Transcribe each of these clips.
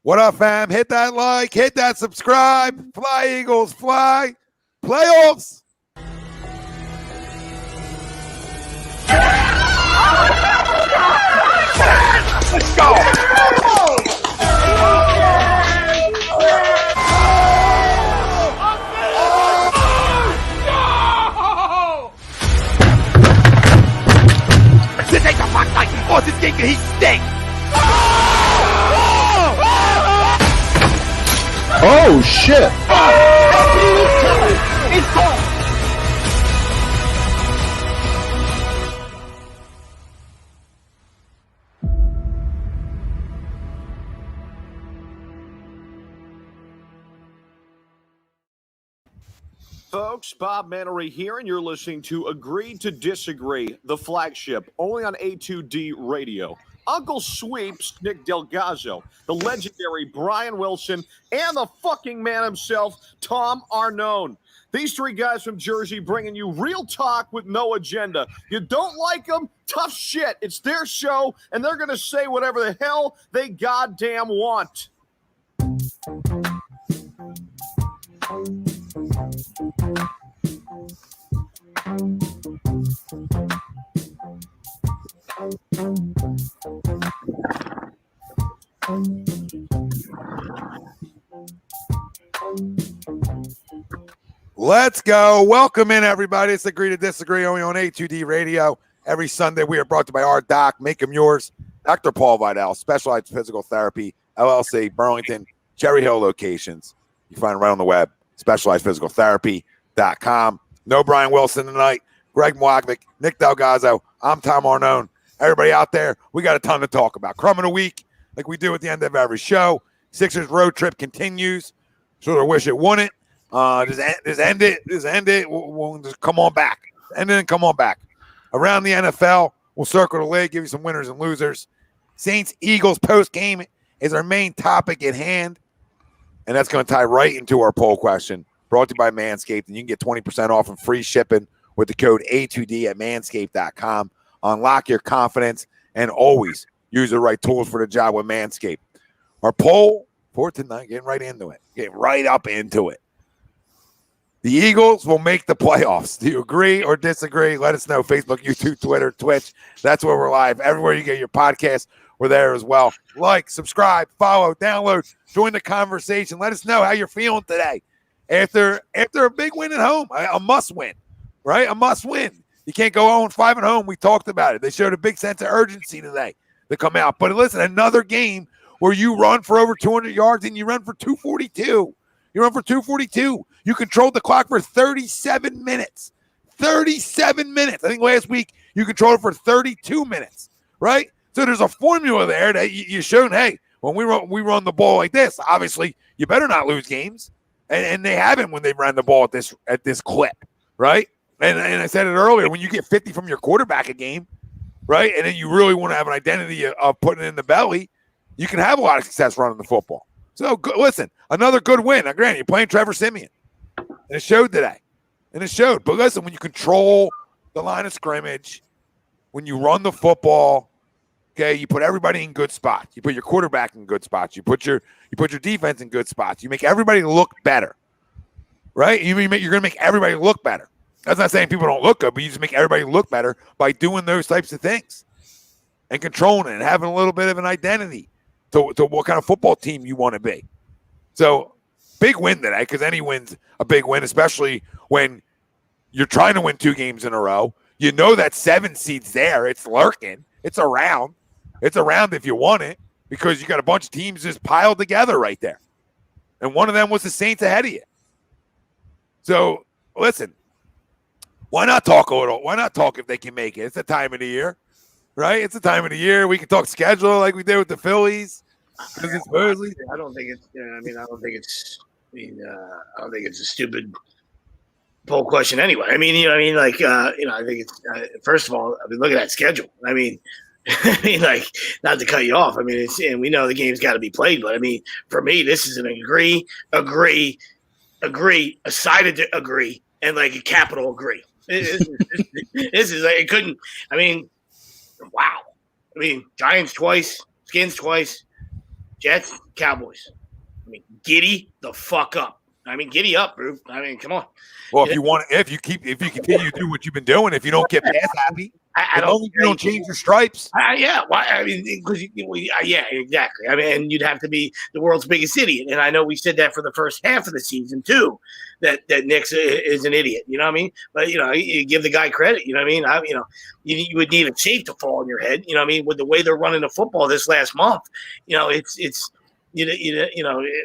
What up, fam? Hit that like, hit that subscribe. Fly, Eagles, fly. Playoffs. Let's go. This ain't the fuck like oh, this game he stinks. Oh shit! It's gone. Folks, Bob Mannery here, and you're listening to Agree to Disagree, the flagship, only on A2D Radio. Uncle Sweeps, Nick DelGozzo, the legendary Brian Wilson, and the fucking man himself, Tom Arnone. These three guys from Jersey bringing you real talk with no agenda. You don't like them? Tough shit. It's their show, and they're going to say whatever the hell they goddamn want. Let's go. Welcome in, everybody. It's Agree to Disagree, only on A2D Radio. Every Sunday, we are brought to you by our doc, Make 'em Yours, Dr. Paul Vidal, Specialized Physical Therapy, LLC, Burlington, Cherry Hill locations. You can find it right on the web, specializedphysicaltherapy.com. No Brian Wilson tonight, Greg Milakovic, Nick DelGozzo. I'm Tom Arnone. Everybody out there, we got a ton to talk about. Crumb of the week, like we do at the end of every show. Sixers road trip continues. Sort of wish it wouldn't. Just end it. We'll just come on back. End it and come on back. Around the NFL, we'll circle the league, give you some winners and losers. Saints Eagles post game is our main topic at hand, and that's going to tie right into our poll question. Brought to you by Manscaped, and you can get 20% off and free shipping with the code A2D at manscaped.com. Unlock your confidence and always use the right tools for the job with Manscaped. Our poll for tonight, getting right into it. Getting right up into it. The Eagles will make the playoffs. Do you agree or disagree? Let us know. Facebook, YouTube, Twitter, Twitch. That's where we're live. Everywhere you get your podcast, we're there as well. Like, subscribe, follow, download, join the conversation. Let us know how you're feeling today. After a big win at home, a must win, right? A must win. You can't go 0-5 at home. We talked about it. They showed a big sense of urgency today to come out. But listen, another game where you run for over 200 yards and you run for 242. You run for 242. You controlled the clock for 37 minutes. 37 minutes. I think last week you controlled it for 32 minutes, right? So there's a formula there that you showed, hey, when we run the ball like this, obviously you better not lose games. And they haven't when they ran the ball at this clip, right? And I said it earlier, when you get 50 from your quarterback a game, right, and then you really want to have an identity of putting it in the belly, you can have a lot of success running the football. So, listen, another good win. Now, granted, you're playing Trevor Siemian, and it showed today. And it showed. But listen, when you control the line of scrimmage, when you run the football, okay, you put everybody in good spots. You put your quarterback in good spots. You put your defense in good spots. You make everybody look better, right? You're going to make everybody look better. That's not saying people don't look good, but you just make everybody look better by doing those types of things and controlling it and having a little bit of an identity to what kind of football team you want to be. So, big win today, because any win's a big win, especially when you're trying to win 2 games in a row. You know that 7 seed's there. It's lurking. It's around. It's around if you want it, because you got a bunch of teams just piled together right there. And one of them was the Saints ahead of you. So, listen, why not talk a little? Why not talk if they can make it? It's the time of the year, right? It's the time of the year. We can talk schedule like we did with the Phillies. I don't think it's. I don't think it's a stupid poll question anyway. I think it's. First of all, look at that schedule. Not to cut you off. And we know the game's got to be played, but for me, this is an agree, a sided agree, and like a capital agree. This is like, it couldn't. Giants twice, Skins twice. Jets, Cowboys. I mean, giddy the fuck up. I mean, giddy up, bro. I mean, come on. Well, if you continue to do what you've been doing, if you don't get pass happy, as long as you don't change your stripes. Yeah, well, I mean, because yeah, exactly. I mean, and you'd have to be the world's biggest idiot, and I know we said that for the first half of the season too. That Nick's is an idiot. You know what I mean? But you give the guy credit. You know what I mean? You would need a safe to fall on your head. You know what I mean? With the way they're running the football this last month, it's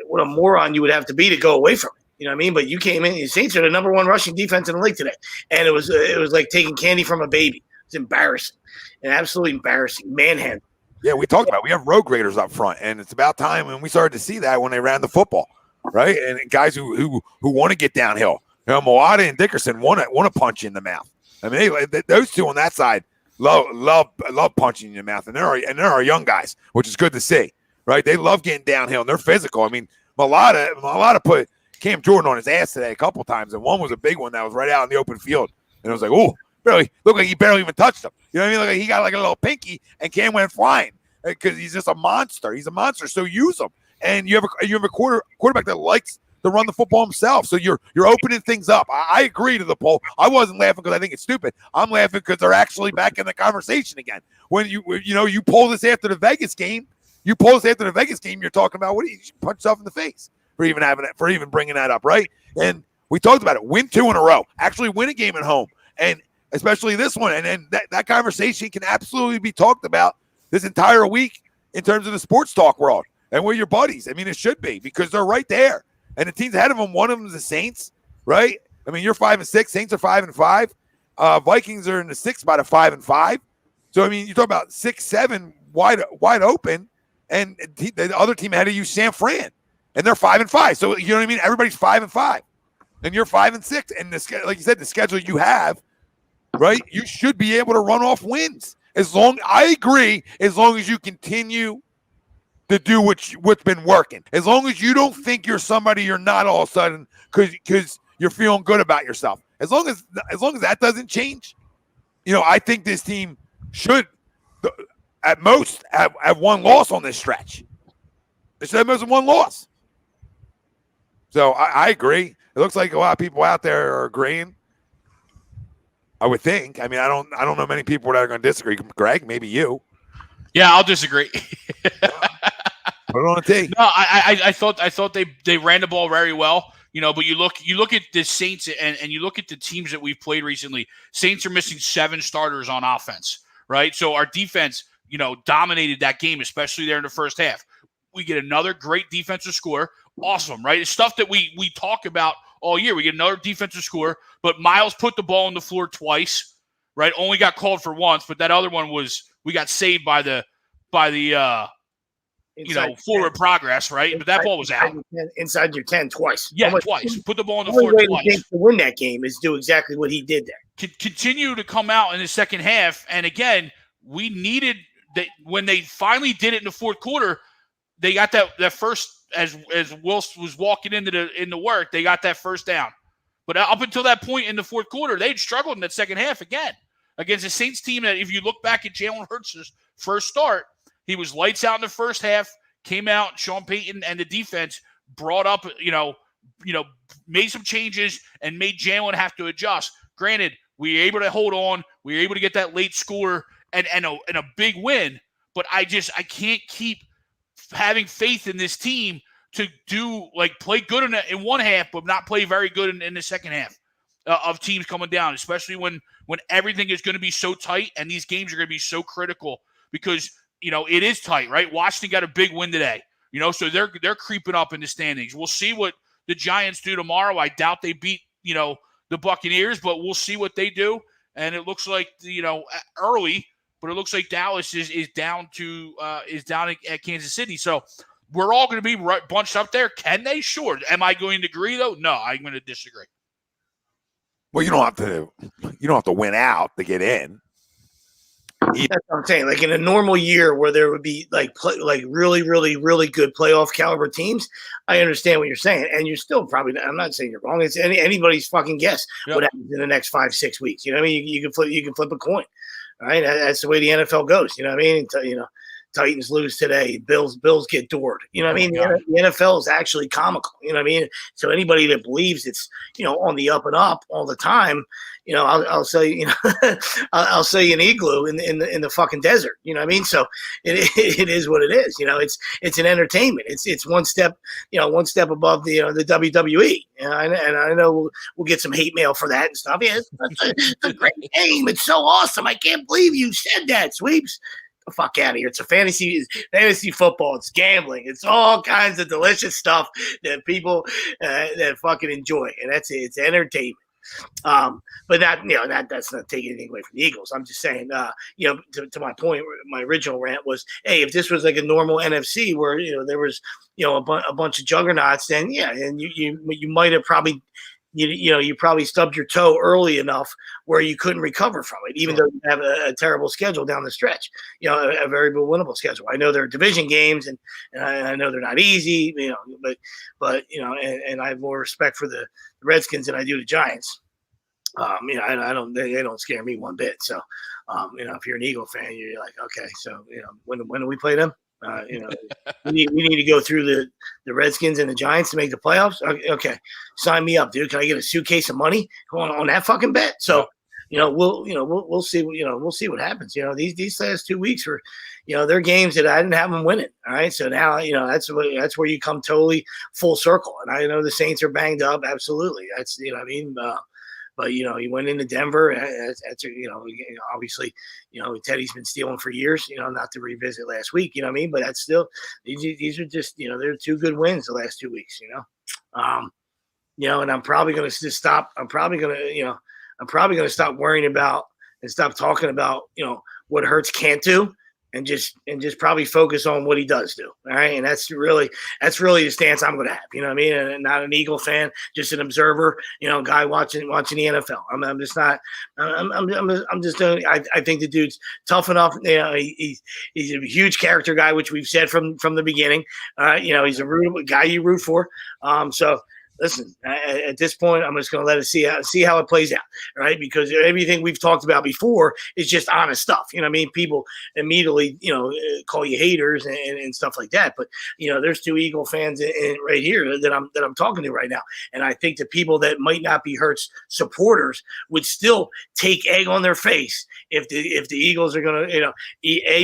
what a moron you would have to be to go away from it. You know what I mean? But you came in. The Saints are the number one rushing defense in the league today, and it was like taking candy from a baby. It's embarrassing, and absolutely embarrassing. Manhandle. Yeah, we talked about it. We have road graders up front, and it's about time. And we started to see that when they ran the football, right? And guys who want to get downhill. Moata and Dickerson want to punch you in the mouth. I mean, those two on that side love punching you in the mouth, and they're our young guys, which is good to see, right? They love getting downhill, and they're physical. I mean, Moata put Cam Jordan on his ass today a couple times, and one was a big one that was right out in the open field, and it was like, oh. Really looked like he barely even touched him. You know what I mean? Like he got like a little pinky, and Cam went flying because he's just a monster. He's a monster. So use him. And you have a quarterback that likes to run the football himself. So you're opening things up. I agree to the poll. I wasn't laughing because I think it's stupid. I'm laughing because they're actually back in the conversation again. When you pull this after the Vegas game, you're talking about what you punch yourself in the face for even bringing that up, right? And we talked about it. Win 2 in a row. Actually win a game at home. And especially this one. And then that conversation can absolutely be talked about this entire week in terms of the sports talk world. And we're your buddies. I mean, it should be because they're right there. And the teams ahead of them, one of them is the Saints, right? I mean, you're 5-6. Saints are 5-5. Vikings are in the 6th spot at 5-5. So, I mean, you talk about 6-7 wide open. And the other team ahead of you, San Fran. And they're 5-5. So, you know what I mean? Everybody's 5-5. And you're 5-6. And like you said, the schedule you have, right? You should be able to run off wins. I agree, as long as you continue to do what's been working. As long as you don't think you're somebody you're not all of a sudden because you're feeling good about yourself. As long as that doesn't change, I think this team should at most have one loss on this stretch. They should have most of one loss. So I agree. It looks like a lot of people out there are agreeing. I would think. I mean, I don't know many people that are going to disagree. Greg, maybe you. Yeah, I'll disagree. Put it on a tee. No, I thought they ran the ball very well. But you look at the Saints and you look at the teams that we've played recently. Saints are missing 7 starters on offense, right? So our defense, dominated that game, especially there in the first half. We get another great defensive score. Awesome, right? It's stuff that we talk about all year. We get another defensive score, but Miles put the ball on the floor twice, right? Only got called for once, but that other one we got saved by the forward progress, right? But that ball was out. Inside your 10 twice. Yeah, twice. Put the ball on the floor twice. To win that game is do exactly what he did there. Continue to come out in the second half, and again, we needed that when they finally did it in the fourth quarter. They got that first. As Wilson was walking into the work, they got that first down. But up until that point in the fourth quarter, they'd struggled in that second half again against a Saints team that, if you look back at Jalen Hurts' first start, he was lights out in the first half, came out, Sean Payton and the defense brought up, made some changes and made Jalen have to adjust. Granted, we were able to hold on. We were able to get that late score and a big win. But I can't keep having faith in this team to play good in one half, but not play very good in the second half of teams coming down, especially when everything is going to be so tight and these games are going to be so critical because, it is tight, right? Washington got a big win today, so they're creeping up in the standings. We'll see what the Giants do tomorrow. I doubt they beat, the Buccaneers, but we'll see what they do. And it looks like, early, but it looks like Dallas is down at Kansas City. So we're all going to be bunched up there. Can they? Sure. Am I going to agree though? No, I'm going to disagree. Well, you don't have to win out to get in. That's what I'm saying. Like in a normal year where there would be really, really, really good playoff caliber teams, I understand what you're saying. And you're still probably, I'm not saying you're wrong. It's anybody's fucking guess what happens in the next 5-6 weeks. You know what I mean? You can flip a coin. All right. That's the way the NFL goes. You know what I mean? Titans lose today. Bills get doored. You know what I mean? God. The NFL is actually comical. You know what I mean? So anybody that believes it's, on the up and up all the time, I'll sell you, I'll sell you an igloo in the fucking desert. You know what I mean? So it is what it is. It's an entertainment. It's one step above the WWE. And I know we'll get some hate mail for that and stuff. Yeah, it's a great game. It's so awesome. I can't believe you said that, Sweeps. The fuck out of here. It's a fantasy football. It's gambling. It's all kinds of delicious stuff that people that fucking enjoy. And that's it. It's entertainment. But that's not taking anything away from the Eagles. I'm just saying, to my point, my original rant was, hey, if this was like a normal NFC where, there was, a bunch of juggernauts, then yeah. And you might have probably, you probably stubbed your toe early enough where you couldn't recover from it, even though you have a terrible schedule down the stretch, a very winnable schedule. I know there are division games and I know they're not easy, but and I have more respect for the Redskins than I do the Giants. They don't scare me one bit. So, if you're an Eagle fan, you're like, okay, so, when do we play them? We need to go through the Redskins and the Giants to make the playoffs. Okay, sign me up, dude. Can I get a suitcase of money on that fucking bet? So, we'll see. We'll see what happens. These last 2 weeks were, they're games that I didn't have them winning. All right, so now that's where you come totally full circle. And I know the Saints are banged up. Absolutely, that's But you went into Denver. That's obviously Teddy's been stealing for years. Not to revisit last week. You know what I mean? But that's still these are just they're 2 good wins the last 2 weeks. And I'm probably going to just stop. I'm probably going to stop worrying about and stop talking about what Hurts can't do. And just probably focus on what he does do. All right. And that's really the stance I'm going to have. You know what I mean? And not an Eagle fan, just an observer, guy watching the NFL. I'm just not, I'm just doing, I think the dude's tough enough. He's a huge character guy, which we've said from the beginning. He's a guy you root for. So, listen, at this point, I'm just going to let it see how it plays out, right? Because everything we've talked about before is just honest stuff. You know what I mean? People immediately, call you haters and stuff like that. But, there's 2 Eagle fans right here that I'm talking to right now. And I think the people that might not be Hurts supporters would still take egg on their face if the Eagles are going to,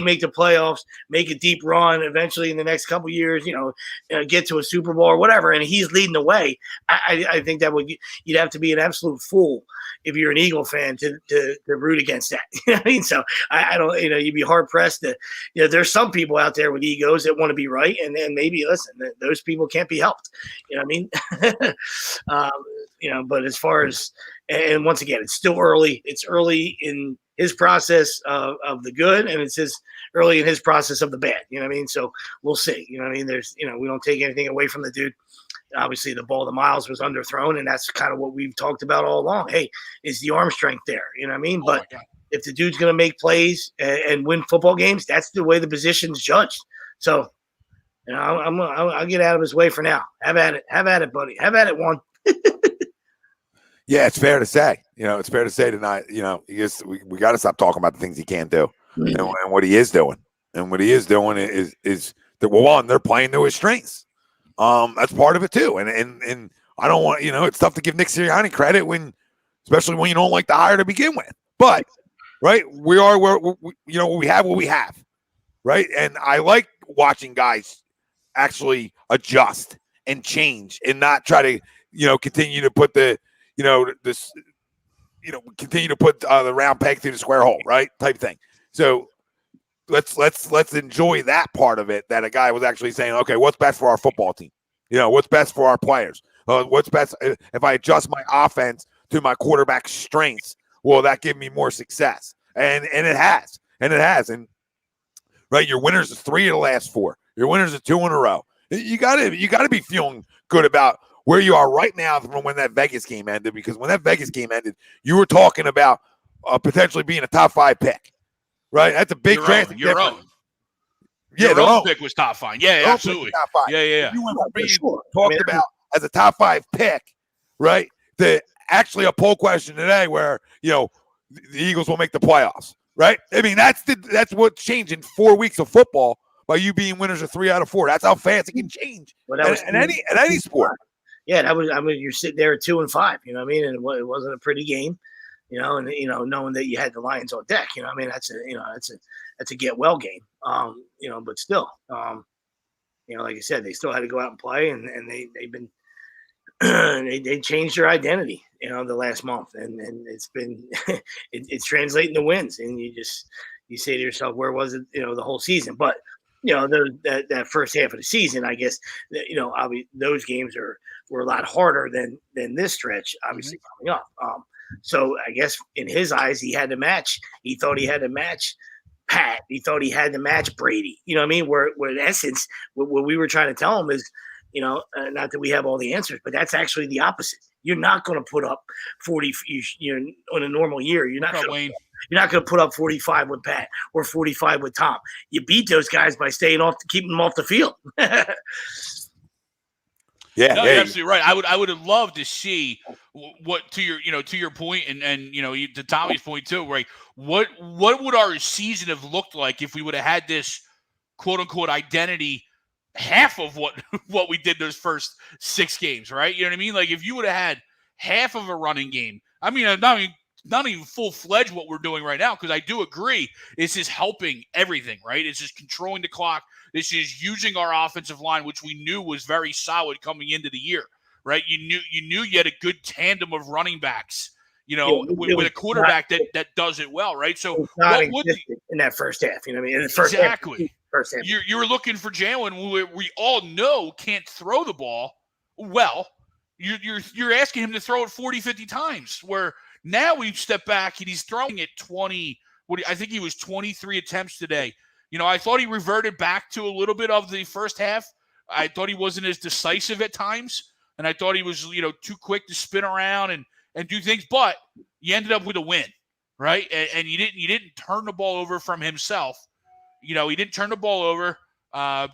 make the playoffs, make a deep run eventually in the next couple of years, get to a Super Bowl or whatever, and he's leading the way. I think that you'd have to be an absolute fool if you're an Eagle fan to root against that. You know what I mean? So I don't, you'd be hard pressed to, there's some people out there with egos that want to be right. And then maybe, listen, those people can't be helped. You know what I mean? But as far as, and once again, it's still early. It's early in his process of the good, and it's early in his process of the bad. You know what I mean? So we'll see. You know what I mean? There's, we don't take anything away from the dude. Obviously, the ball to Miles was underthrown, and that's kind of what we've talked about all along. Hey, is the arm strength there? You know what I mean? But if the dude's going to make plays and win football games, that's the way the position's judged. So, I'll get out of his way for now. Have at it, buddy. Have at it, one. Yeah, it's fair to say. It's fair to say tonight. We got to stop talking about the things he can't do and what he is doing. And what he is doing is that, well, one, they're playing to his strengths. That's part of it too. And I don't want, it's tough to give Nick Sirianni credit especially when you don't like the hire to begin with. But right, we have what we have, right? And I like watching guys actually adjust and change and not try to, continue to put continue to put the round peg through the square hole, right? Type thing. So let's enjoy that part of it, that a guy was actually saying, okay, what's best for our football team? What's best for our players? What's best if I adjust my offense to my quarterback's strengths? Will that give me more success? And it has. And right, your winners is 3 of the last 4. Your winners are 2 in a row. You gotta be feeling good about where you are right now from when that Vegas game ended, because when that Vegas game ended, you were talking about potentially being a top 5 pick. Right? That's a big chance. Your own. Yeah, your own pick was top 5. Yeah, absolutely. Top 5. Yeah. You talked about as a top 5 pick, right? Actually a poll question today where, the Eagles will make the playoffs. right? I mean, that's what changed in 4 weeks of football by you being winners of 3 out of 4. That's how fast it can change. Well, that was in any sport. Yeah, that was. I mean, you're sitting there at 2-5. You know what I mean? And it wasn't a pretty game. You know, and knowing that you had the Lions on deck. You know, I mean, that's a get well game. You know, but still, you know, like I said, they still had to go out and play, and they've been they changed their identity, you know, the last month, and it's been it's translating to wins, and you say to yourself, where was it, you know, the whole season? But you know, that first half of the season, I guess, you know, obviously those games were a lot harder than this stretch, obviously coming up. So I guess in his eyes, he had to match. He thought he had to match Pat. He thought he had to match Brady. You know what I mean? Where in essence, what we were trying to tell him is, you know, not that we have all the answers, but that's actually the opposite. You're not going to put up 40. You know, on a normal year, you're not going to put up 45 with Pat or 45 with Tom. You beat those guys by keeping them off the field. Yeah, no, you're absolutely right. I would have loved to see what, to your point, and you know, to Tommy's point too, right? What would our season have looked like if we would have had this quote unquote identity half of what we did those first 6 games, right? You know what I mean? Like if you would have had half of a running game, I mean, not even full-fledged what we're doing right now, because I do agree this is helping everything, right? It's just controlling the clock. This is using our offensive line, which we knew was very solid coming into the year, right? You knew you had a good tandem of running backs, you know, with a quarterback that does it well, right? So what would in that first half, you know what I mean? In the first half. You're looking for Jalen, who we all know can't throw the ball well. You're asking him to throw it 40, 50 times, where now we've stepped back and he's throwing it 20. I think he was 23 attempts today. You know, I thought he reverted back to a little bit of the first half. I thought he wasn't as decisive at times, and I thought he was, you know, too quick to spin around and do things. But you ended up with a win, right? And you didn't turn the ball over from himself. You know, he didn't turn the ball over. No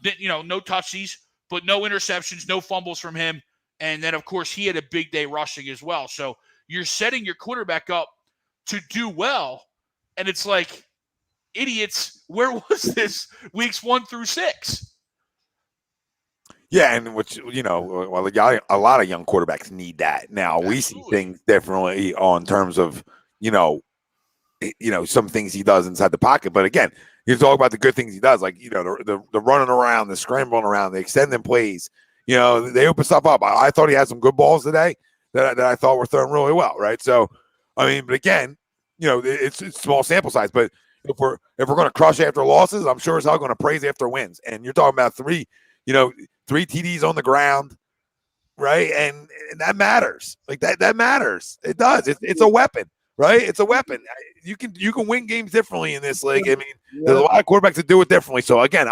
touchies, but no interceptions, no fumbles from him. And then, of course, he had a big day rushing as well. So you're setting your quarterback up to do well, and it's like, idiots, where was this weeks 1 through 6? Yeah, and which, you know, well, a lot of young quarterbacks need that. Now we see things differently on terms of, you know, some things he does inside the pocket. But again, you talk about the good things he does, like, you know, the running around, the scrambling around, the extending plays. You know, they open stuff up. I thought he had some good balls today that I thought were thrown really well, right? So, I mean, but again, you know, it's small sample size, but if we're going to crush after losses, I'm sure as hell going to praise after wins. And you're talking about 3 TDs on the ground, right? And that matters. Like that matters. It does. It's a weapon, right? It's a weapon. You can win games differently in this league. I mean, there's a lot of quarterbacks that do it differently. So again,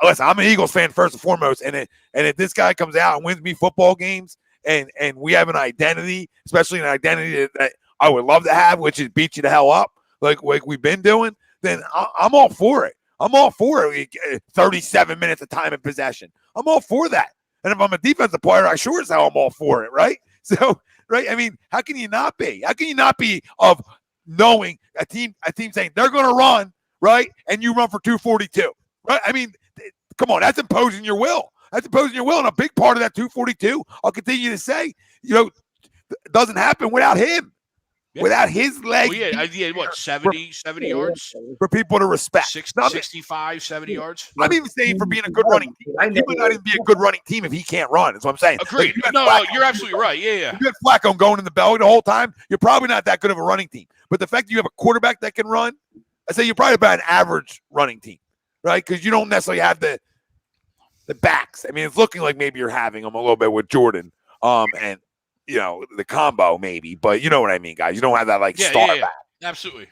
listen, I'm an Eagles fan first and foremost, and if this guy comes out and wins me football games, and we have an identity, especially an identity that I would love to have, which is beat you the hell up, like we've been doing, then I'm all for it. I'm all for it. 37 minutes of time in possession. I'm all for that. And if I'm a defensive player, I sure as hell I'm all for it, right? So, right, I mean, how can you not be? How can you not be of knowing a team saying they're going to run, right, and you run for 242, right? I mean, come on, that's imposing your will. That's imposing your will, and a big part of that 242, I'll continue to say, you know, doesn't happen without him. Yeah. Without his leg. What, 70 yards? For people to respect. 65, 70 yards? I'm even saying for being a good running team. He might not even be a good running team if he can't run. That's what I'm saying. Agreed. Like, no, you're absolutely right. Yeah. If you had Flacco going in the belly the whole time, you're probably not that good of a running team. But the fact that you have a quarterback that can run, I say you're probably about an average running team, right? Because you don't necessarily have the backs. I mean, it's looking like maybe you're having them a little bit with Jordan and you know, the combo maybe, but you know what I mean, guys. You don't have that star back. Absolutely.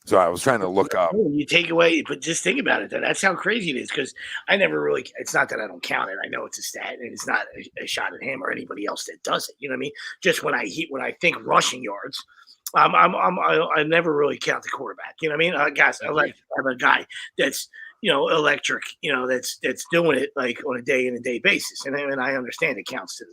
So I was trying to look up. You take away, but just think about it, though. That's how crazy it is, because I never really – it's not that I don't count it. I know it's a stat, and it's not a shot at him or anybody else that does it. You know what I mean? Just when I think rushing yards, I never really count the quarterback. You know what I mean? Guys, I have a guy that's – you know, electric, you know, that's doing it like on a day-in-and-day basis. And I understand it counts to,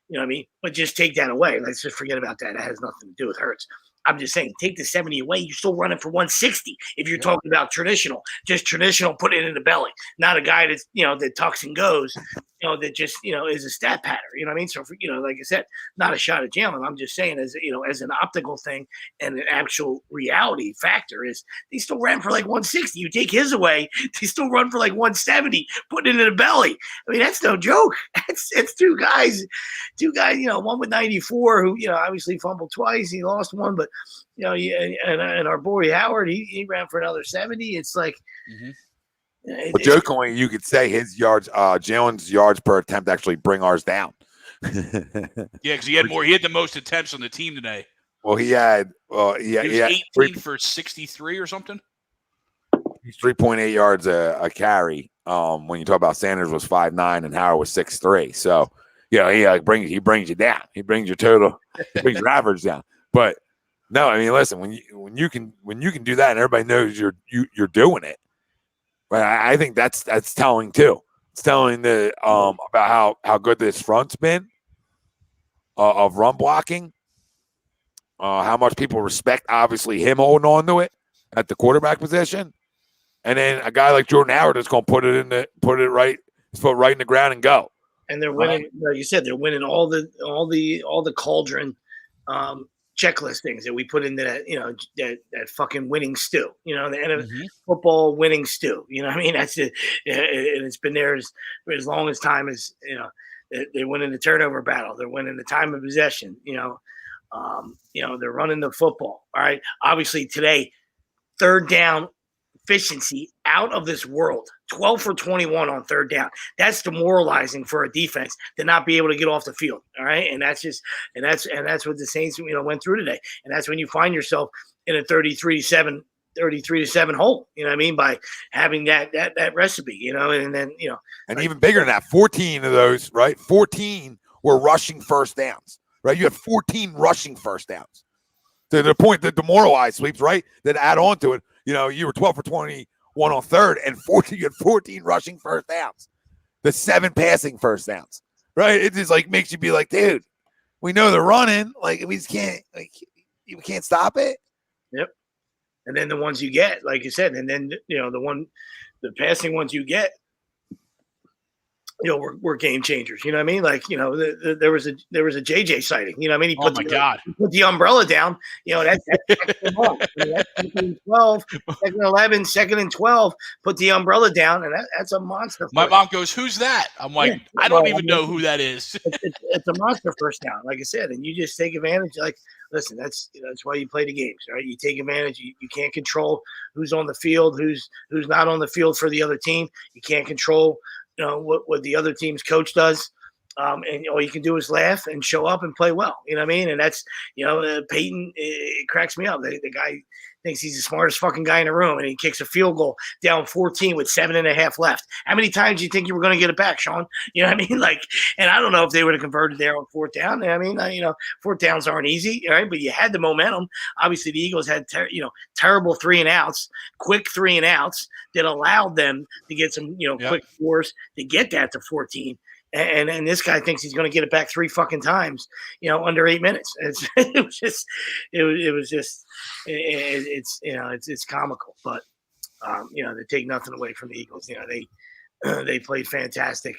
you know what I mean? But just take that away. Let's just forget about that. It has nothing to do with Hurts. I'm just saying, take the 70 away, you're still running for 160. If you're talking about traditional, just traditional, put it in the belly, not a guy that's, that tucks and goes, that just, is a stat pattern. You know what I mean? So, for, like I said, not a shot at Jalen. I'm just saying as an optical thing and an actual reality factor is they still ran for like 160. You take his away, they still run for like 170, put it in the belly. I mean, that's no joke. It's two guys, one with 94 who, obviously fumbled twice. He lost one, but, and our boy Howard, he ran for another 70. It's like, jokingly, you could say his yards, Jalen's yards per attempt actually bring ours down. Because he had more. He had the most attempts on the team today. Well, he had 18 for 63 or something. He's 3.8 yards a carry. When you talk about Sanders was 5'9" and Howard was 6'3", so he brings you down. He brings your total, he brings your average down. But no, I mean, listen, when you can do that and everybody knows you're doing it. But I think that's telling too. It's telling about how good this front's been of run blocking. How much people respect obviously him holding on to it at the quarterback position, and then a guy like Jordan Howard is going to put it right in the ground and go. And they're winning, like you said, they're winning all the cauldron checklist things that we put into that, that fucking winning stew, the NFL football winning stew. You know what I mean? That's it. And it's been there as long as time as, they're winning the turnover battle. They're winning the time of possession, they're running the football. All right. Obviously today, third down efficiency out of this world, 12 for 21 on third down. That's demoralizing for a defense to not be able to get off the field. All right. And that's what the Saints, went through today. And that's when you find yourself in a 33-7 hole, you know what I mean? By having that recipe, and then, and even bigger than that, 14 of those, right? 14 were rushing first downs, right? You have 14 rushing first downs. To the point that demoralized Sweeps, right? That add on to it. You were 12 for 21 on third and 14 rushing first downs. The 7 passing first downs, right? It just like makes you be like, dude, we know they're running. Like we just can't, we can't stop it. Yep. And then the ones you get, like you said, and then, the passing ones you get, we're game changers. You know what I mean? Like, there was a JJ sighting. You know what I mean? He put the umbrella down. That's 12, second 11, second and 12. Put the umbrella down, and that's a monster. My mom goes, "Who's that?" I'm like, I don't even know who that is. It's a monster first down, like I said, and you just take advantage. Like, listen, that's why you play the games, right? You take advantage. You can't control who's on the field, who's not on the field for the other team. You can't control. What the other team's coach does. And all you can do is laugh and show up and play well. You know what I mean? And that's, Peyton, it cracks me up. The guy thinks he's the smartest fucking guy in the room, and he kicks a field goal down 14 with 7.5 left. How many times do you think you were going to get it back, Sean? You know what I mean? Like, and I don't know if they would have converted there on fourth down. I mean, fourth downs aren't easy, right? But you had the momentum. Obviously, the Eagles had, terrible 3-and-outs, quick 3-and-outs that allowed them to get some, quick scores to get that to 14. And this guy thinks he's going to get it back 3 fucking times, under 8 minutes. It's comical, but they take nothing away from the Eagles. They played fantastic.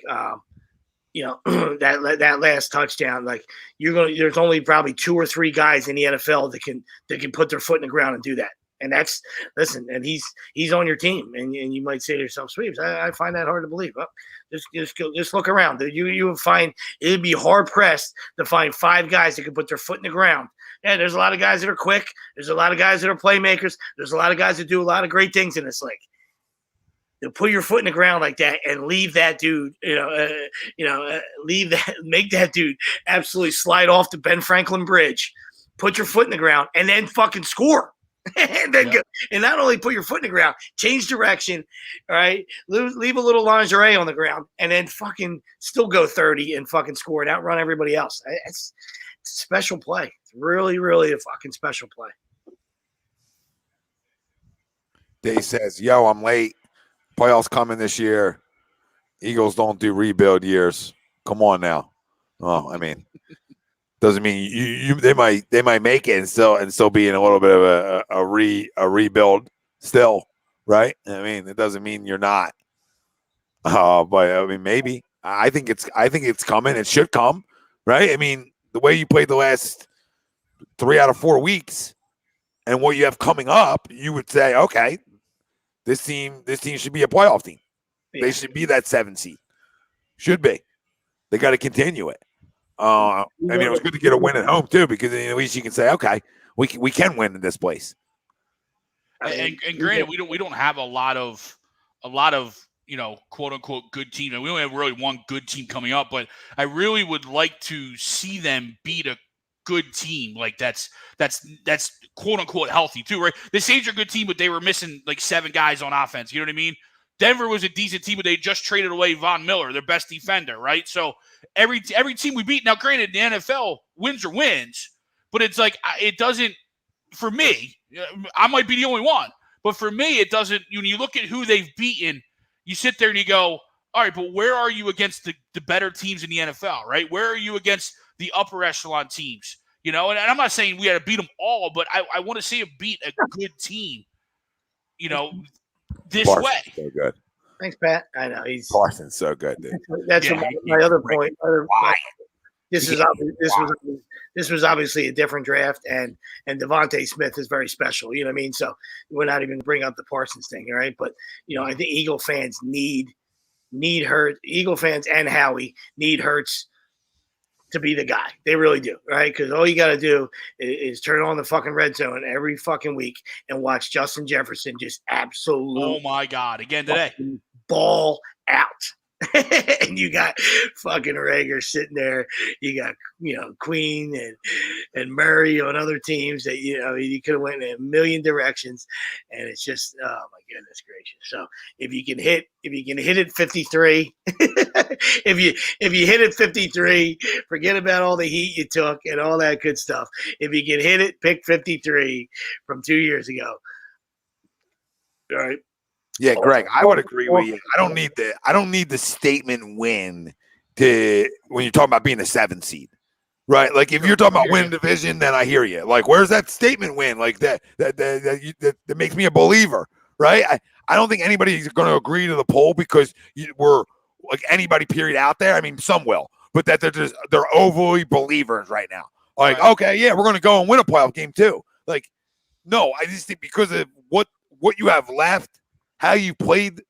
That last touchdown, like there's only probably 2 or 3 guys in the NFL that can put their foot in the ground and do that. And and he's on your team, and you might say to yourself, Sweeps, I find that hard to believe. Well, just look around. You would find it'd be hard pressed to find 5 guys that can put their foot in the ground. Yeah, there's a lot of guys that are quick. There's a lot of guys that are playmakers. There's a lot of guys that do a lot of great things in this league. To put your foot in the ground like that and leave that dude, make that dude absolutely slide off the Ben Franklin Bridge, put your foot in the ground, and then fucking score. And then and not only put your foot in the ground, change direction, all right, leave a little lingerie on the ground, and then fucking still go 30 and fucking score and outrun everybody else. It's a special play. It's really, really a fucking special play. Dave says, "Yo, I'm late. Playoffs coming this year. Eagles don't do rebuild years. Come on now." Oh, I mean, doesn't mean they might make it and still be in a little bit of a rebuild still, right? I mean, it doesn't mean you're not. But I mean, maybe. I think it's coming. It should come, right? I mean, the way you played the last 3 out of 4 weeks and what you have coming up, you would say, okay, this team should be a playoff team. Yeah. They should be that 7 seed. Should be. They got to continue it. I mean, it was good to get a win at home too, because at least you can say, okay, we can win in this place. And granted, we don't have a lot of quote unquote good team, and we don't have really one good team coming up. But I really would like to see them beat a good team like that's quote unquote healthy too, right? The Saints are a good team, but they were missing like 7 guys on offense. You know what I mean? Denver was a decent team, but they just traded away Von Miller, their best defender, right? So every team we beat. Now, granted, the NFL wins are wins, but it's like it doesn't. For me, I might be the only one, but for me, it doesn't. When you look at who they've beaten, you sit there and you go, all right, but where are you against the better teams in the NFL, right? Where are you against the upper echelon teams? You know, and I'm not saying we got to beat them all, but I want to see them beat a good team, you know, this Parsons way. So good. Thanks, Pat. I know Parsons so good, dude. That's my other point. This was obviously a different draft, and DeVonta Smith is very special. You know what I mean? So we're not even bring up the Parsons thing, all right? But you know, I think Eagle fans need Hurts. Eagle fans and Howie need Hurts to be the guy. They really do, right? Because all you got to do is turn on the fucking red zone every fucking week and watch Justin Jefferson just absolutely. Oh my God! Again today, ball out. And you got fucking Rager sitting there. You got, you know, Queen and Murray on other teams that, you know, you could have went in a million directions. And it's just, oh my goodness gracious. So if you can hit it 53, if you hit it 53, forget about all the heat you took and all that good stuff. If you can hit it, pick 53 from 2 years ago. All right. Yeah, Greg, I would agree with you. I don't need the statement win to when you're talking about being a 7 seed, right? Like if you're talking about winning division, then I hear you. Like, where's that statement win? Like that makes me a believer, right? I don't think anybody's going to agree to the poll because we're like anybody period out there. I mean, some will, but that they're overly believers right now. Like, okay, yeah, we're going to go and win a playoff game too. Like, no, I just think because of what you have left. How you played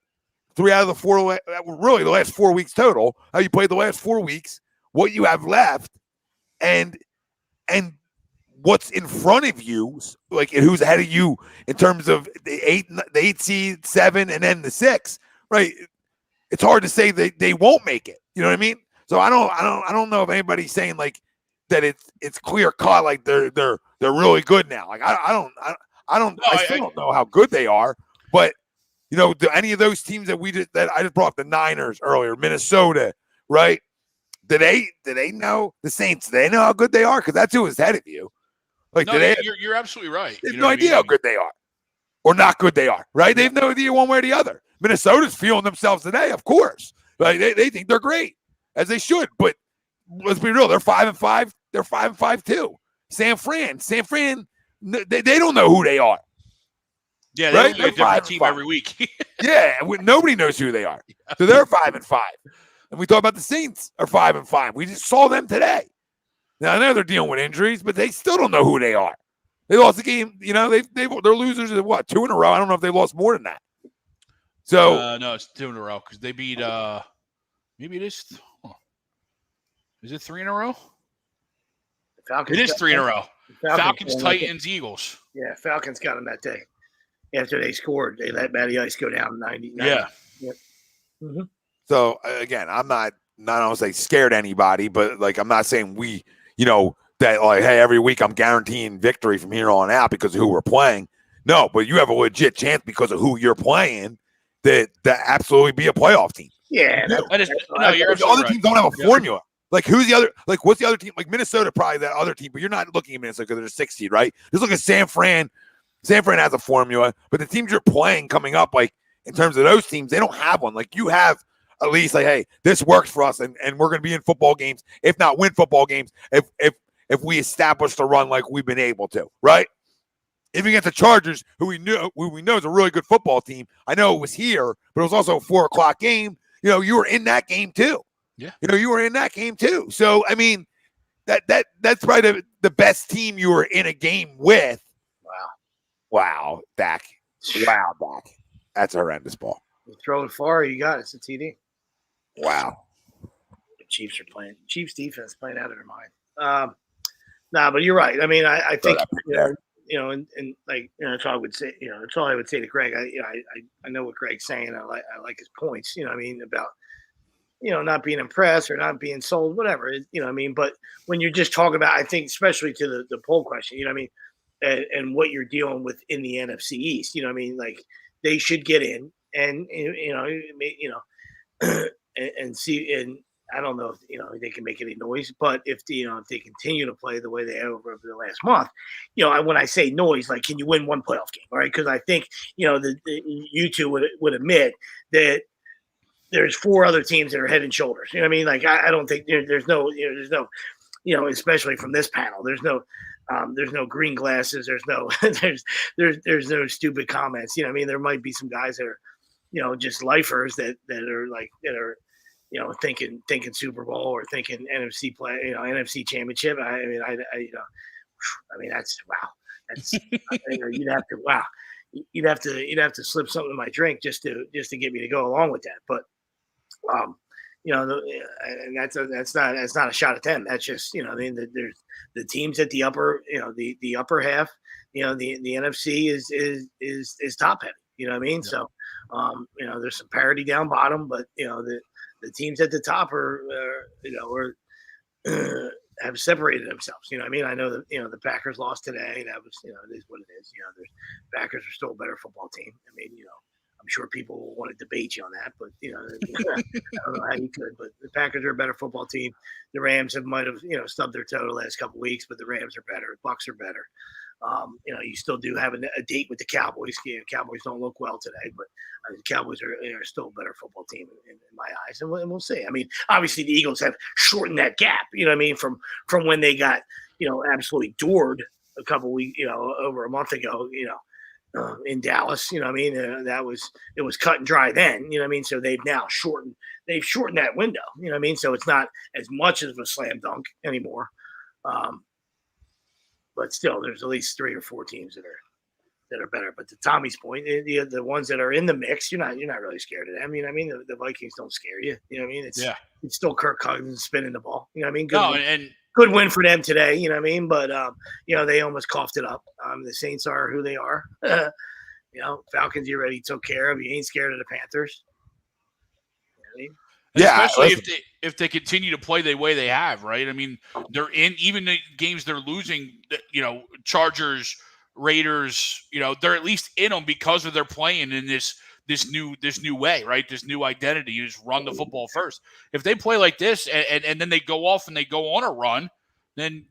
3 out of the 4, really the last 4 weeks total, how you played the last 4 weeks, what you have left, and what's in front of you, like who's ahead of you in terms of the 8 seed, 7, and then the 6, right? It's hard to say they won't make it. You know what I mean? So I don't know if anybody's saying like that it's clear cut, like they're really good now. Like I still don't know how good they are, but. You know, do any of those teams that I just brought up, the Niners earlier, Minnesota, right? Do they know the Saints? Do they know how good they are? Because that's who is ahead of you. Like, no, you're absolutely right. They have no idea how good they are, or not good they are, right? They have no idea one way or the other. Minnesota's feeling themselves today, of course. Like they think they're great, as they should. But let's be real, they're 5-5. They're 5-5 too. San Fran, they don't know who they are. Yeah, they're a different team every week. Yeah, nobody knows who they are. So they're 5-5. And we talk about the Saints are 5-5. We just saw them today. Now I know they're dealing with injuries, but they still don't know who they are. They lost the game. You know, they're losers at what, 2 in a row? I don't know if they lost more than that. So no, it's 2 in a row because they beat. Maybe it is. Is it 3 in a row? It is 3 in a row. Falcons, Titans, Eagles. Yeah, Falcons got them that day. After they scored, they let Matty Ice go down 90. Yeah. Yep. Mm-hmm. So again, I'm not gonna say scared anybody, but like I'm not saying we, you know, that like, hey, every week I'm guaranteeing victory from here on out because of who we're playing. No, but you have a legit chance because of who you're playing that absolutely be a playoff team. Yeah. You're the other teams don't have a formula. Like who's the other? Like what's the other team? Like Minnesota, probably that other team, but you're not looking at Minnesota because they're 6 seed, right? Just look at San Fran. San Fran has a formula, but the teams you're playing coming up, like in terms of those teams, they don't have one. Like you have at least like, hey, this works for us, and we're going to be in football games, if not win football games, if if we established a run like we've been able to, right? Even against the Chargers, who we know is a really good football team. I know it was here, but it was also a 4:00 game. You were in that game too. Yeah. You were in that game too. So I mean, that's probably the best team you were in a game with. Wow, Dak. Wow, Dak. That's a horrendous ball. You throw it far, you got it. It's a TD. Wow. The Chiefs are playing. Chiefs defense playing out of their mind. But you're right. I mean, I think and like that's all I would say. That's all I would say to Greg. I know what Greg's saying. I like his points. I mean about not being impressed or not being sold, whatever. I mean, but when you're just talking about, I think especially to the poll question, I mean, and what you're dealing with in the NFC East, I mean, like they should get in and and see. And I don't know if they can make any noise, but if they continue to play the way they have over the last month, when I say noise, like can you win one playoff game, right? Because I think you two would admit that there's 4 other teams that are head and shoulders. I mean, like I don't think there's no especially from this panel, there's no green glasses. There's no there's no stupid comments. I mean, there might be some guys that are just lifers that are thinking Super Bowl or thinking NFC play, NFC championship. I mean that's wow. That's you'd have to slip something in my drink just to get me to go along with that. But and that's not a shot at them. That's just I mean there's the teams at the upper the upper half. The NFC is top heavy. You know what I mean? Yeah. So there's some parity down bottom, but the teams at the top have separated themselves. I mean, I know that the Packers lost today. That was it is what it is. The Packers are still a better football team. I mean, I'm sure people will want to debate you on that, but I don't know how you could. But the Packers are a better football team. The Rams might have stubbed their toe the last couple of weeks, but the Rams are better. The Bucks are better. You still do have a date with the Cowboys. Cowboys don't look well today, but the Cowboys are still a better football team in my eyes, and we'll see. I mean, obviously the Eagles have shortened that gap. I mean, from when they got absolutely doored a couple weeks, over a month ago, in Dallas. I mean, it was cut and dry then. I mean, so they've now shortened that window. I mean, so it's not as much of a slam dunk anymore. But still, there's at least 3 or 4 teams that are better. But to Tommy's point, the ones that are in the mix, you're not really scared of them. I mean, the Vikings don't scare you. I mean, it's still Kirk Cousins spinning the ball. I mean, good win for them today. I mean, but they almost coughed it up. The Saints are who they are. Falcons you already took care of. You ain't scared of the Panthers. I mean? Yeah, especially if they continue to play the way they have, right? I mean, they're in even the games they're losing. Chargers, Raiders. They're at least in them because of their playing in this new way, right? This new identity. You just run the football first. If they play like this and then they go off and they go on a run, then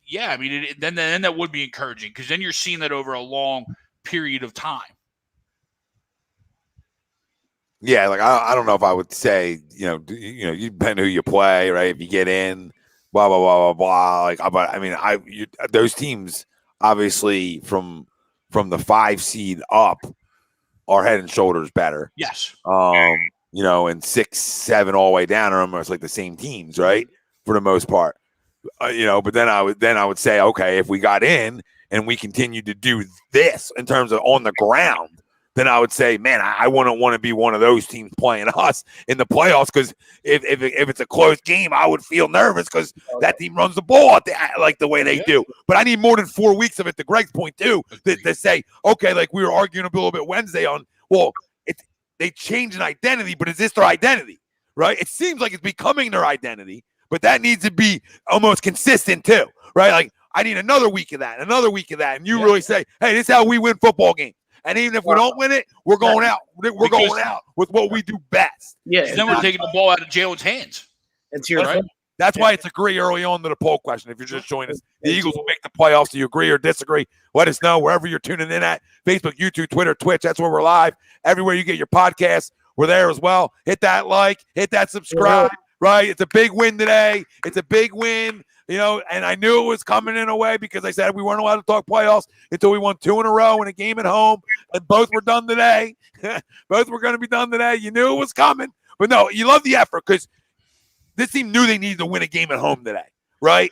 yeah, I mean, then that would be encouraging because then you're seeing that over a long period of time. Yeah, like I don't know if I would say, you depend who you play, right? If you get in, blah blah blah blah blah. Like, but I mean, those teams obviously from the 5 seed up are head and shoulders better. Yes. And 6, 7 all the way down are almost like the same teams, right? For the most part, But then I would say, okay, if we got in and we continue to do this in terms of on the ground, then I would say, man, I wouldn't want to be one of those teams playing us in the playoffs because if it's a close game, I would feel nervous because that team runs the ball like the way they do. But I need more than 4 weeks of it, to Greg's point, too, to say, okay, like we were arguing a little bit Wednesday on, well, they changed an identity, but is this their identity, right? It seems like it's becoming their identity, but that needs to be almost consistent, too, right? Like I need another week of that, and you really say, hey, this is how we win football games. And even if we don't win it, we're going out. We're going out with what we do best. Yeah. Then we're taking the ball out of Jalen's hands. And to your right? That's why it's agree early on to the poll question. If you're just joining us, the Eagles will make the playoffs. Do you agree or disagree? Let us know wherever you're tuning in at. Facebook, YouTube, Twitter, Twitch. That's where we're live. Everywhere you get your podcasts, we're there as well. Hit that like. Hit that subscribe. Right? It's a big win today. It's a big win and I knew it was coming in a way because I said we weren't allowed to talk playoffs until we won 2 in a row and a game at home, and both were done today. Both were going to be done today. You knew it was coming. But no, you love the effort because this team knew they needed to win a game at home today, right?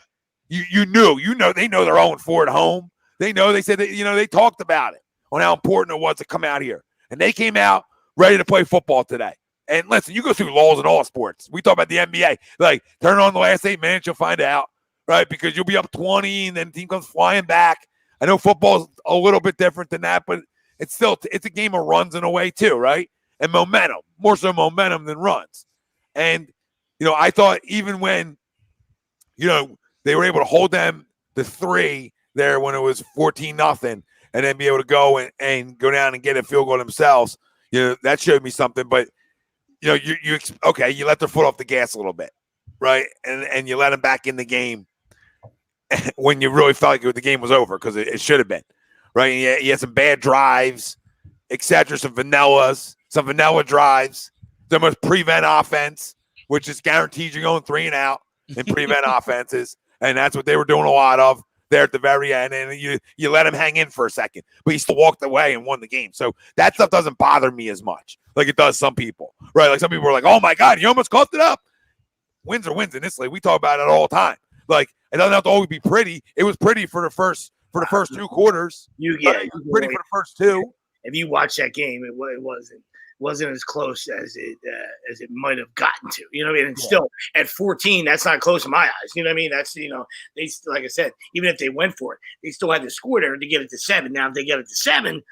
They know they're 0-4 at home. They know, they said that, they talked about it on how important it was to come out here. And they came out ready to play football today. And listen, you go through lulls in all sports. We talk about the NBA. Like, turn on the last 8 minutes, you'll find out, right? Because you'll be up 20 and then the team comes flying back. I know football's a little bit different than that, but it's a game of runs in a way too, right? And momentum, more so momentum than runs. And, I thought even when, they were able to hold them to 3 there when it was 14-0 and then be able to go and go down and get a field goal themselves, that showed me something. But, you let their foot off the gas a little bit, right? And you let them back in the game when you really felt like the game was over because it should have been, right? And you had some bad drives, etc., some vanilla drives, some much prevent offense, which is guaranteed you're going 3 and out in prevent offenses. And that's what they were doing a lot of there at the very end. And you let him hang in for a second, but he still walked away and won the game. So that stuff doesn't bother me as much like it does some people, right? Like some people are like, oh my God, you almost coughed it up. Wins are wins in this league. We talk about it all the time. Like, it doesn't have to always be pretty. It was pretty for the first 2 quarters. It was pretty for the first 2. If you watch that game, it wasn't as close as it might have gotten to. You know what I mean? And still at 14, that's not close in my eyes. You know what I mean? That's, they, like I said, even if they went for it, they still had to score there to get it to 7. Now, if they get it to 7,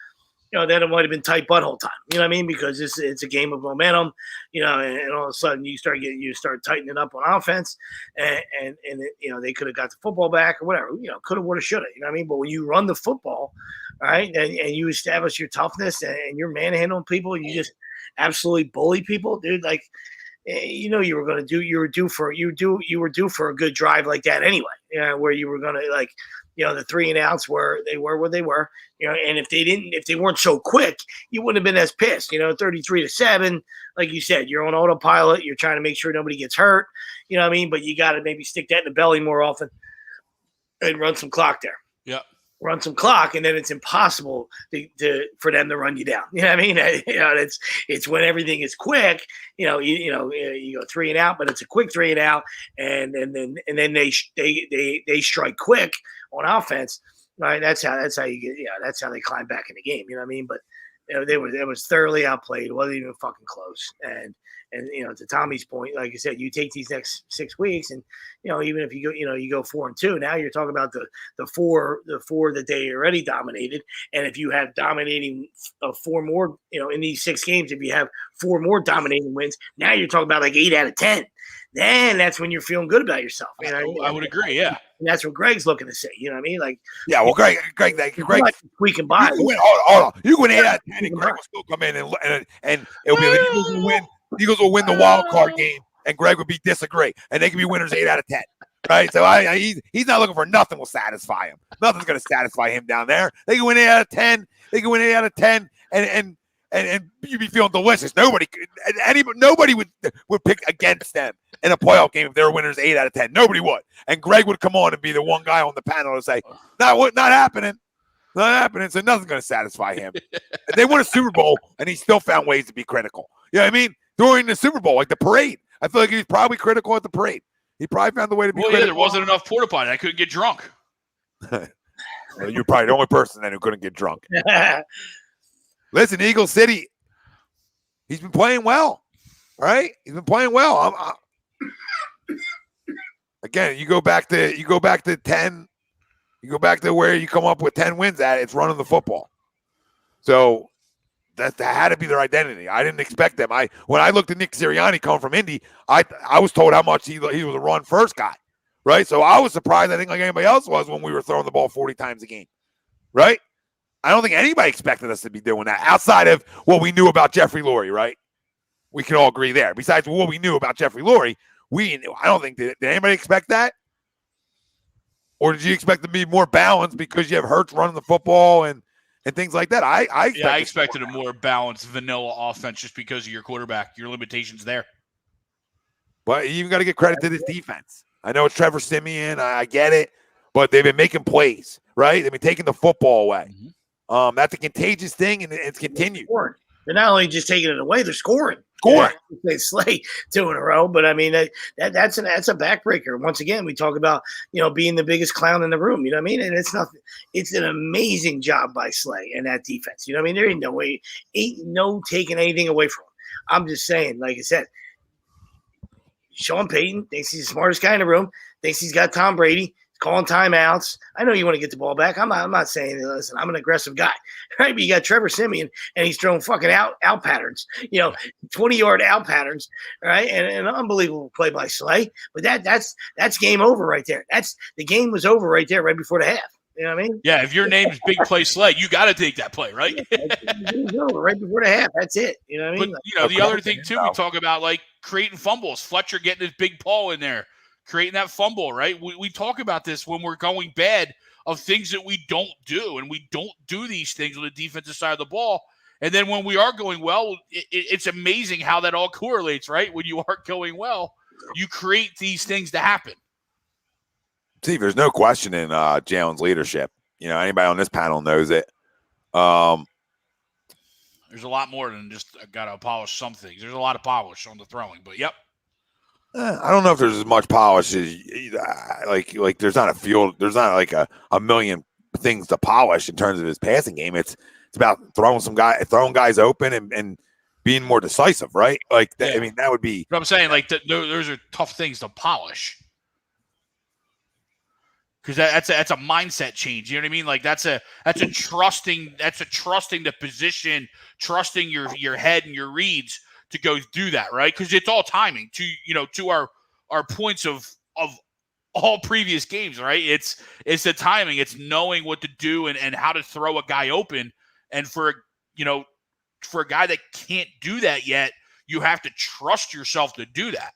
then it might have been tight butthole time. You know what I mean? Because it's a game of momentum, and all of a sudden you start tightening up on offense, and they could have got the football back or whatever. Could have, would have, should have. You know what I mean? But when you run the football, all right, and you establish your toughness and you're manhandling people, and you just absolutely bully people, dude. Like, you were due for a good drive like that anyway. Where you were gonna the 3 and outs where they were, and if they weren't so quick, you wouldn't have been as pissed, 33-7, like you said, you're on autopilot, you're trying to make sure nobody gets hurt, you know what I mean? But you got to maybe stick that in the belly more often and run some clock there. Yeah. Run some clock, and then it's impossible for them to run you down. You know what I mean? It's when everything is quick. You go 3 and out, but it's a quick 3 and out, and then they strike quick on offense. Right? That's how you get. That's how they climb back in the game. You know what I mean? But it was thoroughly outplayed. It wasn't even fucking close. And to Tommy's point, like you said, you take these next 6 weeks, and even if you go 4-2, now you're talking about the four that they already dominated, and if you have dominating 4 more, in these 6 games, if you have 4 more dominating wins, now you're talking about like 8 out of 10. Then that's when you're feeling good about yourself. I would agree, yeah. And that's what Greg's looking to say. You know what I mean? Like, yeah, well, Greg, squeaking by. Hold on. You win 8 out of 10, and Greg will still come in and it'll be the Eagles will win. Eagles will win the wild card game, and Greg would disagree, and they can be winners 8 out of 10. Right? So he's not looking for nothing will satisfy him. Nothing's going to satisfy him down there. They can win 8 out of 10. They can win 8 out of 10, and you'd be feeling delicious. Nobody would pick against them in a playoff game if they were winners 8 out of 10. Nobody would. And Greg would come on and be the one guy on the panel to say, not happening. Not happening. So nothing's going to satisfy him. They won a Super Bowl, and he still found ways to be critical. You know what I mean? During the Super Bowl, like the parade. I feel like he was probably critical at the parade. He probably found the way to be critical. Yeah, there wasn't enough porta potty. I couldn't get drunk. Well, you're probably the only person then who couldn't get drunk. Listen, Eagle City, he's been playing well, right? He's been playing well. Again, you go back to 10. You go back to where you come up with 10 wins at. It's running the football. So that had to be their identity. I didn't expect them. When I looked at Nick Sirianni coming from Indy, I was told how much he was a run first guy, right? So I was surprised. I think like anybody else was when we were throwing the ball 40 times a game, right? I don't think anybody expected us to be doing that outside of what we knew about Jeffrey Lurie, right? We can all agree there. Besides what we knew about Jeffrey Lurie, I don't think did anybody expect that? Or did you expect to be more balanced because you have Hurts running the football and things like that? I expected a more balanced vanilla offense just because of your quarterback, your limitations there. But you even got to give credit to this defense. I know it's Trevor Siemian. I get it. But they've been making plays, right? They've been taking the football away. Mm-hmm. That's a contagious thing, and it's continued. They're not only just taking it away; they're scoring. They slay 2 in a row, but I mean that's a backbreaker. Once again, we talk about being the biggest clown in the room. You know what I mean? And it's nothing. It's an amazing job by Slay and that defense. You know what I mean? There ain't no way, taking anything away from him. I'm just saying, like I said, Sean Payton thinks he's the smartest guy in the room. Thinks he's got Tom Brady. Calling timeouts. I know you want to get the ball back. I'm not saying, listen, I'm an aggressive guy, right? But you got Trevor Siemian, and he's throwing fucking out patterns, 20-yard out patterns, right? And an unbelievable play by Slay. But that's game over right there. The game was over right there, right before the half. You know what I mean? Yeah, if your name's Big Play Slay, you got to take that play, right? It was over right before the half. That's it. You know what I mean? But the other thing too, we talk about like creating fumbles. Fletcher getting his big paw in there, creating that fumble, right? We talk about this when we're going bad of things that we don't do, and we don't do these things on the defensive side of the ball. And then when we are going well, it's amazing how that all correlates, right? When you are going well, you create these things to happen. Steve, there's no question in Jalen's leadership. Anybody on this panel knows it. There's a lot more than just got to polish some things. There's a lot of polish on the throwing, but yep. I don't know if there's as much polish as like there's not like a million things to polish in terms of his passing game. It's about throwing guys open and being more decisive, right? Like that, yeah. I mean, that would be. But I'm saying like those are tough things to polish because that's a mindset change. You know what I mean? Like that's a trusting the position, trusting your head and your reads to go do that, right? Because it's all timing. To our points of all previous games, right? It's the timing. It's knowing what to do and how to throw a guy open. And for a guy that can't do that yet, you have to trust yourself to do that.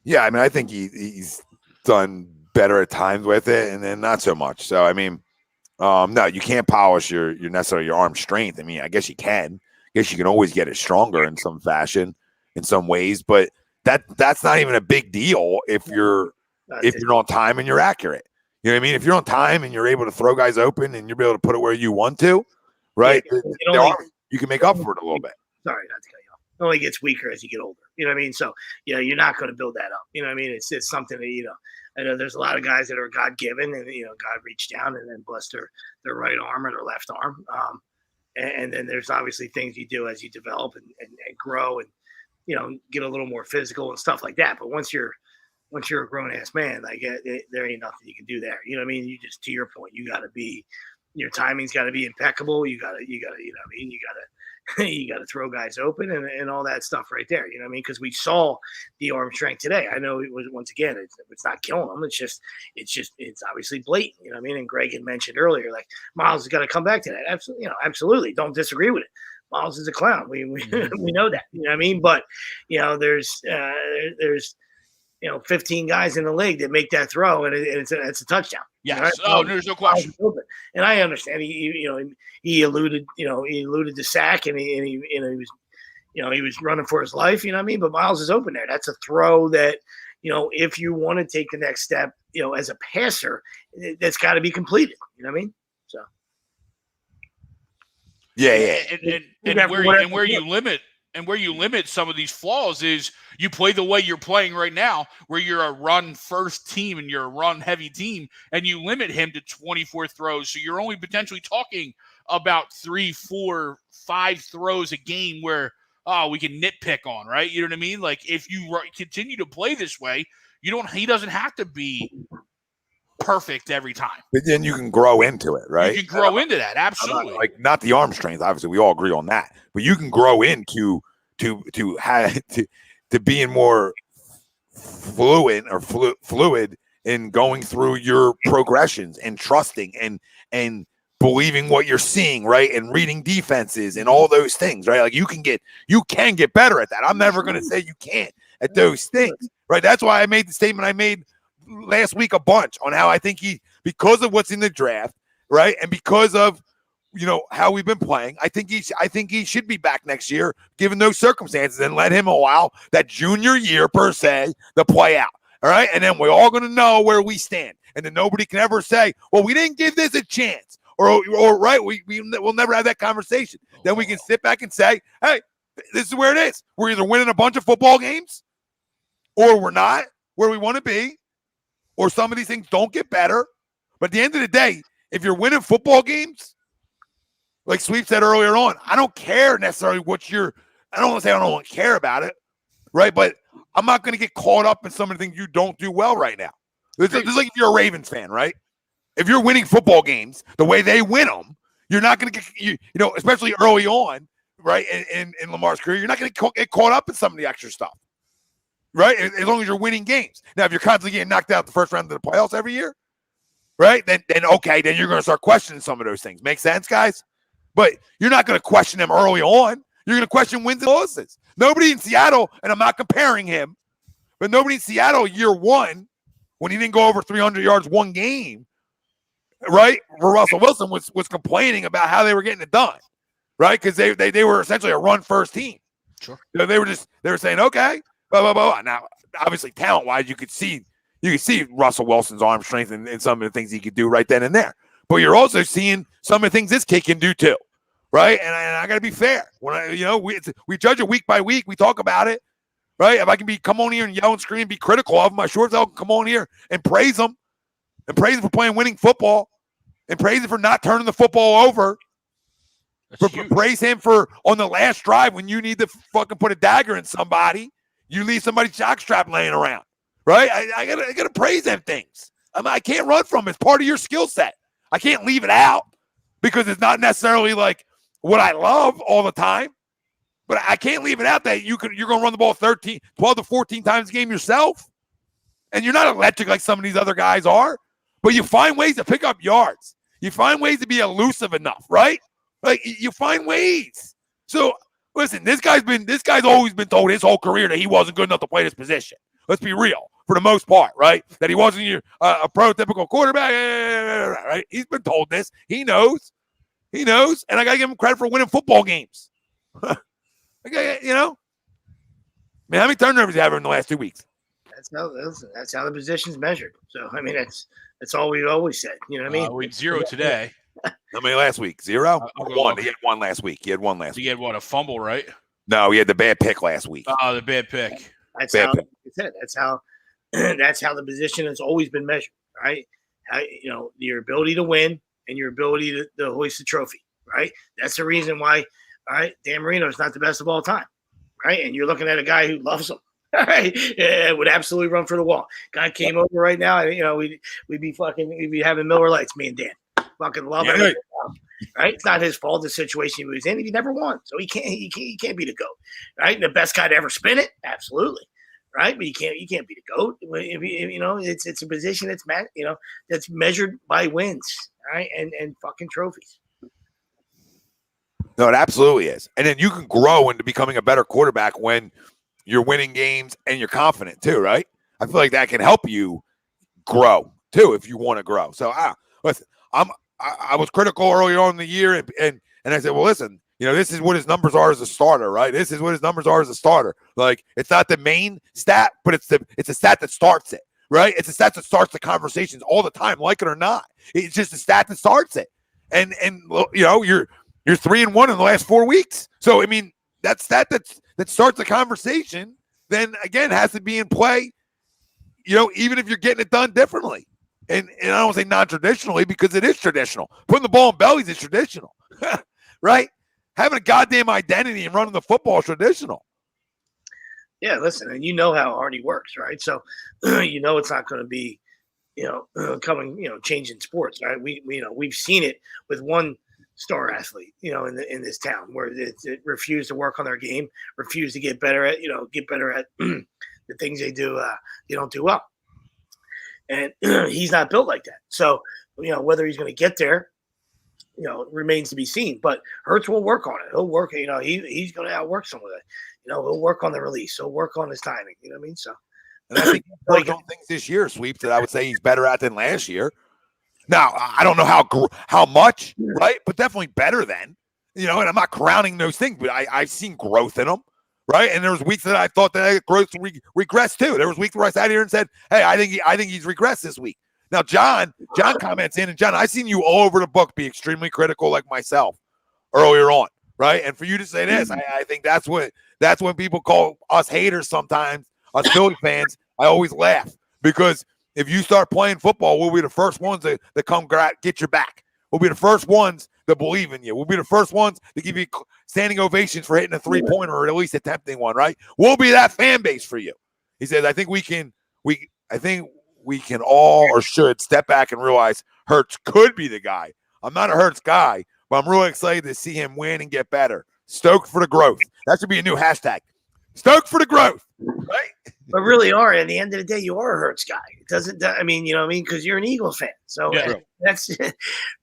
Yeah, I mean, I think he's done better at times with it, and then not so much. So, I mean. No, you can't polish your arm strength. I mean, I guess you can. I guess you can always get it stronger in some fashion, in some ways, but that's not even a big deal if you're on time and you're accurate. You know what I mean? If you're on time and you're able to throw guys open and you're able to put it where you want to, right? You can make up for it a little bit. Sorry, not to cut you off. It only gets weaker as you get older. You know what I mean? So, you're not going to build that up. You know what I mean? It's something that, I know there's a lot of guys that are God-given and, God reached down and then blessed their right arm or their left arm. And then there's obviously things you do as you develop and grow and, get a little more physical and stuff like that. But once you're a grown-ass man, like there ain't nothing you can do there. You know what I mean? You just, to your point, you got to be – your timing's got to be impeccable. You got to, you know what I mean? You got to throw guys open and all that stuff right there. You know what I mean? Because we saw the arm strength today. I know it was, once again, it's not killing them. It's obviously blatant. You know what I mean? And Greg had mentioned earlier, like Miles has got to come back to that. Absolutely, absolutely. Don't disagree with it. Miles is a clown. We know that. You know what I mean? But there's 15 guys in the league that make that throw, and it's a touchdown. Yes. Right? Oh, there's no question. And I understand. He alluded to sack, and he was running for his life. You know what I mean? But Miles is open there. That's a throw that if you want to take the next step, as a passer, that's got to be completed. You know what I mean? So. Yeah. And where you limit some of these flaws is you play the way you're playing right now, where you're a run first team and you're a run heavy team, and you limit him to 24 throws. So you're only potentially talking about 3, 4, 5 throws a game where we can nitpick on, right? You know what I mean? Like if you continue to play this way, he doesn't have to be perfect every time. But then you can grow into it, right? You can grow into that, absolutely. Not the arm strength, obviously. We all agree on that. But you can grow into to being more fluid in going through your progressions and trusting and believing what you're seeing, right? And reading defenses and all those things, right? Like you can get better at that. I'm never going to say you can't at those things, right? That's why I made the statement I made last week a bunch on how I think because of what's in the draft, right? And because of how we've been playing. I think he should be back next year, given those circumstances, and let him allow that junior year per se to play out. All right, and then we're all going to know where we stand, and then nobody can ever say, "Well, we didn't give this a chance," or right, we'll never have that conversation. Then we can sit back and say, "Hey, this is where it is. We're either winning a bunch of football games, or we're not where we want to be, or some of these things don't get better." But at the end of the day, if you're winning football games, like Sweep said earlier on, I don't care necessarily I don't want to say I don't care about it, right? But I'm not going to get caught up in some of the things you don't do well right now. It's like if you're a Ravens fan, right? If you're winning football games the way they win them, you're not going to get, especially early on, right, in Lamar's career, you're not going to get caught up in some of the extra stuff, right? As long as you're winning games. Now, if you're constantly getting knocked out the first round of the playoffs every year, right, then okay, then you're going to start questioning some of those things. Make sense, guys? But you're not going to question them early on. You're going to question wins and losses. Nobody in Seattle, and I'm not comparing him, but nobody in Seattle year one, when he didn't go over 300 yards one game, right, for Russell Wilson was complaining about how they were getting it done, right? Because they were essentially a run-first team. Sure. They were saying, okay, blah, blah, blah. Now, obviously, talent-wise, you could see Russell Wilson's arm strength and some of the things he could do right then and there. But you're also seeing some of the things this kid can do too, right? And I got to be fair. When we judge it week by week, we talk about it, right? If I can come on here and yell and scream, and be critical of him, I sure as hell can come on here and praise him for playing winning football, and praise him for not turning the football over. Praise him for on the last drive when you need to fucking put a dagger in somebody, you leave somebody's jockstrap laying around, right? I gotta praise them things. I can't run from it. It's part of your skill set. I can't leave it out because it's not necessarily like what I love all the time, but I can't leave it out that you're going to run the ball 12 to 14 times a game yourself, and you're not electric like some of these other guys are, but you find ways to pick up yards. You find ways to be elusive enough, right? Like you find ways. So listen, this guy's always been told his whole career that he wasn't good enough to play this position. Let's be real. For the most part, right? That he wasn't a prototypical quarterback, right? He's been told this. He knows, and I got to give him credit for winning football games. Man, how many turnovers did he have in the last 2 weeks? That's how the position's measured. So I mean, that's all we've always said. You know what I mean? 0 today. How many last week? 0? One. He had one last week. He had what, a fumble, right? No, he had the bad pick last week. Oh, the bad pick. That's how the position has always been measured, right? Your ability to win and your ability to hoist the trophy, right? That's the reason why, all right, Dan Marino is not the best of all time, right? And you're looking at a guy who loves him, all right? Would absolutely run for the wall. Guy came over right now, we'd be having Miller Lights, me and Dan. Fucking love it, right? It's not his fault, the situation he was in. He never won, so he can't be the GOAT, right? And the best guy to ever spin it, absolutely. Right, but you can't be the GOAT. It's a position that's measured by wins, right, and fucking trophies. No, it absolutely is. And then you can grow into becoming a better quarterback when you're winning games and you're confident too, right? I feel like that can help you grow too if you want to grow. So, listen, I was critical earlier on in the year, and I said, well, listen. This is what his numbers are as a starter, right? This is what his numbers are as a starter. Like, it's not the main stat, but it's a stat that starts it, right? It's a stat that starts the conversations all the time, like it or not. It's just a stat that starts it. And you're 3-1 in the last 4 weeks. So I mean, that stat that starts the conversation, then again has to be in play. Even if you're getting it done differently, and I don't say non-traditionally because it is traditional. Putting the ball in bellies is traditional, right? Having a goddamn identity and running the football is traditional. Yeah, listen, and you know how hard he works, right? So, it's not going to be, changing sports, right? We've seen it with one star athlete, in this town where it refused to work on their game, refused to get better at the things they do, don't do well. And he's not built like that. So, whether he's going to get there, remains to be seen. But Hurts will work on it. He'll work. He's going to outwork some of it. He'll work on the release. He'll work on his timing. You know what I mean? So, and I think he's worked on things this year, Sweep, that I would say he's better at than last year. Now, I don't know how much, right? But definitely better than, and I'm not crowning those things, but I've seen growth in them, right? And there was weeks that I thought that growth regressed too. There was weeks where I sat here and said, hey, I think he's regressed this week. Now, John comments in, and John, I've seen you all over the book be extremely critical like myself earlier on, right? And for you to say this, I think that's when people call us haters sometimes, us Philly fans. I always laugh because if you start playing football, we'll be the first ones that come get your back. We'll be the first ones that believe in you. We'll be the first ones to give you standing ovations for hitting a three-pointer or at least attempting one, right? We'll be that fan base for you. He says, I think we can all or should step back and realize Hurts could be the guy. I'm not a Hurts guy, but I'm really excited to see him win and get better. Stoked for the growth. That should be a new hashtag. Stoked for the growth, right? But really are. At the end of the day, you are a Hurts guy. It doesn't, I mean, you know what I mean? Because you're an Eagles fan. So that's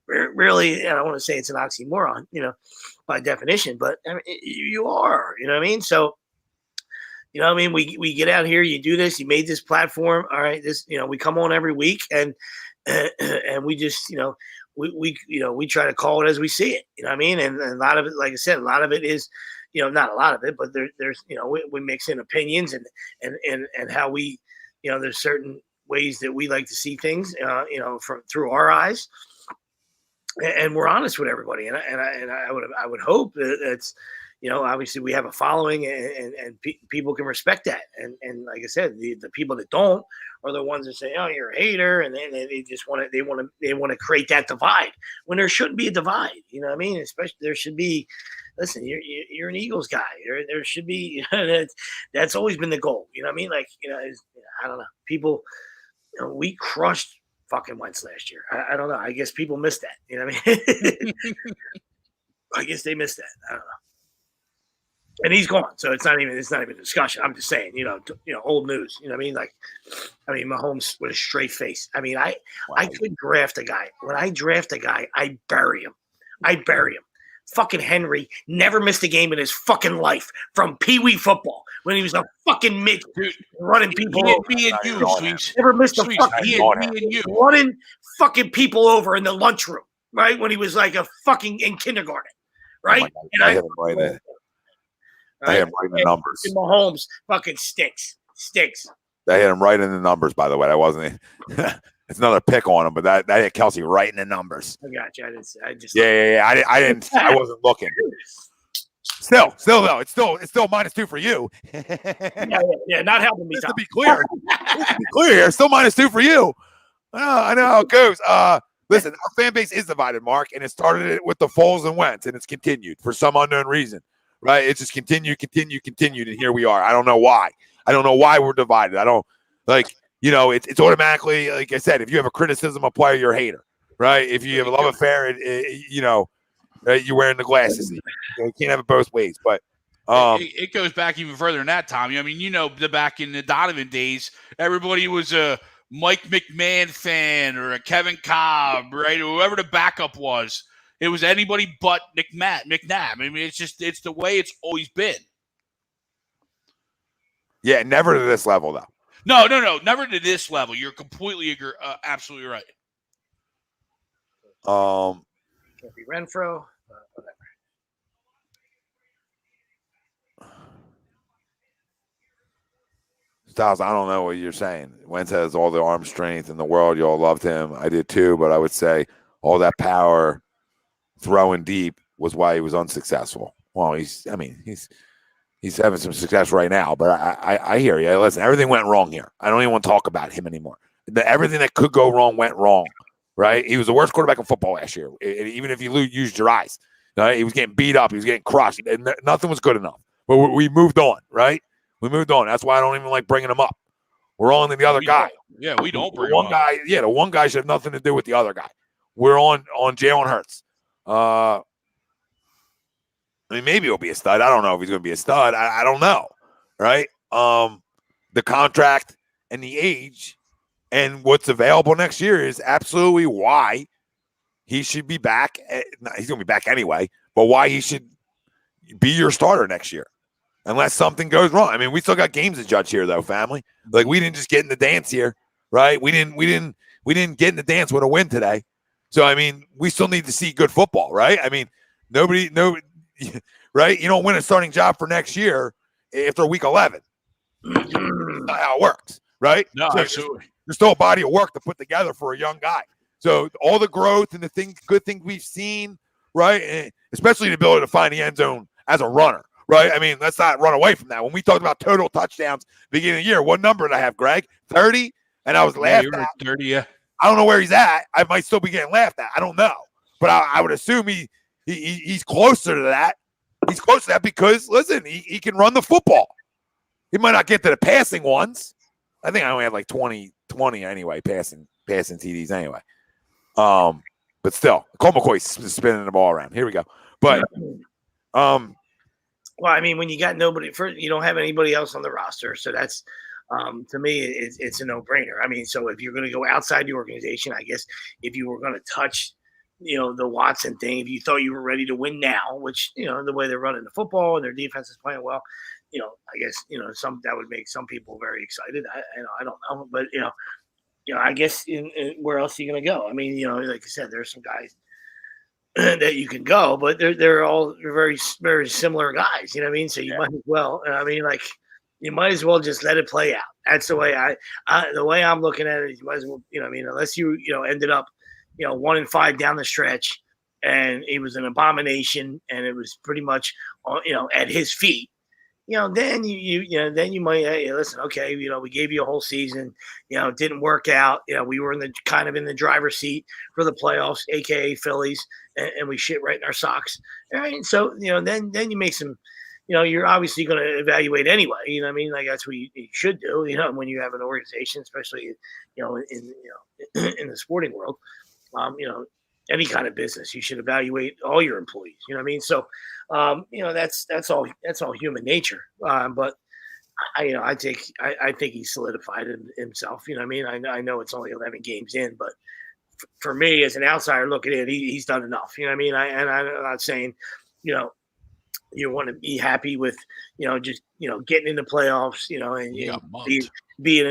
really, I don't want to say it's an oxymoron, by definition, but I mean, you are, you know what I mean? So, you know what I mean? We get out here, you do this, you made this platform. All right. We come on every week and we just, we try to call it as we see it, you know what I mean? And a lot of it, like I said, a lot of it is, not a lot of it, but there's, we mix in opinions and how we, there's certain ways that we like to see things, from through our eyes, and we're honest with everybody. And I would hope that it's, obviously we have a following and people can respect that. And like I said, the people that don't are the ones that say, oh, you're a hater. And then they just want to create that divide when there shouldn't be a divide. You know what I mean? Especially there should be, listen, you're an Eagles guy. There should be, that's always been the goal. You know what I mean? Like, I don't know. People, we crushed fucking Wentz last year. I don't know. I guess people missed that. You know what I mean? I guess they missed that. I don't know. And he's gone, so it's not even a discussion. I'm just saying, old news. You know what I mean? Like, Mahomes with a straight face. I mean, I could draft a guy. When I draft a guy, I bury him. Fucking Henry never missed a game in his fucking life from Pee Wee football when he was a fucking mid running people over. Me and you, Sweeps. Never missed a fucking me and you. Running fucking people over in the lunchroom, right? When he was like a fucking in kindergarten, right? Oh, I hit him right there. I hit him right in the numbers. Mahomes fucking sticks. They hit him right in the numbers, by the way. That wasn't it's another pick on him, but that hit Kelsey right in the numbers. I got you. I just I wasn't looking. Still though, it's still -2 for you. yeah, not helping me. Just to be clear, here, still -2 for you. I know how it goes. Listen, our fan base is divided, Mark, and it started with the Foles and Wentz, and it's continued for some unknown reason. Right? It's just continued, and here we are. I don't know why. I don't know why we're divided. I don't it's automatically, like I said, if you have a criticism of a player, you're a hater, right? If you have a love affair, you're wearing the glasses. You can't have it both ways. But it goes back even further than that, Tommy. I mean, back in the Donovan days, everybody was a Mike McMahon fan or a Kevin Cobb, right? Or whoever the backup was. It was anybody but McNabb. I mean, it's the way it's always been. Yeah, never to this level, though. No, never to this level. You're completely absolutely right. Can't be Renfro, whatever. Styles, I don't know what you're saying. Wentz has all the arm strength in the world. You all loved him. I did too, but I would say all that power throwing deep was why he was unsuccessful. Well, he's having some success right now, but I hear you. Listen, everything went wrong here. I don't even want to talk about him anymore. Everything that could go wrong went wrong, right? He was the worst quarterback in football last year. Even if you used your eyes, he was getting beat up. He was getting crushed. And nothing was good enough. But we moved on, right? We moved on. That's why I don't even like bringing him up. We're on to the other guy. Yeah, we don't bring one guy. Yeah, the one guy should have nothing to do with the other guy. We're on Jalen Hurts. Maybe he'll be a stud. I don't know if he's going to be a stud. I don't know, right? The contract and the age and what's available next year is absolutely why he should be back. He's going to be back anyway, but why he should be your starter next year, unless something goes wrong. I mean, we still got games to judge here, though, family. Like we didn't just get in the dance here, right? We didn't get in the dance with a win today. So, I mean, we still need to see good football, right? I mean, nobody, right? You don't win a starting job for next year after week 11. That's not how it works, right? No, so absolutely. There's still a body of work to put together for a young guy. So all the growth and the good things we've seen, right? And especially the ability to find the end zone as a runner, right? I mean, let's not run away from that. When we talked about total touchdowns beginning of the year, what number did I have, Greg? 30? And I was laughing at 30, yeah. I don't know where he's at. I might still be getting laughed at. I don't know. But I would assume he's closer to that. He's close to that because, listen, he can run the football. He might not get to the passing ones. I think I only have like 20 anyway, passing TDs anyway. But still, Cole McCoy's spinning the ball around. Here we go. But well, I mean, when you got nobody, you don't have anybody else on the roster, so that's to me, it's a no-brainer. I mean, so if you're going to go outside the organization, I guess if you were going to touch, the Watson thing, if you thought you were ready to win now, which the way they're running the football and their defense is playing well, I guess some that would make some people very excited. I don't know, but I guess where else are you going to go? I mean, like I said, there's some guys that you can go, but they're all very, very similar guys. You know what I mean? So you might as well. I mean, like you might as well just let it play out. That's the way the way I'm looking at it. You might as well, unless you ended up 1-5 down the stretch, and it was an abomination, and it was pretty much at his feet. Then you might, hey, listen, okay, we gave you a whole season, it didn't work out. We were in the driver's seat for the playoffs, AKA Phillies, and we shit right in our socks. All right. So, then you make some, you're obviously going to evaluate anyway. You know what I mean? Like that's what you should do, when you have an organization, especially, in the sporting world, any kind of business, you should evaluate all your employees. You know what I mean? So, that's all human nature. But I think he's solidified himself. You know what I mean? I know it's only 11 games in, but for me as an outsider looking at it, he's done enough. You know what I mean? I'm not saying, you want to be happy with, just, getting into playoffs, and being,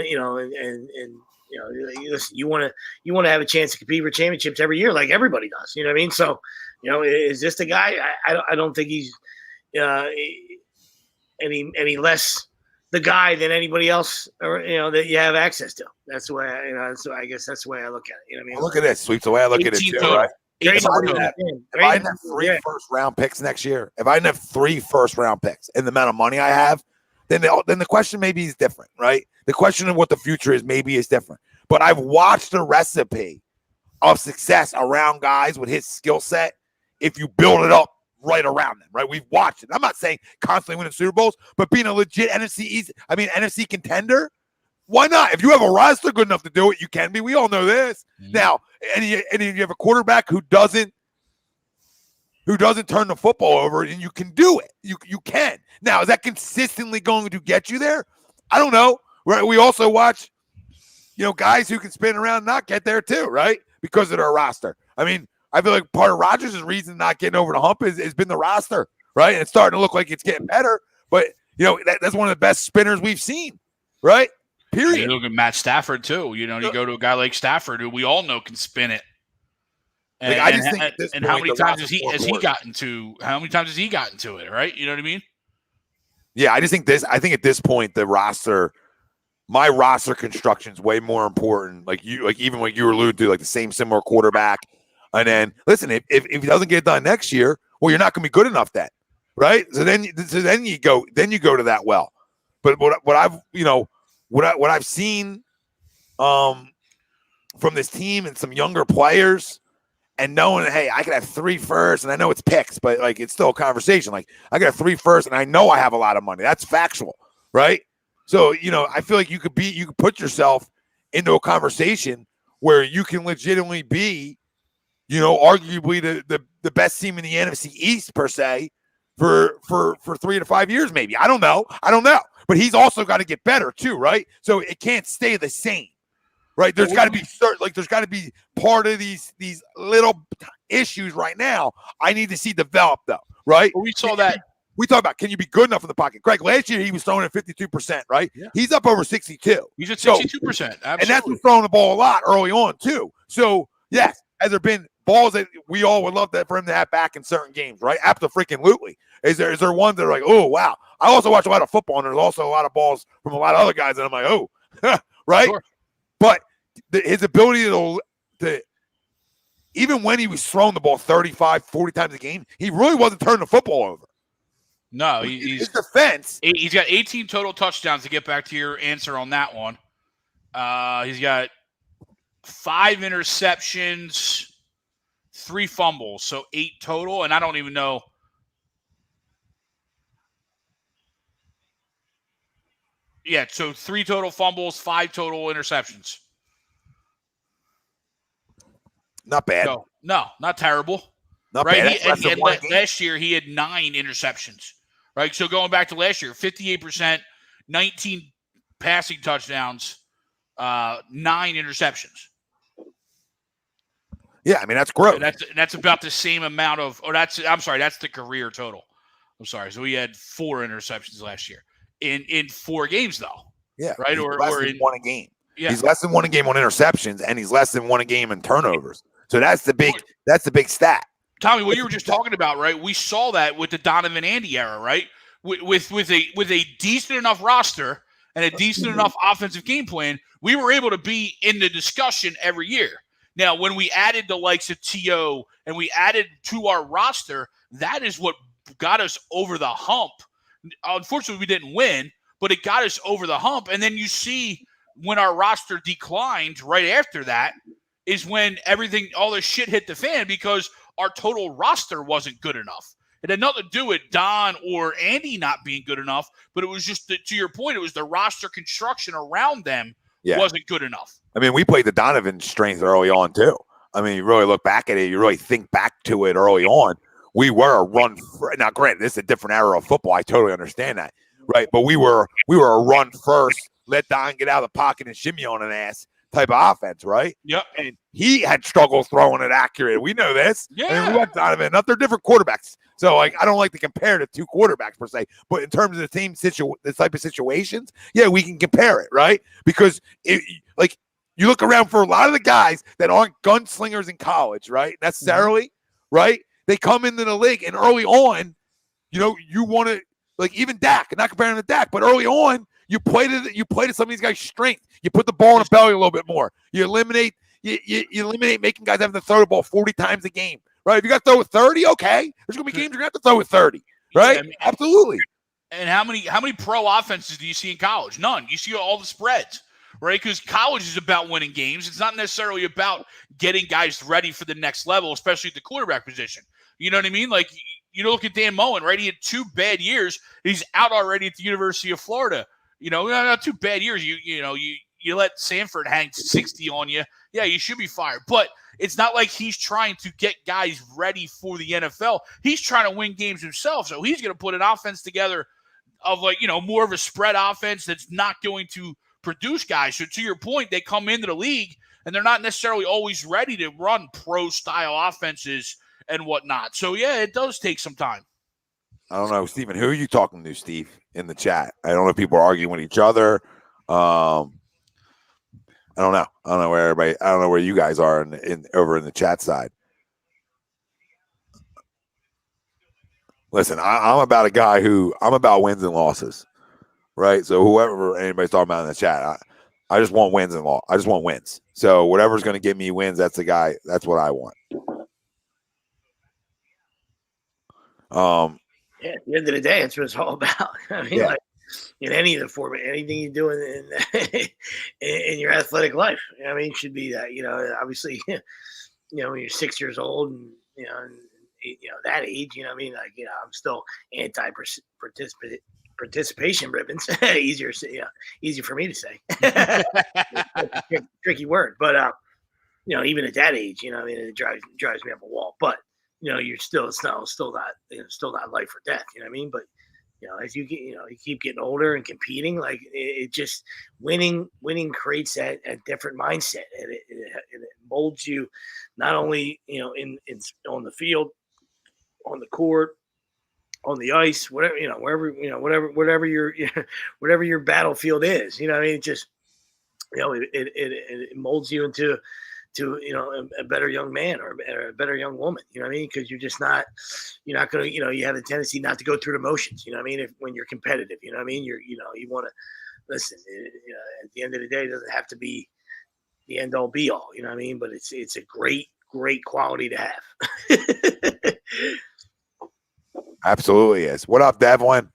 listen, you want to have a chance to compete for championships every year, like everybody does. You know what I mean? So, is this the guy? I don't think he's any less the guy than anybody else, or that you have access to. That's the way so I guess that's the way I look at it. You know what I mean? Well, look at this, Sweeps. The way I look at it too, right? If I didn't have 3 first-round picks next year, if I didn't have 3 first-round picks and the amount of money I have, then the question maybe is different, right? The question of what the future is maybe is different. But I've watched the recipe of success around guys with his skill set if you build it up right around them, right? We've watched it. I'm not saying constantly winning Super Bowls, but being a legit NFC contender, why not? If you have a roster good enough to do it, you can be. We all know this. Mm-hmm. Now, and you have a quarterback who doesn't turn the football over, and you can do it. You can. Now, is that consistently going to get you there? I don't know. Right? We also watch, guys who can spin around and not get there too, right? Because of their roster. I mean, I feel like part of Rodgers' reason not getting over the hump has been the roster, right? And it's starting to look like it's getting better. But, that's one of the best spinners we've seen, right? Period. You look at Matt Stafford too. You go to a guy like Stafford, who we all know can spin it. And, how many times has he gotten to it, right? You know what I mean? Yeah, I think at this point my roster construction is way more important. Even what you alluded to, like the similar quarterback. And then listen, if he doesn't get it done next year, well, you're not going to be good enough then, right? So then you go to that well. But what I've seen from this team and some younger players, and knowing, hey, I could have 3 firsts, and I know it's picks, but it's still a conversation. Like I got 3 firsts, and I know I have a lot of money. That's factual, right? So I feel like you could put yourself into a conversation where you can legitimately be, arguably the best team in the NFC East per se for 3 to 5 years, maybe. I don't know. But he's also got to get better too, right? So it can't stay the same, right? There's got to be there's got to be part of these little issues right now. I need to see develop though, right? Well, we saw that. We talk about, can you be good enough in the pocket? Greg, last year he was throwing at 52%, right? Yeah. He's up over 62. He's at 62%. Absolutely. And that's who's throwing the ball a lot early on too. So yes, has there been balls that we all would love for him to have back in certain games, right? Absolutely. Is there ones that are like, oh, wow. I also watch a lot of football, and there's also a lot of balls from a lot of other guys, and I'm like, oh, right? Sure. But his ability to even when he was throwing the ball 35, 40 times a game, he really wasn't turning the football over. No, his defense. He's got 18 total touchdowns to get back to your answer on that one. He's got 5 interceptions, 3 fumbles, so 8 total, and I don't even know. Yeah, so 3 total fumbles, 5 total interceptions. Not bad. No, not terrible. Not right? bad. And last year, he had 9 interceptions. Right? So going back to last year, 58%, 19 passing touchdowns, 9 interceptions. Yeah, I mean, that's gross. That's about the same amount of – that's the career total. I'm sorry. So he had 4 interceptions last year in 4 games, though. Yeah. Right? Or in 1 a game. Yeah. He's less than 1 a game on interceptions, and he's less than 1 a game in turnovers. So that's the big stat. Tommy, what you were just talking about, right? We saw that with the Donovan Andy era, right? With a decent enough roster and a decent enough offensive game plan, we were able to be in the discussion every year. Now, when we added the likes of T.O. and we added to our roster, that is what got us over the hump. Unfortunately, we didn't win, but it got us over the hump. And then you see when our roster declined right after that is when all this shit hit the fan because our total roster wasn't good enough. It had nothing to do with Don or Andy not being good enough, but it was just, to your point, it was the roster construction around them wasn't good enough. I mean, we played the Donovan strength early on, too. I mean, you really look back at it, you really think back to it early on. We were a run. Now, granted, this is a different era of football. I totally understand that, right? But we were a run first, let Don get out of the pocket and shimmy on an ass type of offense, right? Yep. And he had struggled throwing it accurate. We know this. Yeah. I mean, we went Donovan enough. They're different quarterbacks. So, I don't like to compare the 2 quarterbacks per se. But in terms of the type of situations, yeah, we can compare it, right? Because, you look around for a lot of the guys that aren't gunslingers in college, right? Necessarily, right? They come into the league, and early on, you want to, even Dak, not comparing him to Dak, but early on, you play to some of these guys' strength. You put the ball in the belly a little bit more. You eliminate making guys having to throw the ball 40 times a game, right? If you got to throw it 30, okay. There's going to be games you're going to have to throw it 30, right? Yeah, I mean, absolutely. And how many pro offenses do you see in college? None. You see all the spreads, right? Because college is about winning games. It's not necessarily about getting guys ready for the next level, especially at the quarterback position. You know what I mean? Look at Dan Mullen, right? He had 2 bad years. He's out already at the University of Florida. Not 2 bad years. You let Sanford hang 60 on you. Yeah, you should be fired. But it's not like he's trying to get guys ready for the NFL. He's trying to win games himself. So he's going to put an offense together of more of a spread offense that's not going to produce guys. So to your point, they come into the league and they're not necessarily always ready to run pro-style offenses and whatnot. So, yeah, it does take some time. I don't know, Stephen. Who are you talking to, Steve, in the chat? I don't know if people are arguing with each other. I don't know. I don't know where you guys are over in the chat side. Listen, I'm about a guy I'm about wins and losses, right? So whoever anybody's talking about in the chat, I just want wins and loss. I just want wins. So whatever's going to give me wins, that's the guy. That's what I want. Yeah, at the end of the day, that's what it's all about. I mean, in any of the format, anything you do in your athletic life, I mean, it should be that. Obviously, when you're 6 years old and that age, I'm still participation ribbons. Easier for me to say. Tricky word, but even at that age, it drives me up a wall. But you're still not life or death. You know what I mean? But as you get, you keep getting older and competing, it just winning creates a different mindset, and it molds you not only on the field, on the court, on the ice, whatever your battlefield is. It just it molds you into to a better young man or a better young woman. You know what I mean? Because you're not going to you have a tendency not to go through the motions. You know what I mean? When you're competitive, you know what I mean? You want to listen. At the end of the day, it doesn't have to be the end all be all. You know what I mean? But it's a great quality to have. Absolutely is. What up, Devlin?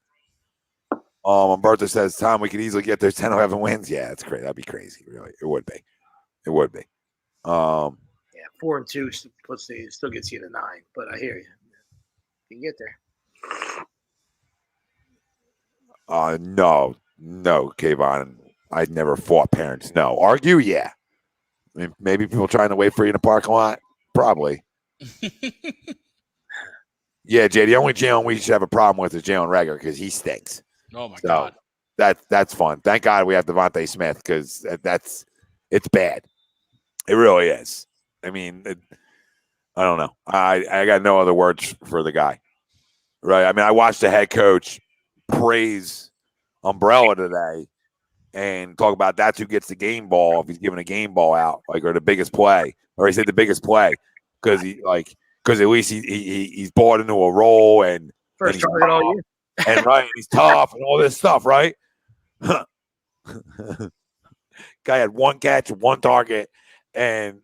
Umberto says, Tom, we could easily get those 10, 11 wins. Yeah, that's great. That'd be crazy. Really, it would be. It would be. 4-2 still gets you to 9, but I hear you. You can get there. No, Kayvon. I'd never fought parents. No. Argue? Yeah. I mean, maybe people trying to wait for you in the parking lot? Probably. Yeah, Jay, the only Jalen we should have a problem with is Jalen Reagor because he stinks. Oh, my God. That's fun. Thank God we have DeVonta Smith because it's bad. It really is. I mean, I don't know. I got no other words for the guy. Right? I mean, I watched the head coach praise Umbrella today and talk about that's who gets the game ball if he's giving a game ball out, or the biggest play, or he said the biggest play because at least he's bought into a role and first target all year. And right, he's tough and all this stuff, right? Guy had 1 catch, 1 target, and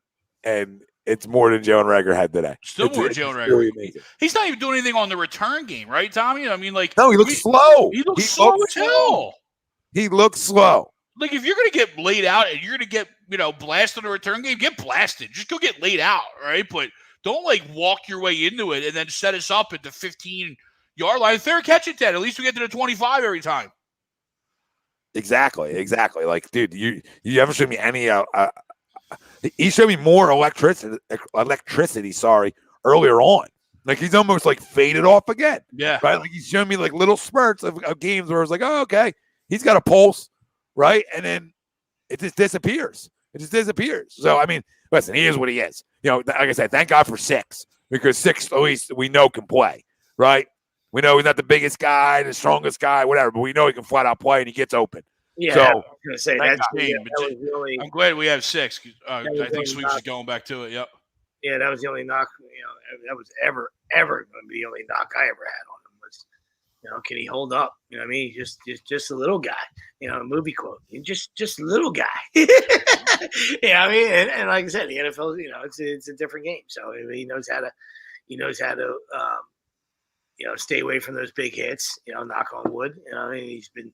it's more than Jalen Reagor had today. Still more than Jalen Reagor. Really he's not even doing anything on the return game, right, Tommy? I mean, no, he looks slow. He looks slow as hell. He looks slow. Like, if you're going to get laid out and you're going to get, blasted in the return game, get blasted. Just go get laid out, right? But don't, walk your way into it and then set us up at the 15-yard line. Fair catch at that. At least we get to the 25 every time. Exactly. Like, dude, you haven't shown me any he showed me more electricity, earlier on. Like, he's almost faded off again. Yeah. Right? Like, he's showing me little spurts of games where I was like, oh, okay, he's got a pulse, right? And then it just disappears. So, I mean, listen, he is what he is. Like I said, thank God for 6, because 6 at least we know can play, right? We know he's not the biggest guy, the strongest guy, whatever, but we know he can flat out play and he gets open. Yeah, so, I was going to say that was the only. I'm glad we have 6. I think Sweeps is going back to it. Yep. Yeah, that was the only knock. That was ever going to be the only knock I ever had on him was, can he hold up? You know what I mean? Just a little guy. A movie quote. Just a little guy. Yeah, I mean, and like I said, the NFL, it's a different game. So he knows how to stay away from those big hits. Knock on wood. I mean, he's been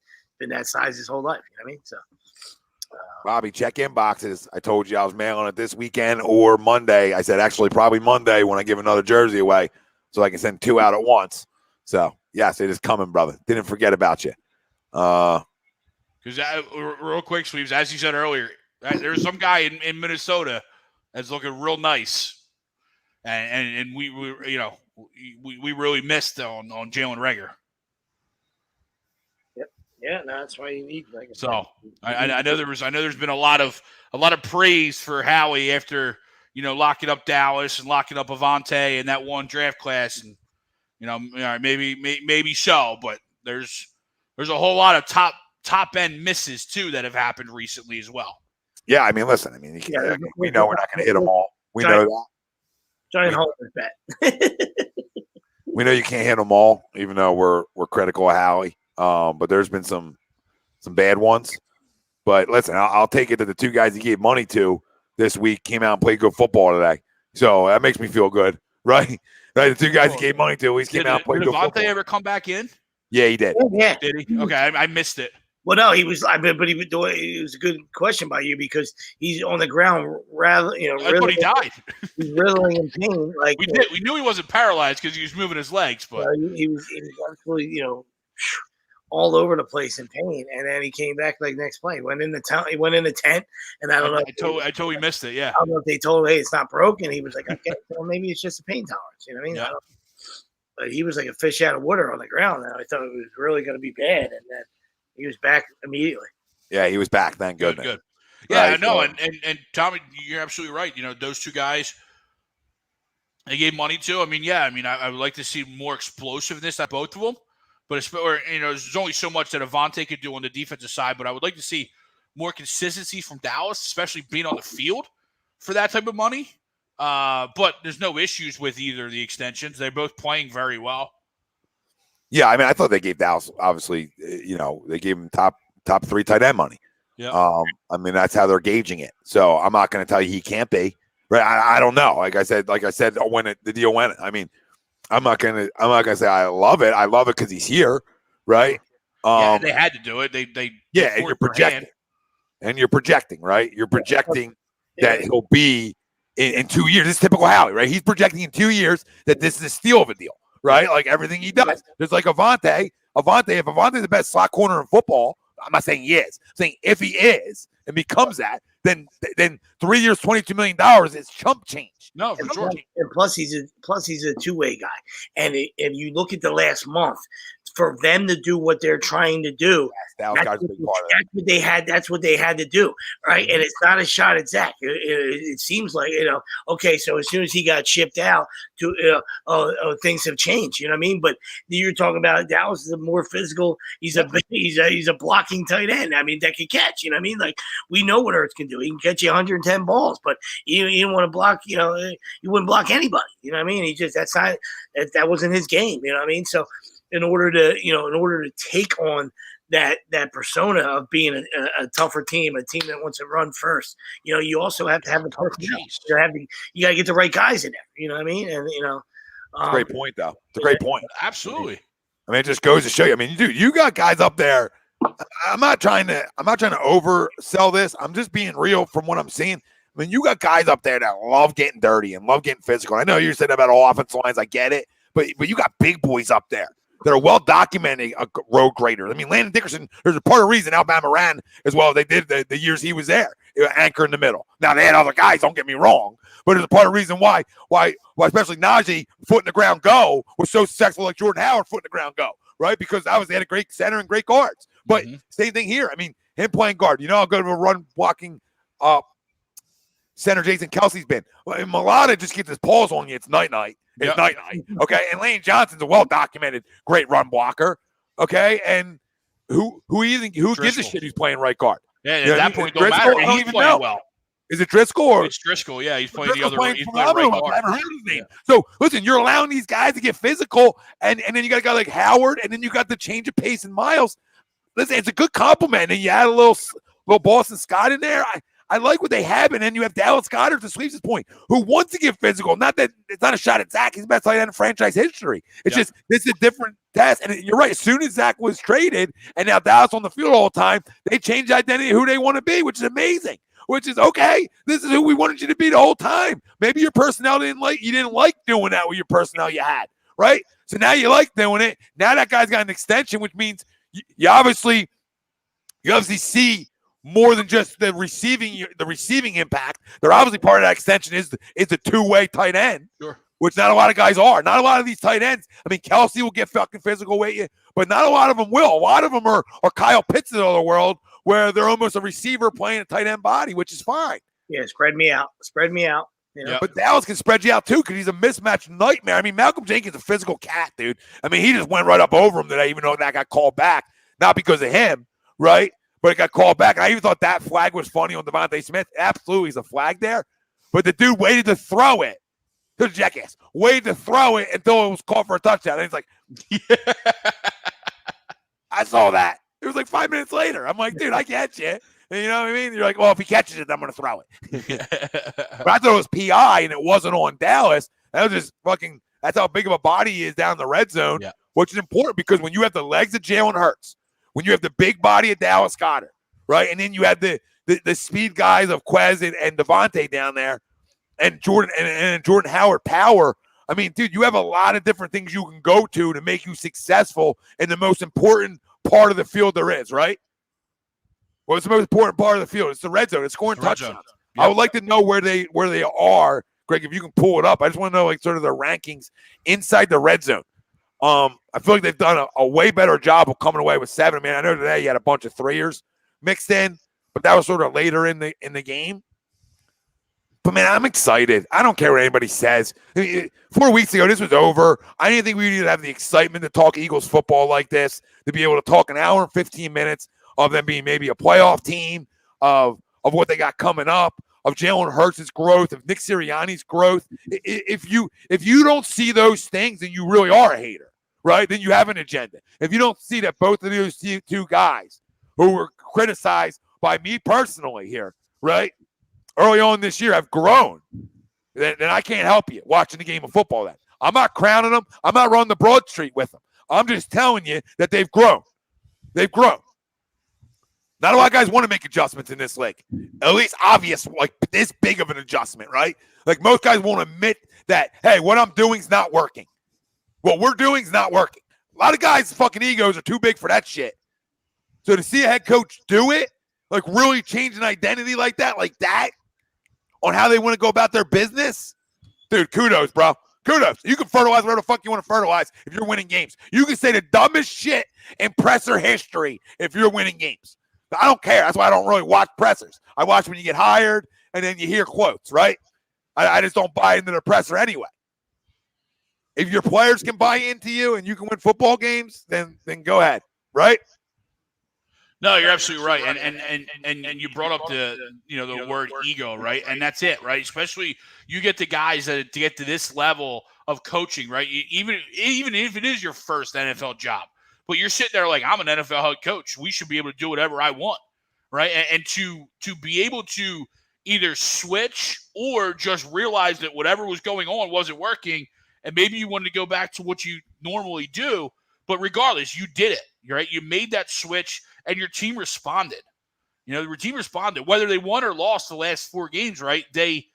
that size his whole life. You know what I mean? So. Bobby, check inboxes. I told you I was mailing it this weekend or Monday. I said actually probably Monday when I give another jersey away, so I can send 2 out at once. So yes, it is coming, brother. Didn't forget about you. Because real quick, Sweeps, as you said earlier, there's some guy in Minnesota that's looking real nice, and we really missed on Jalen Reagor. Yeah, no, that's why you need. I know there's been a lot of praise for Howie after locking up Dallas and locking up Avante in that one draft class, and maybe so, but there's a whole lot of top end misses too that have happened recently as well. Yeah, I mean, listen, we know we're not going to hit them all. We know that. Giant Holder bet. We know you can't hit them all, even though we're critical of Howie. But there's been some bad ones. But listen, I'll take it that the 2 guys he gave money to this week came out and played good football today. So that makes me feel good, right? The 2 guys he gave money to at least came out and played good football. Did Avante ever come back in? Yeah, he did. Yeah. Did he? Okay, I missed it. Well, no, he was. But it was a good question by you because he's on the ground, rather. That's when he died. He's writhing in pain. We knew he wasn't paralyzed because he was moving his legs, but he was absolutely all over the place in pain, and then he came back next play. He went in the tent, and I don't know. I told we missed it. Yeah, I don't know if they told him, hey, it's not broken. He was like, okay, well, maybe it's just a pain tolerance. You know what I mean? Yeah. But he was like a fish out of water on the ground, and I thought it was really going to be bad, and then he was back immediately. Yeah, he was back. Thank goodness. Good. Yeah, I know, and Tommy, you're absolutely right. Those 2 guys they gave money to. I mean, I would like to see more explosiveness at both of them. But there's only so much that Avante could do on the defensive side. But I would like to see more consistency from Dallas, especially being on the field. for that type of money. But there's no issues with either of the extensions. They're both playing very well. Yeah, I mean, I thought they gave Dallas, obviously, they gave him top 3 tight end money. Yeah. I mean, that's how they're gauging it. So I'm not going to tell you he can't be. Right? I don't know. Like I said, when the deal went, I mean, I'm not gonna say I love it. I love it because he's here, right? Yeah, they had to do it. They and you're projecting, right? You're projecting that he'll be in 2 years. This is typical Howie, right? He's projecting in 2 years that this is a steal of a deal, right? Like everything he does. There's like Avonte. If Avonte's the best slot corner in football, I'm not saying he is. I'm saying if he is and becomes that, then 3 years, $22 million is chump change. No, for sure. And plus he's a two-way guy. And you look at the last month, for them to do what they're trying to do, that's what they had to do, right? And it's not a shot at Zach. It seems like, okay, so as soon as he got shipped out, things have changed. You know what I mean? But you're talking about Dallas is a more physical. He's a blocking tight end. I mean, that can catch. You know what I mean? Like we know what Hurts can do. He can catch you 110 balls, but you didn't want to block. You wouldn't block anybody. You know what I mean? That wasn't his game. You know what I mean? So. In order to take on that persona of being a tougher team, a team that wants to run first, you also have to have the personnel. You got to get the right guys in there. You know what I mean? And it's a great point, though. It's a great point. Absolutely. I mean, it just goes to show you. I mean, dude, you got guys up there. I'm not trying to oversell this. I'm just being real from what I'm seeing. I mean, you got guys up there that love getting dirty and love getting physical. I know you said about all offensive lines. I get it, but you got big boys up there that are well documenting a road grader. I mean, Landon Dickerson, there's a part of the reason Alabama ran as well as they did the years he was there, anchor in the middle. Now, they had other guys, don't get me wrong, but there's a part of the reason why especially Najee, foot in the ground go, was so successful like Jordan Howard, foot in the ground go, right? Because they had a great center and great guards. But same thing here. I mean, him playing guard, how good of a run blocking center Jason Kelsey's been. Well, Mulata just gets his paws on you. It's night-night. It's night-night. Okay, and Lane Johnson's a well-documented great run blocker. Okay, and who gives a shit who's playing right guard? Yeah, at that point, don't matter. He's playing well. Is it Driscoll or it's Driscoll? Yeah, he's playing the other way. He's playing right guard. I never heard his name. So listen, you're allowing these guys to get physical, and then you got a guy like Howard, and then you got the change of pace and Miles. Listen, it's a good compliment, and you add a little Boston Scott in there. I like what they have, and then you have Dallas Goedert, to Sweeps' point, who wants to get physical. Not that it's not a shot at Zach. He's the best tight end in franchise history. It's just this is a different test. And you're right. As soon as Zach was traded, and now Dallas on the field all the time, they changed the identity of who they want to be, which is amazing. Which is okay. This is who we wanted you to be the whole time. Maybe your personnel didn't like doing that with your personnel you had, right? So now you like doing it. Now that guy's got an extension, which means you obviously see more than just the receiving impact. They're obviously part of that extension is the two-way tight end, sure, which not a lot of guys are. Not a lot of these tight ends. I mean, Kelsey will get fucking physical with you, but not a lot of them will. A lot of them are Kyle Pitts of the other world, where they're almost a receiver playing a tight end body, which is fine. Yeah, spread me out. Yep. But Dallas can spread you out too because he's a mismatch nightmare. I mean, Malcolm Jenkins is a physical cat, dude. I mean, he just went right up over him today, even though that got called back. Not because of him, right? But it got called back. And I even thought that flag was funny on DeVonta Smith. Absolutely, he's a flag there. But the dude waited to throw it. To the jackass. Waited to throw it until it was called for a touchdown. And he's like, I saw that. It was like 5 minutes later. I'm like, dude, I catch you. And you know what I mean? You're like, well, if he catches it, I'm going to throw it. But I thought it was PI and it wasn't on Dallas. That was just fucking, that's how big of a body he is down the red zone, which is important because when you have the legs of Jalen Hurts, when you have the big body of Dallas Goedert, right? And then you have the speed guys of Quez and DeVonta down there and Jordan and Jordan Howard power. I mean, dude, you have a lot of different things you can go to make you successful in the most important part of the field there is, right? Well, it's the most important part of the field. It's the red zone. It's scoring touchdowns. Yep. I would like to know where they are, Greg, if you can pull it up. I just want to know like sort of their rankings inside the red zone. I feel like they've done a way better job of coming away with 7. Man, I know today you had a bunch of 3ers mixed in, but that was sort of later in the game. But man, I'm excited. I don't care what anybody says. I mean, 4 weeks ago, this was over. I didn't think we needed to have the excitement to talk Eagles football like this, to be able to talk an hour and 15 minutes of them being maybe a playoff team, of what they got coming up, of Jalen Hurts' growth, of Nick Sirianni's growth. If you don't see those things, then you really are a hater, right? Then you have an agenda. If you don't see that both of those two guys who were criticized by me personally here, right, early on this year have grown, then I can't help you watching the game of football then. I'm not crowning them. I'm not running the broad street with them. I'm just telling you that they've grown. They've grown. Not a lot of guys want to make adjustments in this league. At least obvious, like this big of an adjustment, right? Like most guys won't admit that, hey, what I'm doing is not working. What we're doing is not working. A lot of guys' fucking egos are too big for that shit. So to see a head coach do it, like really change an identity like that, on how they want to go about their business, dude, kudos, bro. Kudos. You can fertilize whatever the fuck you want to fertilize if you're winning games. You can say the dumbest shit in presser history if you're winning games. I don't care. That's why I don't really watch pressers. I watch when you get hired and then you hear quotes, right? I just don't buy into the presser anyway. If your players can buy into you and you can win football games, then go ahead, right? No, you're absolutely right, and you brought up the word ego, right? And that's it, right? Especially you get the guys that to get to this level of coaching, right? Even if it is your first NFL job, but you're sitting there like, I'm an NFL head coach. We should be able to do whatever I want, right? And to be able to either switch or just realize that whatever was going on wasn't working, and maybe you wanted to go back to what you normally do, but regardless, you did it, right? You made that switch. And your team responded. The team responded. Whether they won or lost the last 4 games, right? They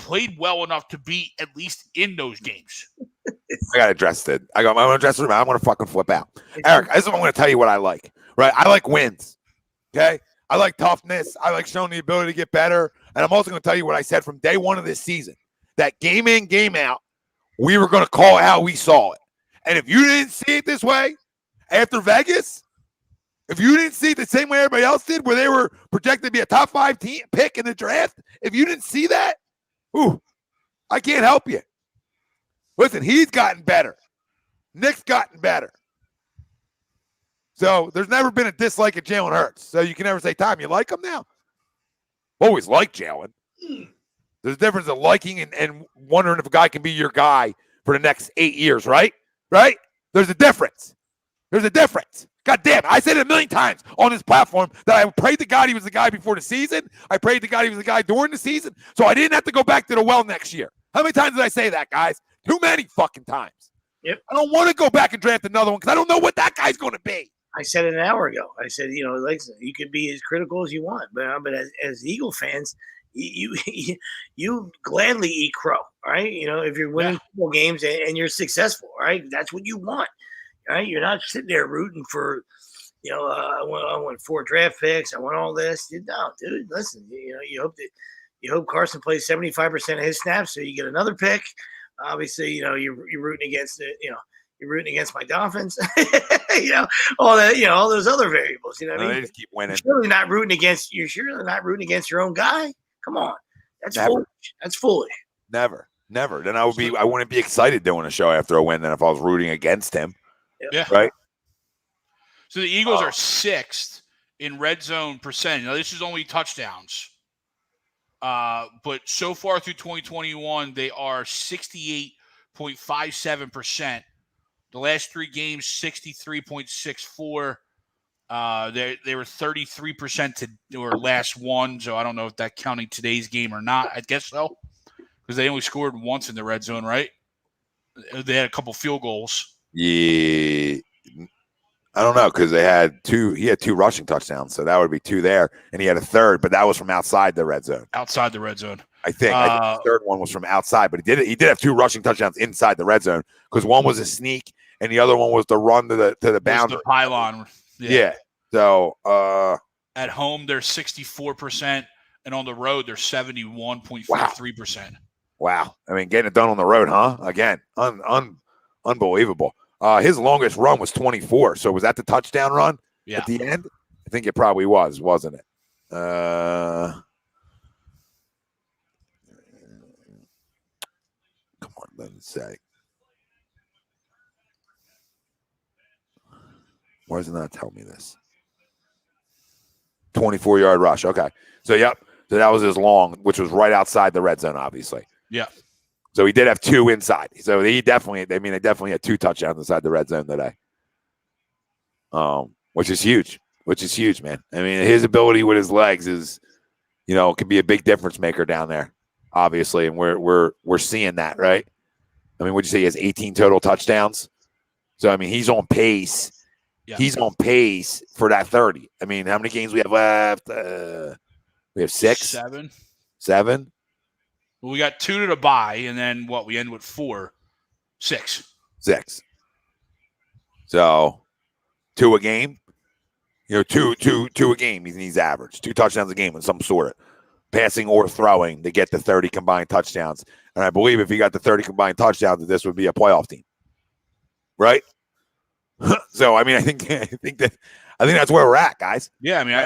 played well enough to be at least in those games. I got to address it. I'm going to address it. I'm going to fucking flip out. Eric, this is what I'm going to tell you what I like, right? I like wins, okay? I like toughness. I like showing the ability to get better. And I'm also going to tell you what I said from day one of this season, that game in, game out, we were going to call it how we saw it. And if you didn't see it this way after Vegas, if you didn't see it the same way everybody else did, where they were projected to be a top 5 pick in the draft, if you didn't see that, I can't help you. Listen, he's gotten better. Nick's gotten better. So there's never been a dislike of Jalen Hurts. So you can never say, Tom, you like him now? Always like Jalen. There's a difference of liking and wondering if a guy can be your guy for the next 8 years, right? Right? There's a difference. There's a difference. God damn it. I said it a million times on this platform that I prayed to God he was the guy before the season. I prayed to God he was the guy during the season. So I didn't have to go back to the well next year. How many times did I say that, guys? Too many fucking times. Yep. I don't want to go back and draft another one because I don't know what that guy's going to be. I said it an hour ago. I said, like you could be as critical as you want, but as Eagle fans, you gladly eat crow, right? If you're winning football games and you're successful, right? That's what you want. Right? You're not sitting there rooting for, I want 4 draft picks. I want all this. No, dude, listen, you hope Carson plays 75% of his snaps so you get another pick. Obviously, you're rooting against it. You're rooting against my Dolphins. All that. All those other variables. You know what I mean? They just keep winning. You're surely not rooting against your own guy. Come on, that's foolish. That's foolish. Never. Then I wouldn't be excited doing a show after a win than if I was rooting against him. Yeah. Right. So the Eagles are 6th in red zone percentage. Now this is only touchdowns. But so far through 2021, they are 68.57%. The last 3 games, 63.64. They were 33% or last one. So I don't know if that's counting today's game or not. I guess so, because they only scored once in the red zone, right? They had a couple field goals. Yeah, I don't know because he had 2 rushing touchdowns, so that would be 2 there, and he had a third, but that was from outside the red zone. Outside the red zone, I think the third one was from outside, but he did have 2 rushing touchdowns inside the red zone because one was a sneak and the other one was the run to the boundary. The pylon. Yeah. So at home they're 64%, and on the road they're 71.43%. Wow. I mean, getting it done on the road, huh? Again, unbelievable. His longest run was 24. So was that the touchdown run at the end? I think it probably was, wasn't it? Come on, let me say. Why does it not tell me this? 24-yard rush. Okay. So, yep. So that was his long, which was right outside the red zone, obviously. Yeah. So he did have 2 inside. So they definitely had 2 touchdowns inside the red zone today. Which is huge, man. I mean, his ability with his legs is, can be a big difference maker down there, obviously. And we're seeing that, right? I mean, what'd you say? He has 18 total touchdowns. So, I mean, he's on pace. Yeah. He's on pace for that 30. I mean, how many games we have left? We have 6? 7? Well, we got 2 to the bye, and then we end with 4. 6. So 2 a game. 2 a game. He's average. 2 touchdowns a game of some sort, passing or throwing, to get the 30 combined touchdowns. And I believe if he got the 30 combined touchdowns, this would be a playoff team, right? So I mean, I think that's where we're at, guys. Yeah, I mean,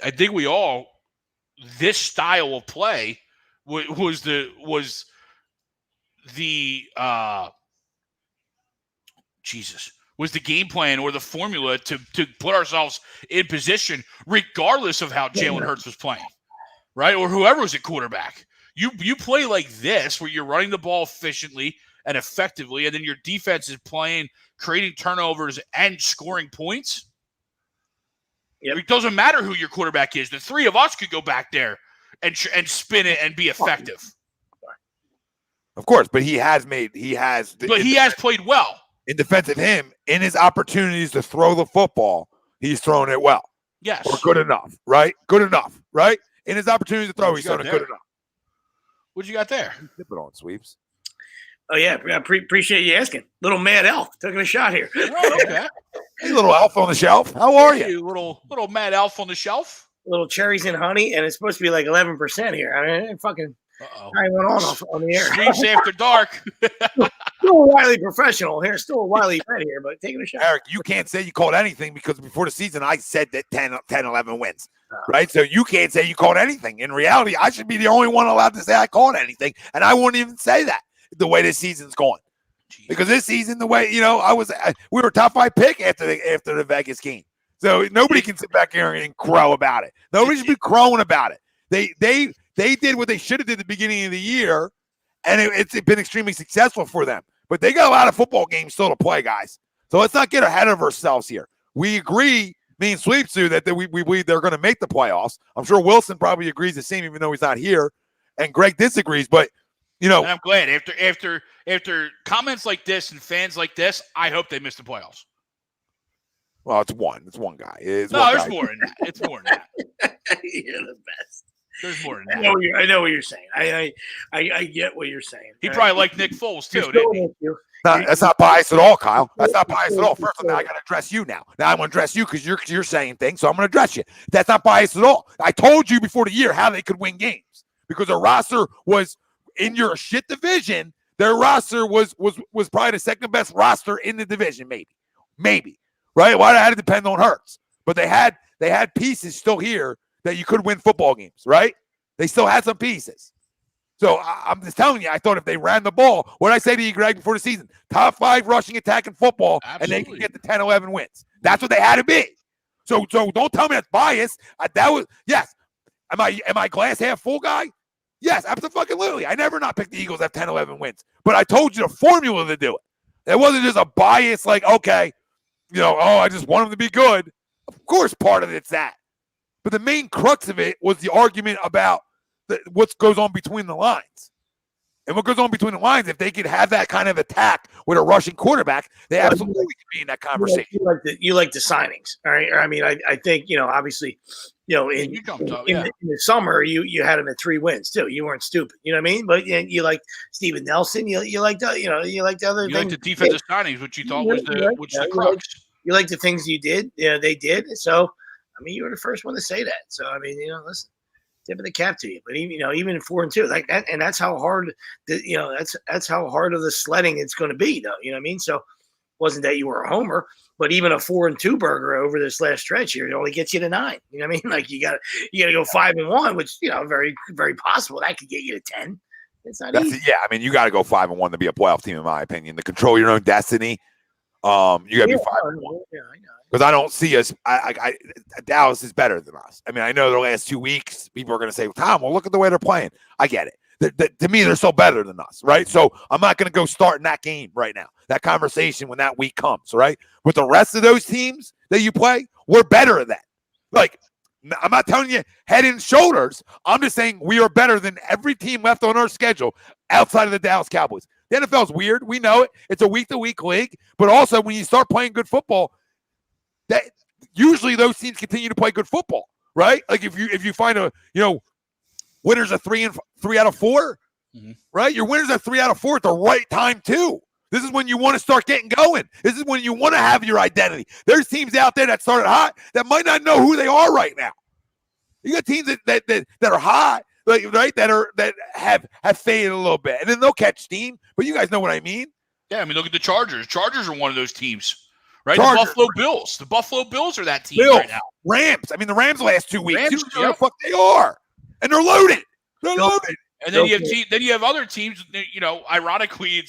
I think we all, this style of play was the game plan or the formula to put ourselves in position, regardless of how Jalen Hurts was playing, right? Or whoever was at quarterback. You play like this, where you're running the ball efficiently and effectively, and then your defense is playing, creating turnovers and scoring points. Yep. It doesn't matter who your quarterback is. The 3 of us could go back there and spin it and be effective. Of course, but he has played well. In defense of him, in his opportunities to throw the football, he's thrown it well. Yes. Or good enough, right? Good enough, right? In his opportunity to throw, he's thrown it good enough. What you got there? Dip it on, Sweeps. Oh, yeah. I appreciate you asking. Little mad elf taking a shot here. Oh, okay. Hey, little elf on the shelf. How are you? Little mad elf on the shelf. Little cherries and honey, and it's supposed to be like 11% here. I mean, fucking I went on the air. Sweeps after dark. Still a wily professional here. Still a wily bet here, but taking a shot. Eric, you can't say you called anything because before the season, I said that 10, 11 wins, right? So you can't say you called anything. In reality, I should be the only one allowed to say I called anything, and I wouldn't even say that the way this season's going. Jeez. Because this season, the way, we were top 5 pick after the Vegas game. So nobody can sit back here and crow about it. Nobody should be crowing about it. They did what they should have did at the beginning of the year, and it's been extremely successful for them. But they got a lot of football games still to play, guys. So let's not get ahead of ourselves here. We agree, me and Sweeps do, that we believe they're going to make the playoffs. I'm sure Wilson probably agrees the same, even though he's not here. And Greg disagrees, but and I'm glad after comments like this and fans like this, I hope they miss the playoffs. Well, it's one guy. There's more than that. It's more than that. You're the best. There's more than that. I know what you're saying. I get what you're saying. He probably liked Nick Foles too, didn't he? That's not biased at all, Kyle. That's not biased at all. First of all, I got to address you now. Now I'm going to address you because you're saying things, so I'm going to address you. That's not biased at all. I told you before the year how they could win games because their roster was in your shit division. Their roster was probably the second best roster in the division, maybe. Right? Why had to depend on Hurts, but they had pieces still here that you could win football games, right? They still had some pieces. So I'm just telling you, I thought if they ran the ball, what did I say to you, Greg, before the season? Top 5 rushing attack in football, absolutely. And they can get the 10, 11 wins. That's what they had to be. So don't tell me that's biased. Yes. Am I glass half full guy? Yes, absolutely. I never not picked the Eagles to have 10, 11 wins. But I told you the formula to do it. It wasn't just a bias like, okay, I just want them to be good. Of course, part of it's that. But the main crux of it was the argument about what goes on between the lines. And what goes on between the lines, if they could have that kind of attack with a rushing quarterback, they absolutely could be in that conversation. You like the signings, all right? I mean, I think, obviously, in the summer, you had them at 3 wins, too. You weren't stupid, you know what I mean? But you like Steven Nelson. You like the, you like the other things. You like the defensive signings, which you thought was the crux. You like the things you did. They did. So, I mean, you were the first one to say that. So, I mean, listen, tip of the cap to you. But even 4-2, like that, and that's how hard, that's how hard of the sledding it's going to be, though. You know what I mean? So, it wasn't that you were a homer, but even a 4-2 burger over this last stretch here, it only gets you to 9. You know what I mean? Like you got to go 5-1, which very, very possible that could get you to 10. It's not easy. Yeah, I mean, you got to go 5-1 to be a playoff team, in my opinion. To control your own destiny, you got to be 5-1. Yeah, I know. Because I don't see us. Dallas is better than us. I mean, I know the last 2 weeks people are going to say, Tom, well, look at the way they're playing. I get it. To me, they're still better than us, right? So I'm not going to go start in that game right now. That conversation when that week comes, right? With the rest of those teams that you play, we're better at that. Like, I'm not telling you head and shoulders. I'm just saying we are better than every team left on our schedule outside of the Dallas Cowboys. The NFL is weird. We know it. It's a week-to-week league. But also, when you start playing good football, that usually those teams continue to play good football, right? Like if you find winners of 3 out of 4, right? Your winners are 3 out of 4 at the right time too. This is when you want to start getting going. This is when you want to have your identity. There's teams out there that started hot that might not know who they are right now. You got teams that are hot, right? That have faded a little bit, and then they'll catch steam. But you guys know what I mean. Yeah, I mean, look at the Chargers. Chargers are one of those teams, right? Chargers. The Buffalo Bills. The Buffalo Bills are that team right now. Rams. I mean, the Rams last 2 weeks. Rams, You know who the fuck they are, and they're loaded. They're loaded. And then you have other teams. Ironically,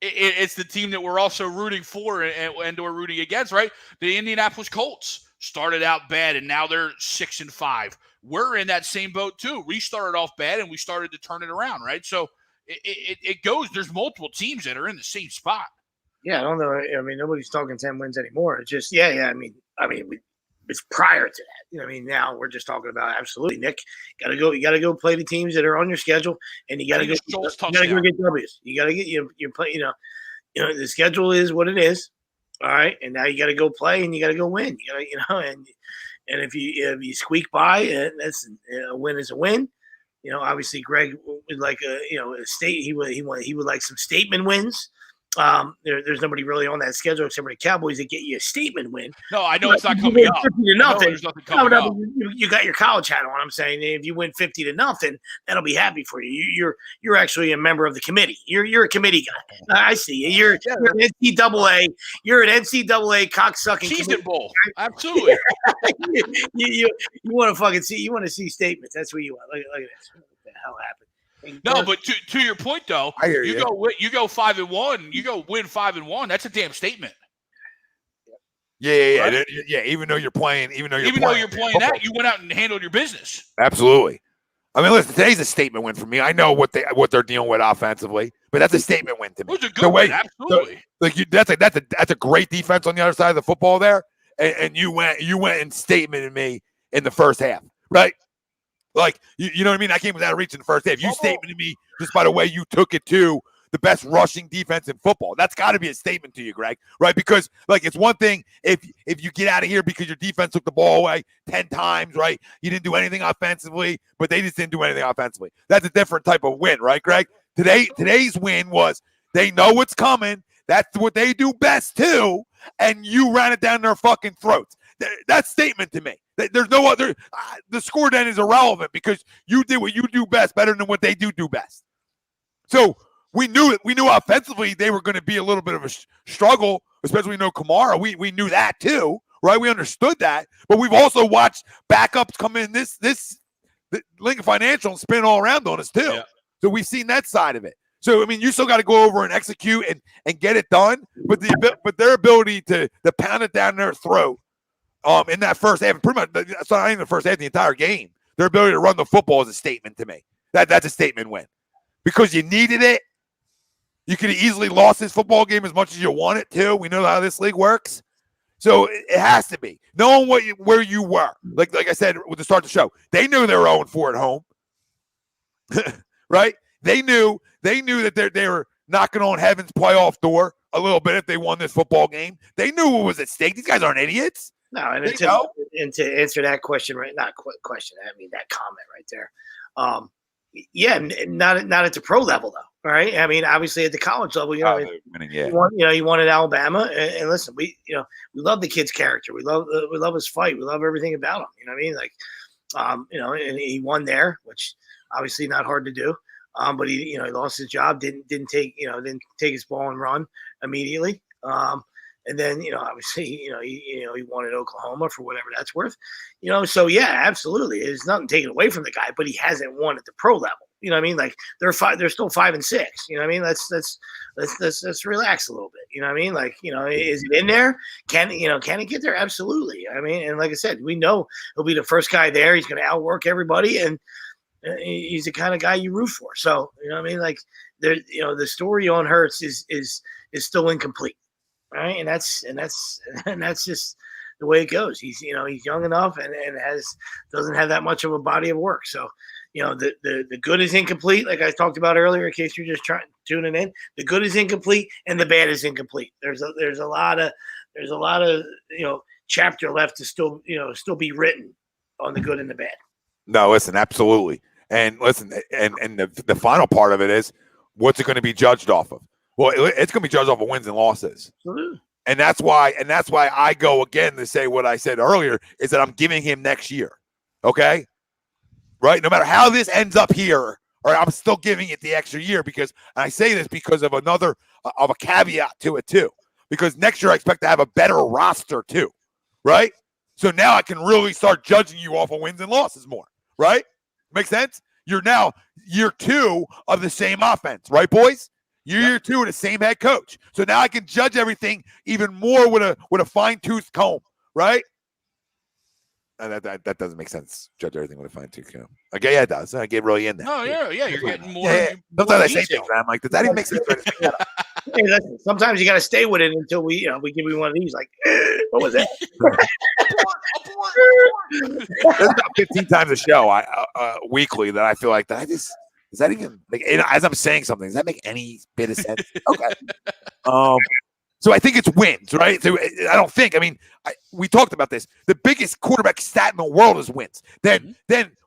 it's the team that we're also rooting for and we're rooting against, right? The Indianapolis Colts started out bad, and now they're 6-5. We're in that same boat too. We started off bad, and we started to turn it around, right? So it goes. There's multiple teams that are in the same spot. Yeah, I don't know. I mean, nobody's talking 10 wins anymore. It's just, I mean, it's prior to that. I mean, now we're just talking about absolutely, Nick. You gotta go play the teams that are on your schedule, and you gotta go get W's. You gotta get you play. The schedule is what it is. All right, and now you gotta go play, and you gotta go win. You gotta, and if you squeak by, that's a win is a win. Obviously, Greg would like a state. He would like some statement wins. There's nobody really on that schedule except for the Cowboys that get you a statement win. No, I know it's not coming up. 50-0. There's nothing coming up. You got your college hat on. I'm saying if you win 50-0, that'll be happy for you. You're actually a member of the committee. You're a committee guy. I see you. You're an NCAA. You're an NCAA cocksucking Season bowl. Absolutely. you want to fucking see. You want to see statements. That's what you want. Look at this. What the hell happened? No, but to your point though, I hear you. You go 5-1, you go win 5-1. That's a damn statement. Yeah. Right? Yeah. Even though you're playing that, you went out and handled your business. Absolutely. I mean, listen, today's a statement win for me. I know what they're dealing with offensively, but that's a statement win to me. It was a good win, absolutely. That's a great defense on the other side of the football there, and you went and statemented me in the first half, right? Like, you know what I mean? I came without reach in the first half. You statemented me just by the way you took it to the best rushing defense in football. That's got to be a statement to you, Greg, right? Because, it's one thing if you get out of here because your defense took the ball away 10 times, right? You didn't do anything offensively, but they just didn't do anything offensively. That's a different type of win, right, Greg? Today's win was they know what's coming. That's what they do best, too, and you ran it down their fucking throats. That's statement to me. There's no other. The score then is irrelevant because you did what you do best better than what they do best. So we knew it. We knew offensively they were going to be a little bit of a struggle, especially Kamara. We knew that too, right? We understood that, but we've also watched backups come in the Lincoln Financial and spin all around on us too. Yeah. So we've seen that side of it. So I mean, you still got to go over and execute and get it done, but their ability to pound it down their throat. In that first half, pretty much, that's not even the first half, the entire game. Their ability to run the football is a statement to me. That's a statement win. Because you needed it. You could have easily lost this football game as much as you want it to. We know how this league works. So it has to be. Knowing where you were. Like I said with the start of the show, they knew they were 0-4 at home. Right? They knew that they were knocking on heaven's playoff door a little bit if they won this football game. They knew what was at stake. These guys aren't idiots. No, and to answer that question, right? Not question. I mean that comment right there. Not at the pro level though. All right. I mean, obviously at the college level, you wanted Alabama, and listen, we love the kid's character. We love his fight. We love everything about him. You know what I mean? Like, and he won there, which obviously not hard to do. But he lost his job. Didn't take his ball and run immediately. And then, obviously, he won at Oklahoma for whatever that's worth, so yeah, absolutely. There's nothing taken away from the guy, but he hasn't won at the pro level. You know what I mean? Like they're still 5-6. You know what I mean? Let's relax a little bit. You know what I mean? Like, is it in there? Can it get there? Absolutely. I mean, and like I said, we know he'll be the first guy there. He's going to outwork everybody, and he's the kind of guy you root for. So, you know what I mean? Like there, the story on Hurts is still incomplete. Right. And that's just the way it goes. He's young enough and doesn't have that much of a body of work. So, the good is incomplete. Like I talked about earlier, in case you're just tuning in, the good is incomplete and the bad is incomplete. There's a lot of chapter left to still be written on the good and the bad. No, listen, absolutely. And listen, and the final part of it is, what's it going to be judged off of? Well, it's going to be judged off of wins and losses. Absolutely. And that's why I go again to say what I said earlier, is that I'm giving him next year. Okay? Right? No matter how this ends up here, or I'm still giving it the extra year, because I say this because of a caveat to it too. Because next year I expect to have a better roster too. Right? So now I can really start judging you off of wins and losses more. Right? Make sense? You're now year 2 of the same offense, right, boys? You're year 2 of the same head coach. So now I can judge everything even more with a fine-tooth comb, right? And that doesn't make sense. Judge everything with a fine-tooth comb. Okay, yeah, it does. I get really in there. Oh, yeah, you're getting more. Yeah. Sometimes I say things, I'm like, does that even make sense? Hey, listen, sometimes you got to stay with it until we give you one of these. Like, what was that? There's about 15 times a show weekly that I feel like that does that even as I'm saying something, does that make any bit of sense? Okay. So I think it's wins, right? So I don't think. I mean, we talked about this. The biggest quarterback stat in the world is wins. Then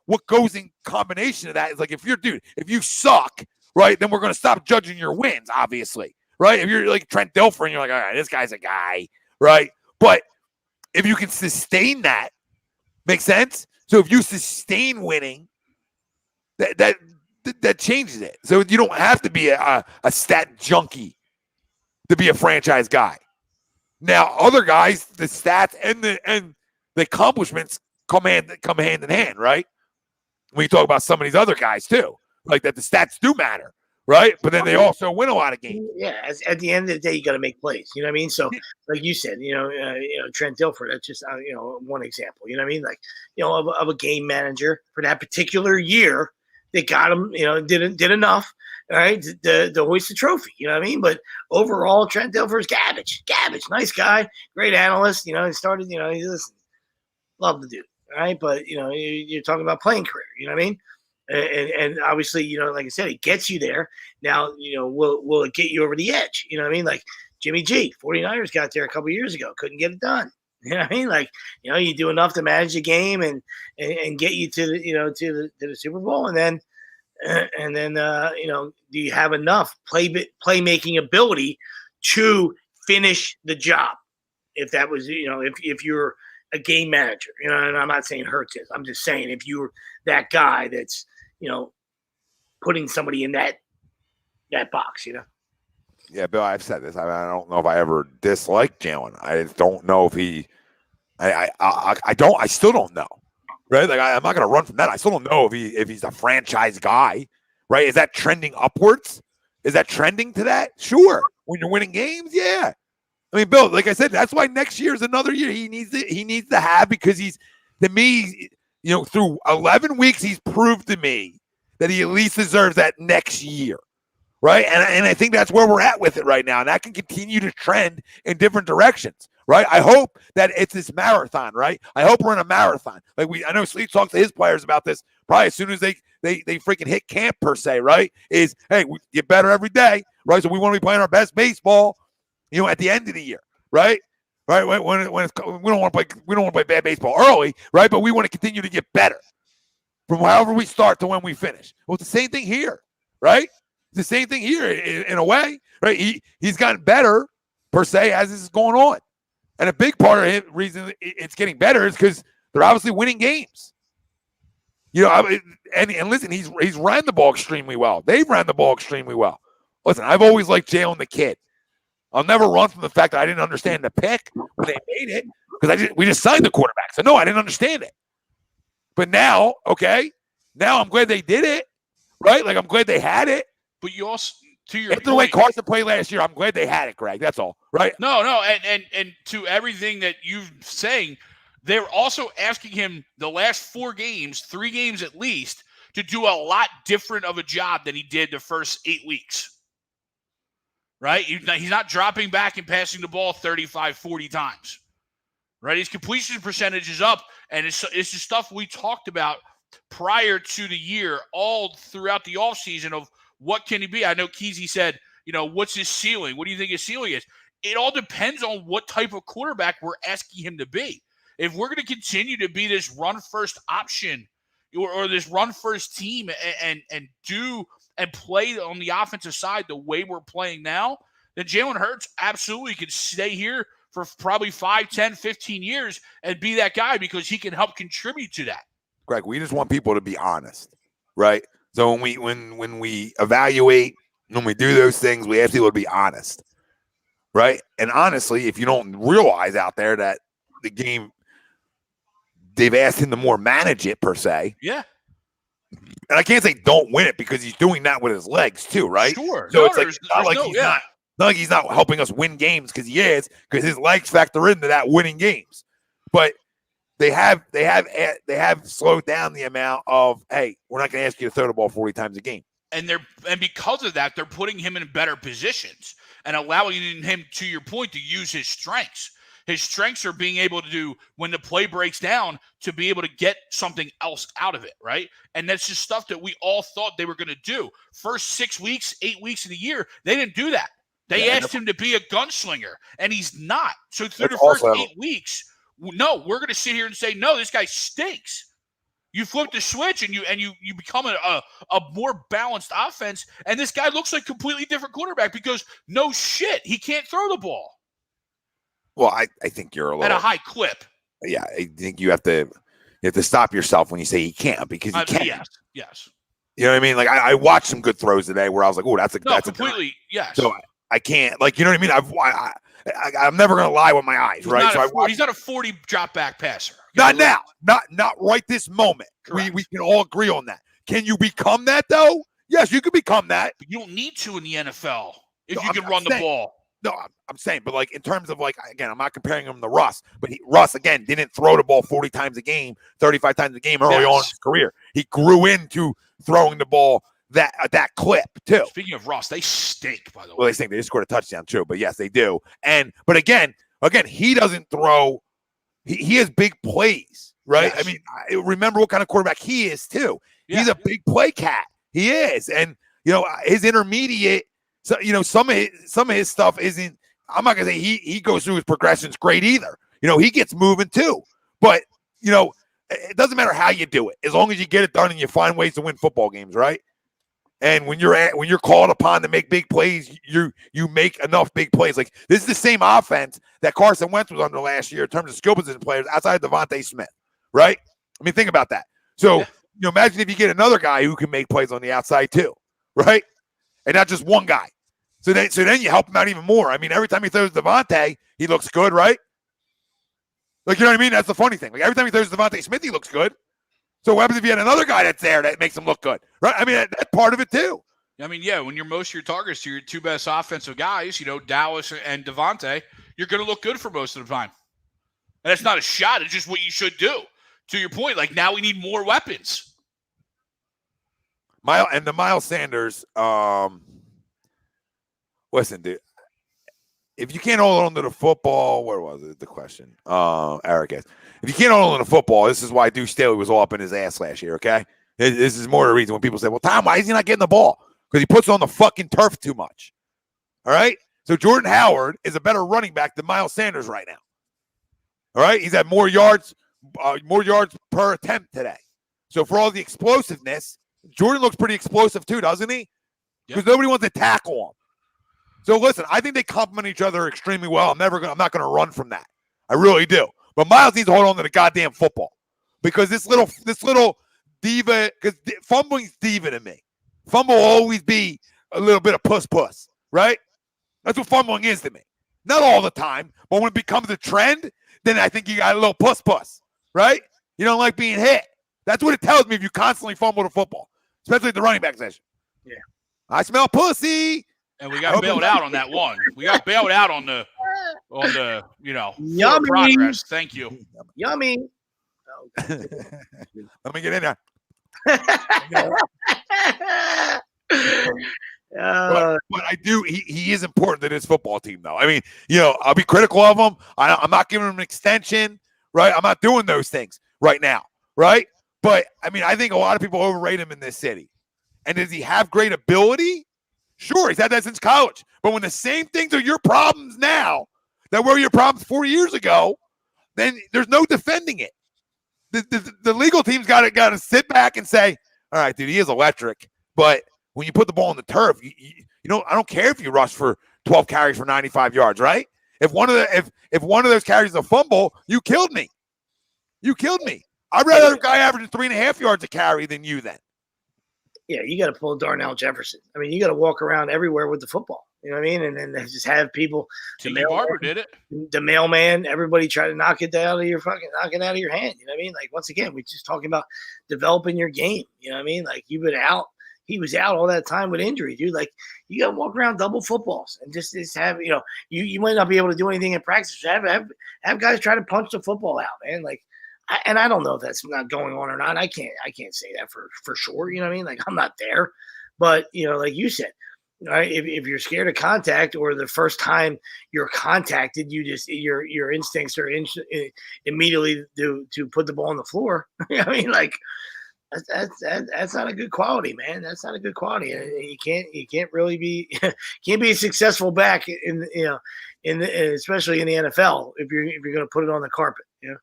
what goes in combination of that is like, if you suck, right? Then we're going to stop judging your wins, obviously, right? If you're like Trent Dilfer and you're like, all right, this guy's a guy, right? But if you can sustain that, make sense? So if you sustain winning, that changes it. So you don't have to be a stat junkie to be a franchise guy. Now, other guys, the stats and the accomplishments come hand in hand, right? When you talk about some of these other guys too, like that, the stats do matter, right? But then they also win a lot of games. Yeah, at the end of the day, you got to make plays. You know what I mean? So, like you said, Trent Dilfer, that's just one example. You know what I mean? Like, of a game manager for that particular year. They got him, did enough, all right, to hoist the trophy. You know what I mean? But overall, Trent Dilfer's garbage. Nice guy, great analyst. He started, love the dude, all right? But, you're talking about playing career. You know what I mean? And obviously, like I said, it gets you there. Now, will it get you over the edge? You know what I mean? Like Jimmy G, 49ers got there a couple years ago, couldn't get it done. You know what I mean? Like, you do enough to manage the game and get you to the Super Bowl, and then do you have enough playmaking ability to finish the job? If that was, if you're a game manager, and I'm not saying Hurts is, I'm just saying if you're that guy that's, putting somebody in that box, Yeah, Bill, I've said this. I don't know if I ever disliked Jalen. I don't know if he. I still don't know, right? Like I'm not going to run from that. I still don't know if he's a franchise guy, right? Is that trending upwards? Is that trending to that? Sure. When you're winning games, yeah. I mean, Bill, like I said, that's why next year is another year he needs to have, because he's, to me, through 11 weeks, he's proved to me that he at least deserves that next year. Right. And I think that's where we're at with it right now. And that can continue to trend in different directions. Right. I hope that it's this marathon. Right. I hope we're in a marathon. Like I know Sleep talks to his players about this probably as soon as they freaking hit camp, per se. Right. Is, hey, we get better every day. Right. So we want to be playing our best baseball, at the end of the year. Right. Right. When it's, we don't want to play bad baseball early. Right. But we want to continue to get better from however we start to when we finish. Well, it's the same thing here. Right. The same thing here in a way, right? He's gotten better, per se, as this is going on. And a big part of the reason it's getting better is because they're obviously winning games. And listen, he's ran the ball extremely well. They've ran the ball extremely well. Listen, I've always liked Jalen the Kid. I'll never run from the fact that I didn't understand the pick when they made it, because we just signed the quarterback. So, no, I didn't understand it. But now I'm glad they did it. right? Like, I'm glad they had it. But you also, to your After the way point, Carson played last year, I'm glad they had it, Greg. That's all, right? No, and to everything that you're saying, they're also asking him the last 4 games, 3 games at least, to do a lot different of a job than he did the first 8 weeks. Right? He's not dropping back and passing the ball 35, 40 times. Right? His completion percentage is up, and it's the stuff we talked about prior to the year, all throughout the offseason of what can he be. I know Keezy said, what's his ceiling? What do you think his ceiling is? It all depends on what type of quarterback we're asking him to be. If we're going to continue to be this run-first option or this run-first team and do and play on the offensive side the way we're playing now, then Jalen Hurts absolutely could stay here for probably 5, 10, 15 years and be that guy because he can help contribute to that. Greg, we just want people to be honest, right? So when we evaluate, when we do those things, we ask people to be honest, right? And honestly, if you don't realize out there that the game, they've asked him to more manage it per se. Yeah. And I can't say don't win it because he's doing that with his legs too, right? Sure. So it's not like he's not helping us win games because he is, because his legs factor into that winning games. But they have slowed down the amount of, hey, we're not going to ask you to throw the ball 40 times a game. And because of that, they're putting him in better positions and allowing him, to your point, to use his strengths. His strengths are being able to do, when the play breaks down, to be able to get something else out of it, right? And that's just stuff that we all thought they were going to do. First 6 weeks, 8 weeks of the year, they didn't do that. They asked him to be a gunslinger, and he's not. So through the first 8 weeks, no, we're going to sit here and say, no, this guy stinks. You flip the switch and you become a more balanced offense, and this guy looks like a completely different quarterback because no shit, he can't throw the ball. Well, I think you're a little at a high clip. Yeah, I think you have to stop yourself when you say he can't, because he can. Yes. You know what I mean? Like I watched some good throws today where I was like, oh, that's completely. Yes. So I can't, like, you know what I mean? I'm never gonna lie with my eyes, right? He's not a 40 drop back passer. Not now. Not right this moment. Correct. We can all agree on that. Can you become that though? Yes, you can become that. But you don't need to in the NFL if you can run the ball. No, I'm saying, but like in terms of, like, again, I'm not comparing him to Russ, but Russ, again, didn't throw the ball 40 times a game, 35 times a game early on in his career. He grew into throwing the ball that clip too. Speaking of Russ, they stink, by the way. Well, they stink. They just scored a touchdown too, but yes, they do. But again, he doesn't throw. He has big plays, right? Yes. I mean, remember what kind of quarterback he is too. Yeah. He's a big play cat. He is, and his intermediate. So, some of his stuff isn't. I'm not gonna say he goes through his progressions great either. He gets moving too. But it doesn't matter how you do it, as long as you get it done and you find ways to win football games, right? And when you're called upon to make big plays, you make enough big plays. Like, this is the same offense that Carson Wentz was under last year in terms of skill position players outside of DeVonta Smith, right? I mean, think about that. So imagine if you get another guy who can make plays on the outside too, right? And not just one guy. So then you help him out even more. I mean, every time he throws DeVonta, he looks good, right? Like, you know what I mean? That's the funny thing. Like, every time he throws DeVonta Smith, he looks good. So what happens if you had another guy that's there that makes him look good, right? I mean, that's part of it too. I mean, when you're most of your targets to your two best offensive guys, Dallas and DeVonta, you're going to look good for most of the time. And that's not a shot. It's just what you should do. To your point, like, now we need more weapons. Miles Sanders, listen, dude, if you can't hold on to the football, where was it? The question, Eric asked. If you can't hold on to the football, this is why Deuce Staley was all up in his ass last year, okay? This is more the reason when people say, well, Tom, why is he not getting the ball? Because he puts on the fucking turf too much, all right? So Jordan Howard is a better running back than Miles Sanders right now, all right? He's had more yards per attempt today. So for all the explosiveness, Jordan looks pretty explosive too, doesn't he? Because nobody wants to tackle him. So listen, I think they complement each other extremely well. I'm not going to run from that. I really do. But Miles needs to hold on to the goddamn football, because this little diva, because fumbling's diva to me. Fumble will always be a little bit of puss, right? That's what fumbling is to me. Not all the time, but when it becomes a trend, then I think you got a little puss, right? You don't like being hit. That's what it tells me if you constantly fumble the football. especially at the running back position. Yeah. I smell pussy. And we got bailed out on that one. We got bailed out on the Yummy. progress. Thank you. Yummy. Let me get in there. But I do. He is important to this football team, though. I mean, I'll be critical of him. I'm not giving him an extension, right? I'm not doing those things right now, right? But I mean, I think a lot of people overrate him in this city. And does he have great ability? Sure, he's had that since college. But when the same things are your problems now that were your problems 4 years ago, then there's no defending it. The legal team's got to sit back and say, all right, dude, he is electric. But when you put the ball on the turf, I don't care if you rush for 12 carries for 95 yards, right? If one of those carries is a fumble, you killed me. You killed me. I'd rather have a guy averaging 3.5 yards a carry than you then. Yeah, you got to pull Darnell Jefferson. I mean, you got to walk around everywhere with the football. You know what I mean? And then just have people. T.J. Barber did it. The mailman, everybody try to knock it out of your hand. You know what I mean? Like, once again, we're just talking about developing your game. You know what I mean? Like, you've been out. He was out all that time with injury, dude. Like, you got to walk around double footballs and just have, you might not be able to do anything in practice. Have guys try to punch the football out, man. Like, I don't know if that's not going on or not. I can't say that for sure. You know what I mean? Like, I'm not there, but like you said, right? If you're scared of contact, or the first time you're contacted, you just your instincts are immediately to put the ball on the floor. You know what I mean? Like, that's not a good quality, man. That's not a good quality. You can't really be can't be a successful back especially in the NFL if you're going to put it on the carpet. Yeah.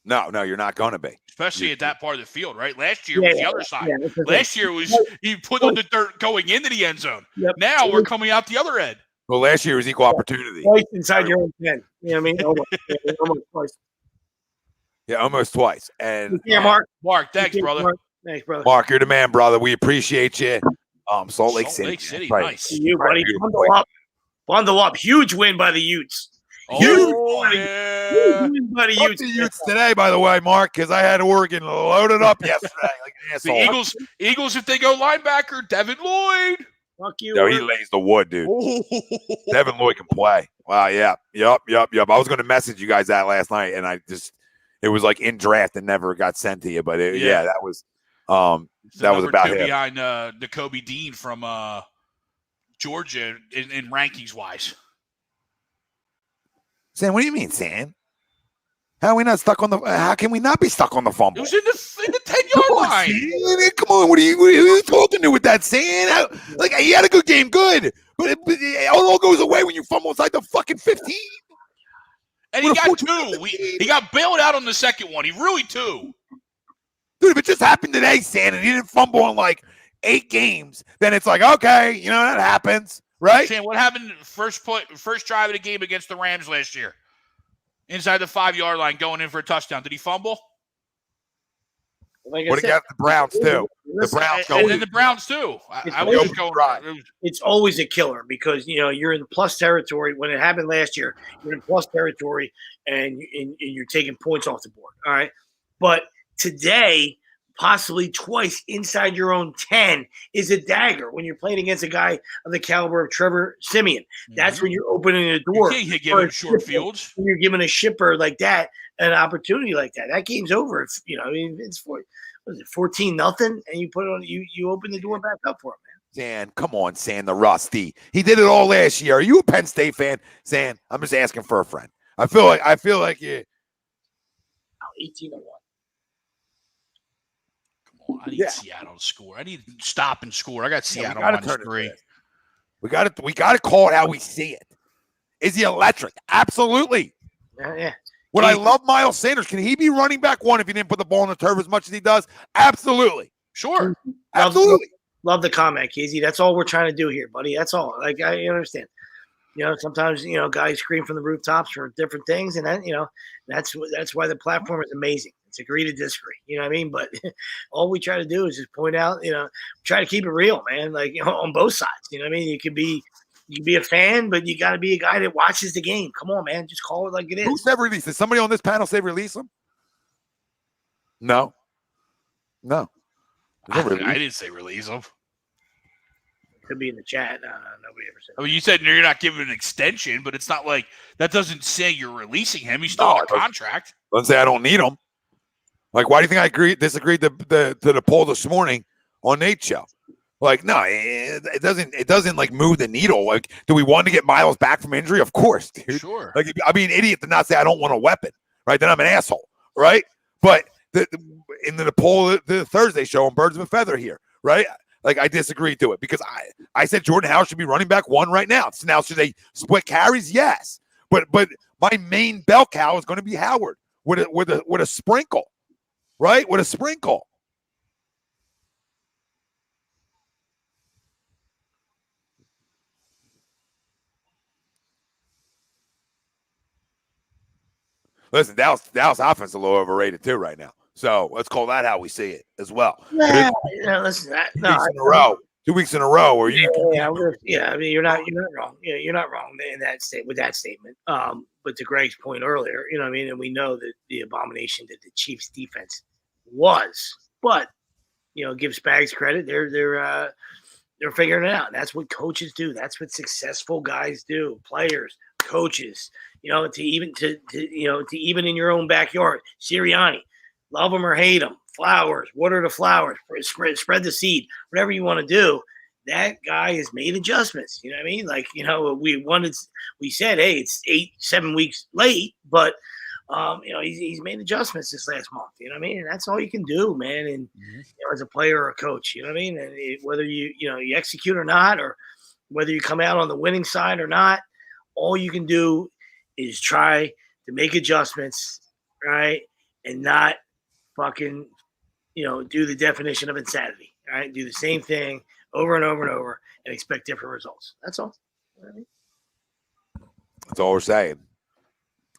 No, you're not going to be. Especially at that part of the field, right? Last year was the other side. Last year was you put on the dirt going into the end zone. Yep. Now we're coming out the other end. Well, last year was equal opportunity. Twice inside your own 10. You know what I mean? Almost twice. Yeah, almost twice. And Mark, thanks, brother. Thanks, brother. Mark, you're the man, brother. We appreciate you. Salt Lake City. Right. Nice. You, buddy. Bundle up. Huge win by the Utes. Huge win by the Utes. Utes today, by the way, Mark, because I had Oregon loaded up yesterday. Like an asshole. The Eagles, if they go linebacker, Devin Lloyd. Fuck you. Yo, he lays the wood, dude. Devin Lloyd can play. Wow, yeah. Yup. I was going to message you guys that last night, and it was like in draft and never got sent to you. But that was about him. Behind the Kobe Dean from Georgia in rankings wise. Sam, what do you mean, Sam? How can we not be stuck on the fumble? It was in the 10-yard line. Come on, what are you talking to with that, Sam? Like, he had a good game, good. But it all goes away when you fumble inside the fucking 15. And he got two. He got bailed out on the second one. He really two. Dude, if it just happened today, Sam, and he didn't fumble in like 8 games, then it's like, okay, that happens, right? Sam, what happened first drive of the game against the Rams last year? Inside the 5-yard line, going in for a touchdown. Did he fumble? Like what got the Browns too? And then the Browns too. I was just going. It's always a killer because you're in plus territory. When it happened last year, you're in plus territory and you're taking points off the board. All right, but today, possibly twice inside your own 10 is a dagger when you're playing against a guy of the caliber of Trevor Siemian. That's when you're opening the door. You can't give him short fields. When you're giving a shipper like that an opportunity like that. That game's over. It's 14-0, and you put it on. You open the door back up for him, man. Zan, come on, Zan, the Rusty. He did it all last year. Are you a Penn State fan, Zan? I'm just asking for a friend. I feel like you. 18-1. I need Seattle to score. I need to stop and score. I got Seattle on the screen. We got to call it how we see it. Is he electric? Absolutely. Yeah. Would I love Miles Sanders? Can he be running back one if he didn't put the ball on the turf as much as he does? Absolutely. Sure. Absolutely. Love the comment, Casey. That's all we're trying to do here, buddy. That's all. Like, I understand. Sometimes guys scream from the rooftops for different things, and then that's why the platform is amazing. It's agree to disagree. You know what I mean? But all we try to do is just point out, try to keep it real, man. Like on both sides. You know what I mean? You can be a fan, but you got to be a guy that watches the game. Come on, man. Just call it like it is. Who said release? Did somebody on this panel say release him? No. I didn't say release him. Could be in the chat. No, nobody ever said. I mean, you said you're not giving an extension, but it's not like that doesn't say you're releasing him. He's still on a contract. Let's say I don't need him. Like, why do you think I disagreed to the poll this morning on Nate's show? Like, no, it doesn't like move the needle. Like, do we want to get Miles back from injury? Of course, dude. Sure. Like, I'd be an idiot to not say I don't want a weapon, right? Then I'm an asshole, right? But in the poll, the Thursday show on Birds of a Feather here, right? Like, I disagreed to it because I said Jordan Howard should be running back 1 right now. So now should they split carries? Yes, but my main bell cow is going to be Howard with a sprinkle, right? With a sprinkle. Listen, Dallas offense is a little overrated too right now. So let's call that how we see it as well. Yeah, listen, 2 weeks in a row where you. I mean, you're not wrong. You're not wrong in that with that statement. But to Greg's point earlier, you know what I mean, and we know that the abomination that the Chiefs defense was, but give Spags credit. They're figuring it out. That's what coaches do. That's what successful guys do. Players, coaches. To even in your own backyard. Sirianni, love them or hate them. Flowers, water the flowers, spread the seed, whatever you want to do. That guy has made adjustments. You know what I mean? Like, we said, hey, it's 7 weeks late, but he's made adjustments this last month. You know what I mean? And that's all you can do, man. And as a player or a coach, you know what I mean? And whether you execute or not, or whether you come out on the winning side or not, all you can do is try to make adjustments, right? And not fucking, do the definition of insanity, right? Do the same thing over and over and over and expect different results. That's all. That's all we're saying.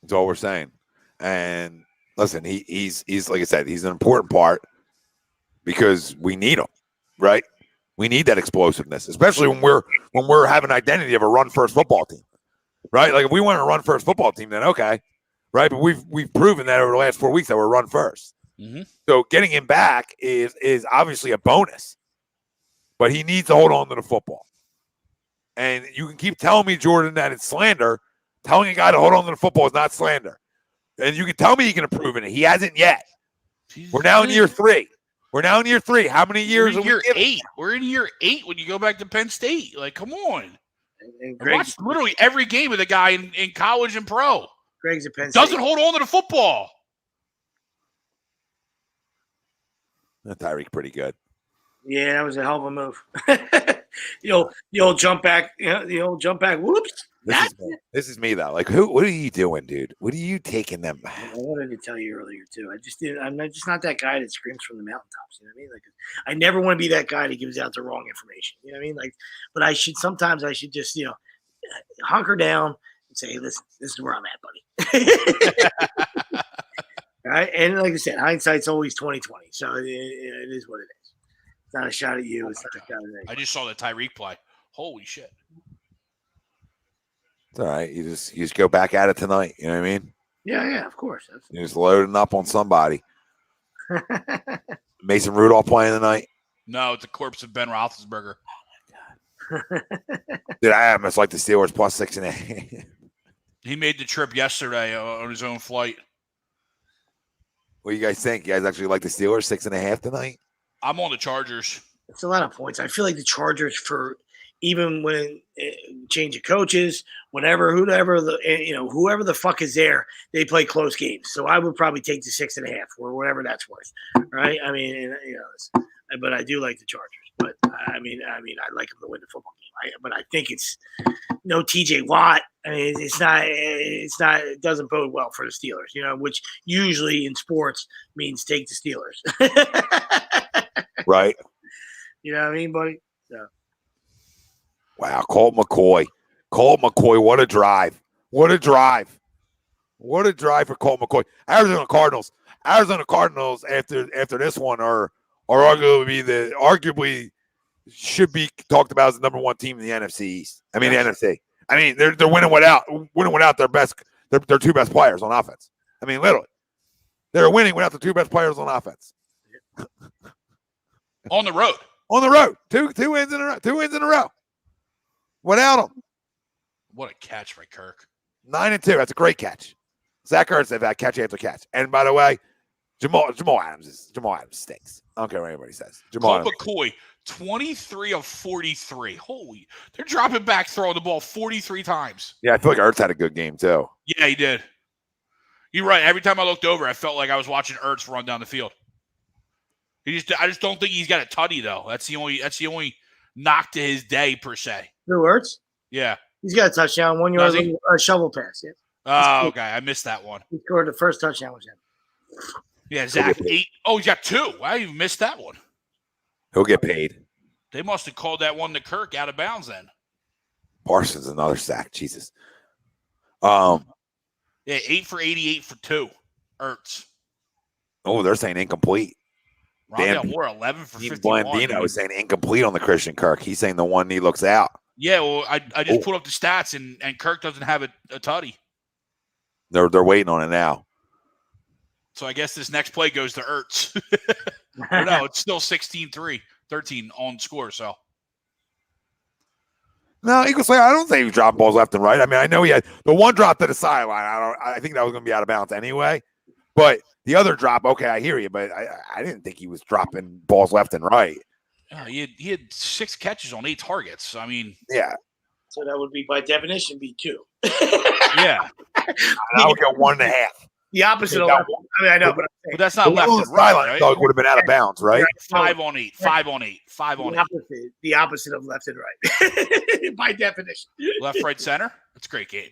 That's all we're saying. And listen, he's like I said, he's an important part because we need him, right? We need that explosiveness, especially when we're having identity of a run-first football team. Right, like if we want a run first football team, then okay, right. But we've proven that over the last 4 weeks that we're run first. Mm-hmm. So getting him back is obviously a bonus, but he needs to hold on to the football. And you can keep telling me, Jordan, that it's slander. Telling a guy to hold on to the football is not slander. And you can tell me he can improve in it. He hasn't yet. We're now in year 3. How many years? We're in year 8. We're in year 8 when you go back to Penn State. Like, come on. I watched literally every game with a guy in college and pro. Greg's a Penn State. Doesn't hold on to the football. Tyreek pretty good. Yeah, that was a hell of a move. the old jump back. The old jump back. Whoops. This is me though. Like, what are you doing, dude? What are you taking them? I wanted to tell you earlier too. I'm just not that guy that screams from the mountaintops. You know what I mean? Like, I never want to be that guy that gives out the wrong information. You know what I mean? Like, but I should just hunker down and say, hey, listen, this is where I'm at, buddy. Right? And like I said, hindsight's always 20/20. So it is what it is. It's not a shot at you. It's not a shot at me. I just saw the Tyreek play. Holy shit. It's all right. You just go back at it tonight. You know what I mean? Yeah, of course. You're just loading up on somebody. Mason Rudolph playing tonight? No, it's the corpse of Ben Roethlisberger. Oh, my God. Dude, I almost like the Steelers plus 6.5. He made the trip yesterday on his own flight. What do you guys think? You guys actually like the Steelers 6.5 tonight? I'm on the Chargers. It's a lot of points. I feel like the Chargers, for even when change of coaches, whoever the fuck is there, they play close games. So I would probably take the 6.5 or whatever that's worth, right? I mean, but I do like the Chargers. But I mean, I like them to win the football game. But I think it's no TJ Watt. I mean, it's not. It doesn't bode well for the Steelers, which usually in sports means take the Steelers. Right. You know what I mean, buddy? So. Wow, Colt McCoy, what a drive. What a drive for Colt McCoy. Arizona Cardinals after this one are arguably should be talked about as the number 1 team in the NFC East. I mean, the NFC. I mean, they're winning without their 2 best players on offense. I mean, literally. They're winning without the 2 best players on offense. On the road. On the road. Two wins in a row. 2 wins in a row. Without him. What a catch by Kirk. 9-2. That's a great catch. Zach Ertz had that catch after catch. And by the way, Jamal Adams stinks. I don't care what anybody says. Colt McCoy, 23 of 43. Holy, they're dropping back, throwing the ball 43 times. Yeah, I feel like Ertz had a good game too. Yeah, he did. You're right. Every time I looked over, I felt like I was watching Ertz run down the field. I just don't think he's got a tutty though. That's the only knock to his day per se. Who Hurts? Yeah, he's got a touchdown, 1 yard shovel pass. Yeah. Oh, okay. I missed that one. He scored the first touchdown with him. Yeah, Zach 8. Oh, he's got 2. I even missed that one. He'll get paid. They must have called that one to Kirk out of bounds then. Parsons another sack. Jesus. Yeah, 8 for 88 for 2. Ertz. Oh, they're saying incomplete. Rondale Moore 11 for 51. Blandino is saying incomplete on the Christian Kirk. He's saying the one knee looks out. Yeah, well, I just put up the stats and Kirk doesn't have a tutty. They're waiting on it now. So I guess this next play goes to Ertz. Or no, it's still 16-3, 13 on score. So no, Eagles say I don't think he dropped balls left and right. I mean, I know he had the one drop to the sideline. I think that was going to be out of bounds anyway. But the other drop, okay, I hear you, but I didn't think he was dropping balls left and right. He had 6 catches on 8 targets. I mean, yeah. So that would be by definition be 2. Yeah. I would go 1.5. The opposite of left. I mean, I know, but that's not left and right, right? Dog would have been out of bounds, right? 5 on 8, 5 on 8, 5 on 8. The opposite of left and right, by definition. Left, right, center. That's a great game.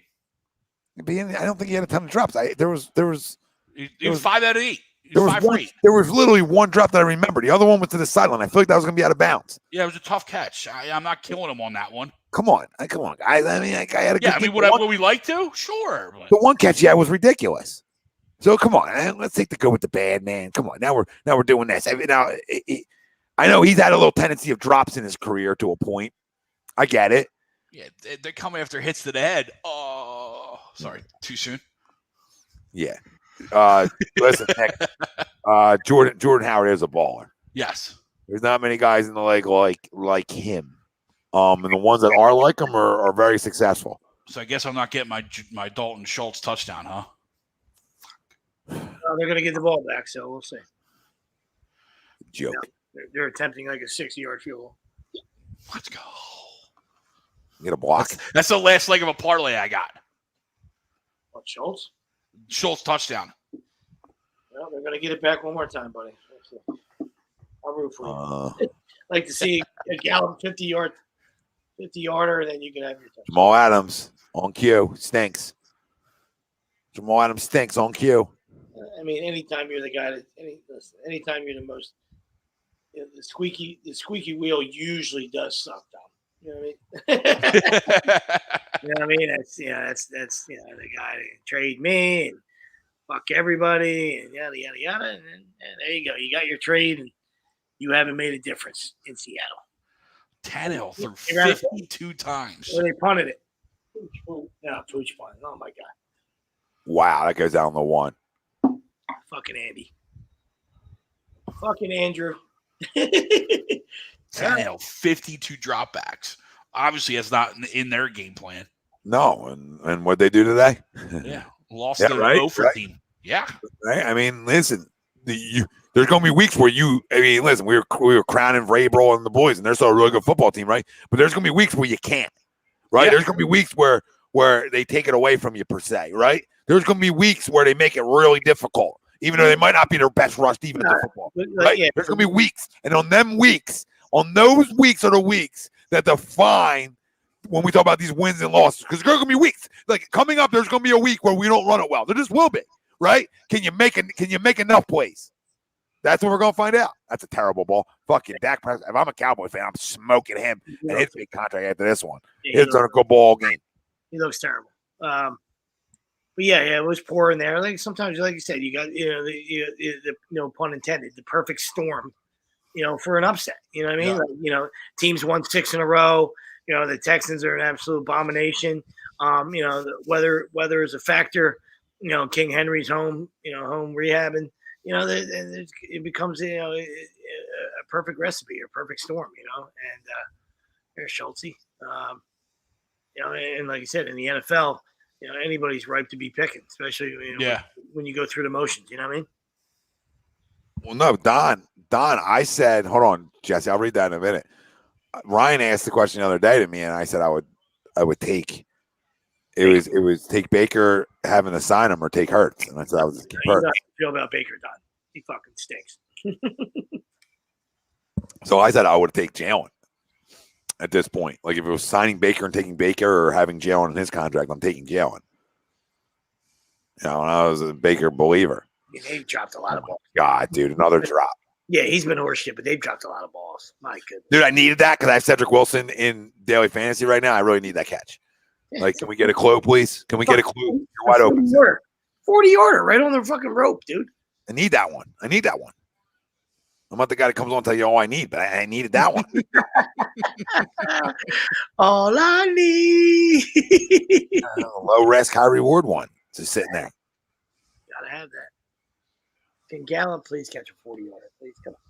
I don't think he had a ton of drops. There was 5 out of 8. There was literally one drop that I remember. The other one went to the sideline. I feel like that was going to be out of bounds. Yeah, it was a tough catch. I'm not killing him on that one. Come on, guys. I mean, I had a good game. Would we like to? Sure. The one catch, was ridiculous. So come on, let's take the good with the bad, man. Come on, now we're doing this. I know he's had a little tendency of drops in his career to a point. I get it. Yeah, they're coming after hits to the head. Oh, sorry, too soon. Yeah. Listen, Nick, Jordan Howard is a baller. Yes. There's not many guys in the league like him. And the ones that are like him are very successful. So I guess I'm not getting my Dalton Schultz touchdown, huh? They're going to get the ball back, so we'll see. Joke. They're attempting like a 60-yard field goal. Let's go. Get a block. That's the last leg of a parlay I got. What, Schultz? Schultz touchdown. Well, they're going to get it back one more time, buddy. I'll root for you. Like to see a Gallup 50-yarder, and then you can have your touchdown. Jamal Adams on cue. Stinks. Jamal Adams stinks on cue. I mean, anytime you're the guy anytime you're the most, the squeaky wheel usually does suck, Tom. You know what I mean? You know what I mean? That's the guy that trade me and fuck everybody and yada yada yada. And there you go. You got your trade and you haven't made a difference in Seattle. Tannehill threw 52 times. Well, they punted it. Pooch punted. Oh my god. Wow, that goes down the one. Fucking Andy. Fucking Andrew. Tannehill, 52 dropbacks. Obviously, that's not in their game plan. No, and what'd they do today? Yeah, lost the Ofer team. Yeah. Right? I mean, listen, there's going to be weeks where listen, we were crowning Vrabel and the boys, and they're still a really good football team, right? But there's going to be weeks where you can't, right? Yeah. There's going to be weeks where they take it away from you, per se, right? There's going to be weeks where they make it really difficult, even though they might not be their best rush defensive football, right? Yeah. There's going to be weeks, and on those weeks are the weeks that define when we talk about these wins and losses, because there's going to be weeks. Like coming up, there's going to be a week where we don't run it well. There just will be, right? Can you make enough plays? That's what we're going to find out. That's a terrible ball. Fucking Dak Prescott. If I'm a Cowboy fan, I'm smoking him and his big contract after this one. It's on a good ball game. He looks terrible. But yeah, it was poor in there. Like sometimes, like you said, you got the no pun intended, the perfect storm, for an upset. You know what I mean? Yeah. Like, teams won 6 in a row. The Texans are an absolute abomination. The weather is a factor. King Henry's home. Home rehabbing. It becomes a perfect recipe or perfect storm, And there's Schultz. And like I said, in the NFL, anybody's ripe to be picking, especially when you go through the motions. You know what I mean? Well, no, Don. I said, hold on, Jesse. I'll read that in a minute. Ryan asked the question the other day to me, and I said I would take. It was take Baker having to sign him or take Hurts, and I said I was keep Hurts. You know how you feel about Baker, Don? He fucking stinks. So I said I would take Jalen at this point. Like if it was signing Baker and taking Baker or having Jalen in his contract, I'm taking Jalen. And I was a Baker believer. Yeah, they've dropped a lot of balls. God, dude, another drop. Yeah, he's been horseshit, but they've dropped a lot of balls. My goodness. Dude, I needed that because I have Cedric Wilson in daily fantasy right now. I really need that catch. Like, can we get a clue, please? Can we get a clue? You're wide open. 40-yarder right on the fucking rope, dude. I need that one. I'm not the guy that comes on and tell you all I need, but I needed that one. All I need. Low risk, high reward one. Just sitting there. Gotta have that. Can Gallup please catch a 40-yarder? Please come on.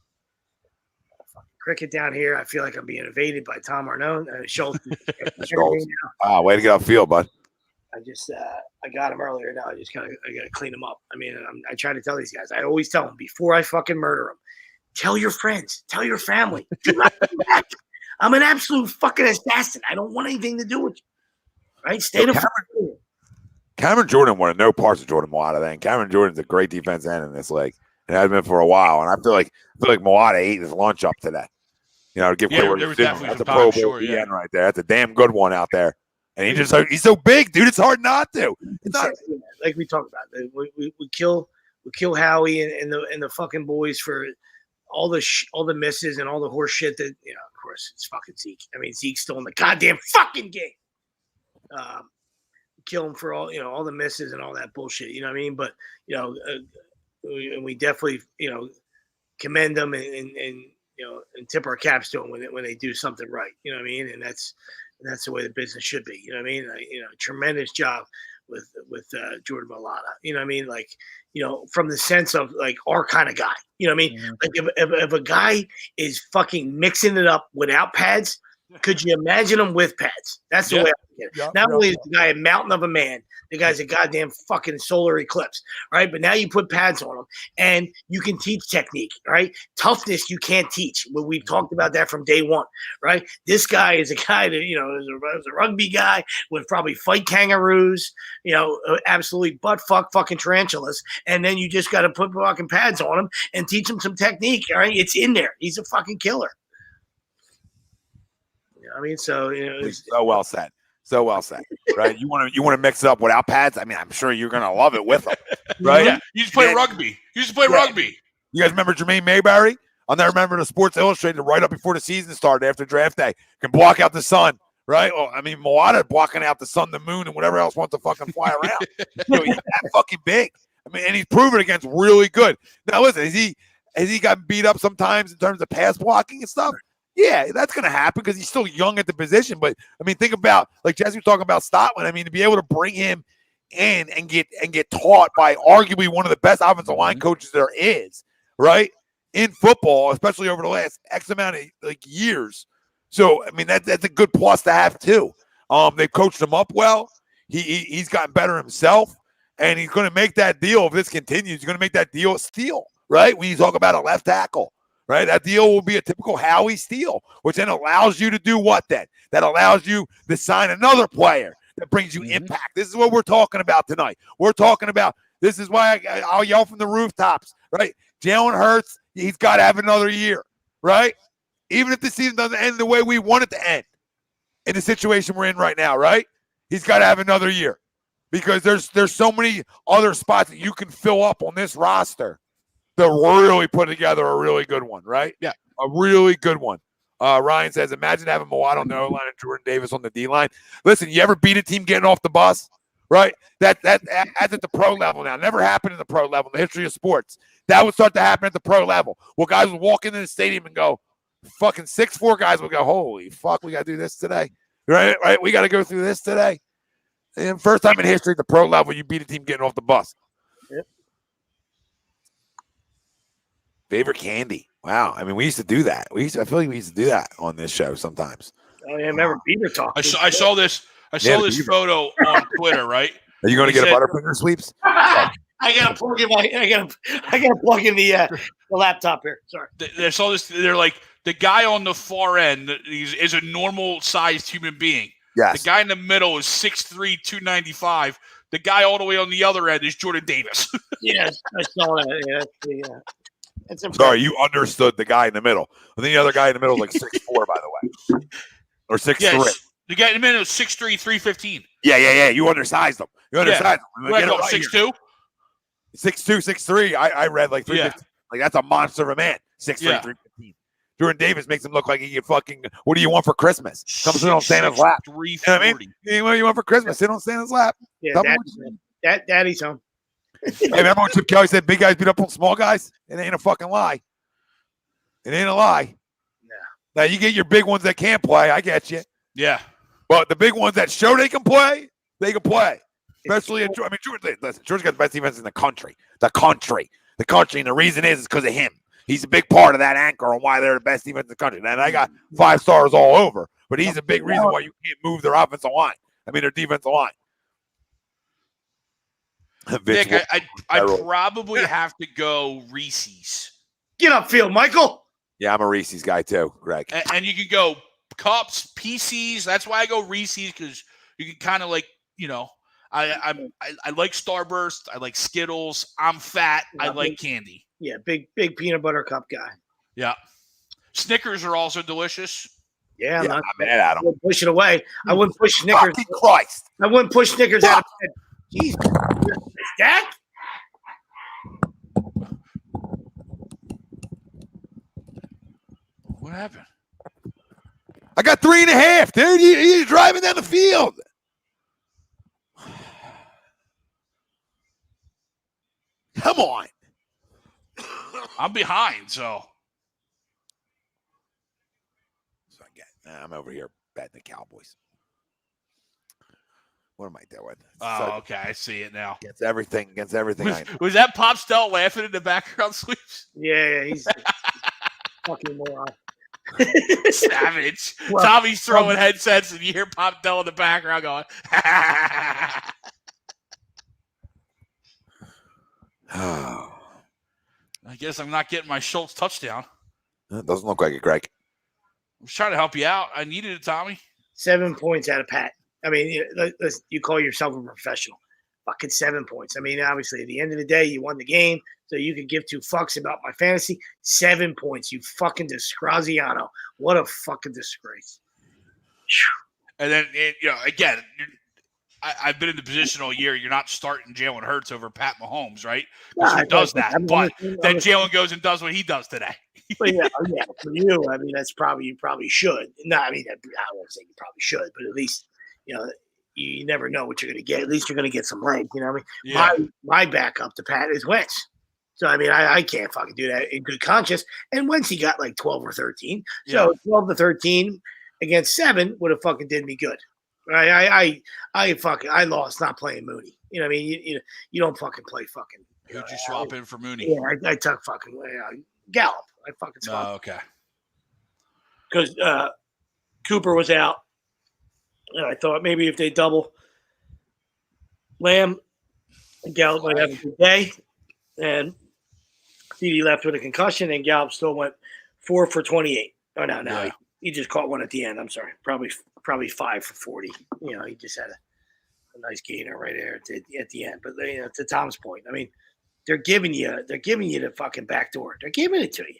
Cricket down here. I feel like I'm being evaded by Tom Arnone. Schultz. Way to get off field, bud. I got him earlier. Now I got to clean him up. I mean, I try to tell these guys. I always tell them before I fucking murder them. Tell your friends. Tell your family. Do not come back. I'm an absolute fucking assassin. I don't want anything to do with you. Right? Stay the fuck. Cameron Jordan wanted no parts of Jordan Mailata. Then Cameron Jordan's a great defense end in this league. It has been for a while, and I feel like Mailata ate his lunch up today. To give credit where that's a Pro Bowl end right there. That's a damn good one out there. And he's so big, dude. It's hard not to. It's not like we talked about. We kill Howie and the fucking boys for all the misses and all the horse shit that of course it's fucking Zeke. I mean, Zeke's still in the goddamn fucking game. Kill him for all the misses and all that bullshit. You know what I mean? But and we definitely commend them and tip our caps to them when they do something right. You know what I mean? And that's the way the business should be. You know what I mean? Tremendous job with Jordan Mailata. You know what I mean? Like, from the sense of like our kind of guy. You know what I mean? Mm-hmm. Like if a guy is fucking mixing it up without pads, could you imagine him with pads? That's the way I look at it. Not only is the guy a mountain of a man, the guy's a goddamn fucking solar eclipse, right? But now you put pads on him, and you can teach technique, right? Toughness you can't teach. Well, we've talked about that from day one, right? This guy is a guy that is a rugby guy with probably fight kangaroos, absolutely butt fucking tarantulas, and then you just got to put fucking pads on him and teach him some technique, all right? It's in there. He's a fucking killer. I mean, so it's so well said. So well said, right? You want to mix it up without pads? I mean, I'm sure you're gonna love it with them, right? Yeah, you just play rugby. Rugby. You guys remember Jermaine Mayberry? I'll never remember the Sports Illustrated right up before the season started after draft day. Can block out the sun, right? Well, I mean, Mailata blocking out the sun, the moon, and whatever else wants to fucking fly around. He's that fucking big. I mean, and he's proven against really good. Now, listen, has he got beat up sometimes in terms of pass blocking and stuff? Yeah, that's going to happen because he's still young at the position. But, I mean, think about, like Jesse was talking about Stoutland. I mean, to be able to bring him in and get taught by arguably one of the best offensive line coaches there is, right, in football, especially over the last X amount of years. So, I mean, that's a good plus to have, too. They've coached him up well. He's gotten better himself, and he's going to make that deal if this continues. He's going to make that deal a steal, right, when you talk about a left tackle. Right, that deal will be a typical Howie steal, which then allows you to do what then? That allows you to sign another player that brings you impact. This is what we're talking about tonight. We're talking about, this is why I'll yell from the rooftops, right? Jalen Hurts, he's got to have another year, right? Even if the season doesn't end the way we want it to end in the situation we're in right now, right? He's got to have another year because there's so many other spots that you can fill up on this roster. They're really put together a really good one, right? Yeah. A really good one. Ryan says, imagine having Mailata on the O-line and Jordan Davis on the D-line. Listen, you ever beat a team getting off the bus, right? That's at the pro level now. Never happened in the pro level in the history of sports. That would start to happen at the pro level. Well, guys would walk into the stadium and go, fucking 6'4" guys would go, holy fuck, we got to do this today. Right? We got to go through this today. And first time in history at the pro level, you beat a team getting off the bus. Yep. Favorite candy. Wow. I mean, we used to do that. I feel like we used to do that on this show sometimes. Oh, yeah, I remember Bieber talking. I saw this photo on Twitter, right? Are you going to get a Butterfinger sweeps? I gotta plug in the laptop here. Sorry. They saw this. They're like, the guy on the far end is a normal sized human being. Yes. The guy in the middle is 6'3", 295. The guy all the way on the other end is Jordan Davis. Yes, I saw that. Yeah, that's impressive. Sorry, you understood the guy in the middle. I think the other guy in the middle is like 6'4", by the way. Or 6'3". Yes. The guy in the middle is 6'3", 315. Yeah. You undersized him. You undersized him. What, 6'2"? 6'2", 6'3". I read like 315. Like, that's a monster of a man. 6'3", 315. Jordan Davis makes him look like he can fucking, what do you want for Christmas? Comes in on Santa's lap. 340. You know what I mean? What do you want for Christmas? Sit on Santa's lap. Yeah, daddy's home. Hey, remember when Chip Kelly said big guys beat up on small guys? It ain't a fucking lie. It ain't a lie. Yeah. Now, you get your big ones that can't play. I get you. Yeah. But the big ones that show they can play, they can play. Especially, George got the best defense in the country. The country. And the reason is because of him. He's a big part of that anchor on why they're the best defense in the country. And I got 5 stars all over, but he's a big reason why you can't move their offensive line. Their defensive line. Nick, I probably have to go Reese's. Get upfield, Michael. Yeah, I'm a Reese's guy too, Greg. And you can go Cups, PCs. That's why I go Reese's, because you can kind of like, I like Starburst. I like Skittles. I'm fat. I like candy. Yeah, big peanut butter cup guy. Yeah. Snickers are also delicious. Yeah, I'm mad at them. Push it away. I wouldn't push Snickers. Fucking Christ. I wouldn't push Snickers out of bed. Jesus. Dad? What happened? I got 3.5, dude. You're driving down the field. Come on. I'm behind, so. I'm over here betting the Cowboys. What am I doing? Oh, okay. I see it now. Against everything. Was that Pop Stell laughing in the background sweeps? Yeah, he's fucking moron. Savage. Well, Tommy's throwing headsets, and you hear Pop Dell in the background going, Oh. I guess I'm not getting my Schultz touchdown. It doesn't look like it, Greg. I was trying to help you out. I needed it, Tommy. 7 points out of Pat. I mean, you call yourself a professional. Fucking 7 points. I mean, obviously, at the end of the day, you won the game, so you could give 2 fucks about my fantasy. 7 points. You fucking disgraziano. What a fucking disgrace. And then, again, I've been in the position all year. You're not starting Jalen Hurts over Pat Mahomes, right? Because who does that? But then Jalen goes and does what he does today. But yeah, for you, I mean, you probably should. No, I mean, I won't say you probably should, but at least, you never know what you're going to get. At least you're going to get some legs, you know what I mean? Yeah. My backup to Pat is Wentz. So, I mean, I can't fucking do that in good conscience. And Wentz, he got like 12 or 13. So 12 to 13 against 7 would have fucking did me good. Right? I lost not playing Mooney. You know what I mean? You don't fucking play fucking. Who'd you swap in for Mooney? Yeah, I took fucking Gallup. I fucking swapped. Oh, okay. Because Cooper was out. And I thought maybe if they double Lamb, Gallup might have a good day. And CD left with a concussion, and Gallup still went 4 for 28. Oh, no. Yeah. He just caught one at the end. I'm sorry. Probably 5 for 40. He just had a nice gainer right there at the end. But to Tom's point, I mean, they're giving you the fucking back door. They're giving it to you.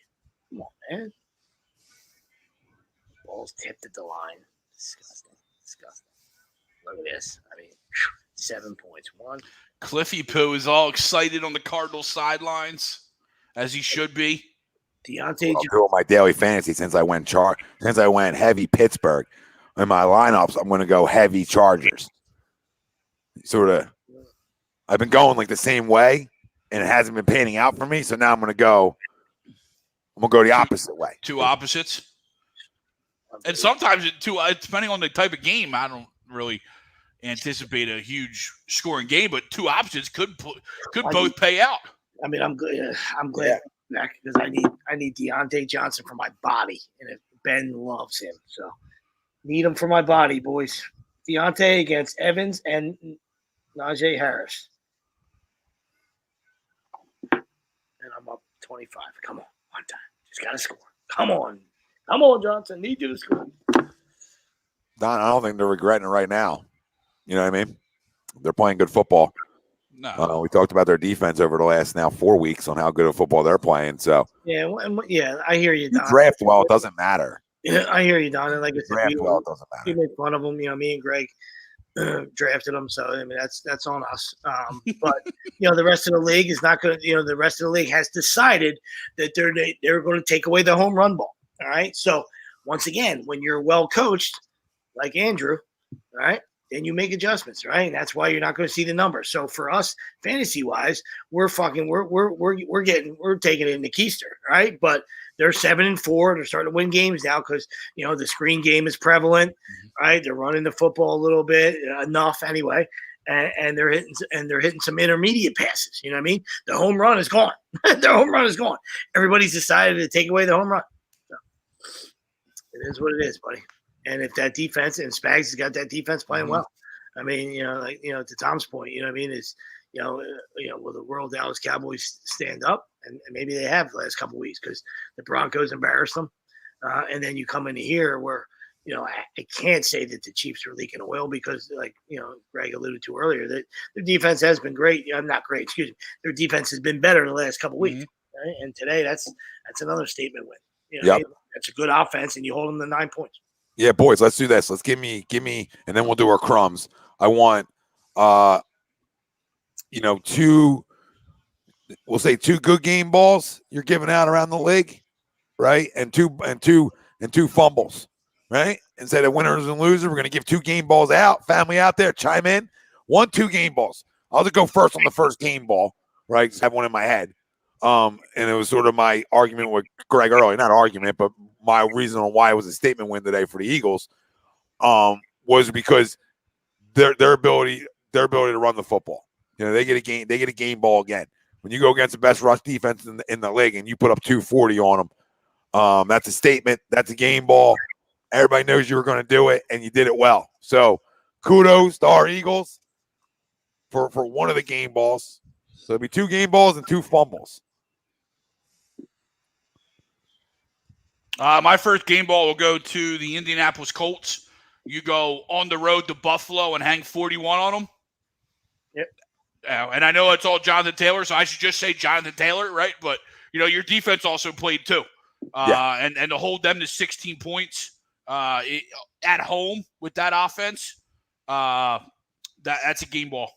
Come on, man. Ball's tipped at the line. Disgusting. Look at this. I mean, 7 points. One. Cliffy Poo is all excited on the Cardinals sidelines, as he should be. Deontay. I'll do my daily fantasy since I went heavy Pittsburgh. In my lineups, I'm going to go heavy Chargers. Sort of. I've been going like the same way, and it hasn't been panning out for me. So now I'm going to go the opposite way. 2 opposites. And sometimes, depending on the type of game, I don't really anticipate a huge scoring game, but 2 opposites could both pay out. I mean, I'm glad. I'm glad. back because I need Deontay Johnson for my body, and if Ben loves him, so need him for my body, boys. Deontay against Evans and Najee Harris, and I'm up 25. Come on, one time, just gotta score. Come on, Johnson, need you to score. Don, I don't think they're regretting it right now. You know what I mean? They're playing good football. No. We talked about their defense over the last 4 weeks on how good of football they're playing. So Yeah, I hear you, Don. Draft well, it doesn't matter. Yeah, I hear you, Don. And like I said, Draft well, it doesn't we matter. make fun of them. Me and Greg drafted them, so I mean that's on us. But the rest of the league is not going to. The rest of the league has decided that they're going to take away the home run ball. All right. So once again, when you're well coached, like Andrew, all right, then you make adjustments, right? And that's why you're not going to see the numbers. So for us, fantasy wise, we're taking it into Keister, right? But they're 7-4. They're starting to win games now because the screen game is prevalent, right? They're running the football a little bit enough anyway, and they're hitting some intermediate passes. You know what I mean? The home run is gone. The home run is gone. Everybody's decided to take away the home run. So it is what it is, buddy. And if that defense and Spags has got that defense playing well, I mean, to Tom's point, you know what I mean, is, will the World Dallas Cowboys stand up? And maybe they have the last couple of weeks because the Broncos embarrassed them. And then you come into here where, I can't say that the Chiefs are leaking oil because, like, Greg alluded to earlier, that their defense has been great. Not great, excuse me. Their defense has been better the last couple of weeks. Right? And today, that's another statement win. That's a good offense, and you hold them to 9 points. Yeah, boys, let's do this. Let's give me, and then we'll do our crumbs. I want, two good game balls you're giving out around the league, right? And two fumbles, right? Instead of winners and losers, we're going to give 2 game balls out. Family out there, chime in. 1-2 game balls. I'll just go first on the first game ball, right? Just have one in my head. And it was sort of my argument with Greg earlier, not argument, but my reason on why it was a statement win today for the Eagles was because their ability to run the football. They get a game ball again. When you go against the best rush defense in the league and you put up 240 on them, that's a statement. That's a game ball. Everybody knows you were going to do it, and you did it well. So kudos to our Eagles for one of the game balls. So it'll be 2 game balls and 2 fumbles. My first game ball will go to the Indianapolis Colts. You go on the road to Buffalo and hang 41 on them. Yep. And I know it's all Jonathan Taylor, so I should just say Jonathan Taylor, right? But, your defense also played too. And to hold them to 16 points at home with that offense, that's a game ball.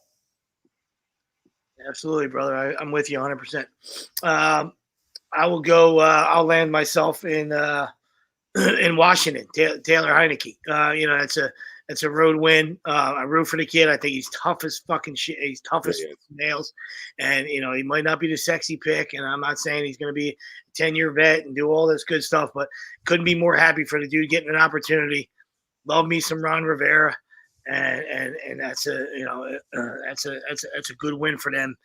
Absolutely, brother. I'm with you 100%. I will go. I'll land myself in Washington. Taylor Heineke. It's a road win. I root for the kid. I think he's tough as fucking shit. He's tough as nails, and he might not be the sexy pick. And I'm not saying he's going to be a 10-year vet and do all this good stuff, but couldn't be more happy for the dude getting an opportunity. Love me some Ron Rivera, and that's a good win for them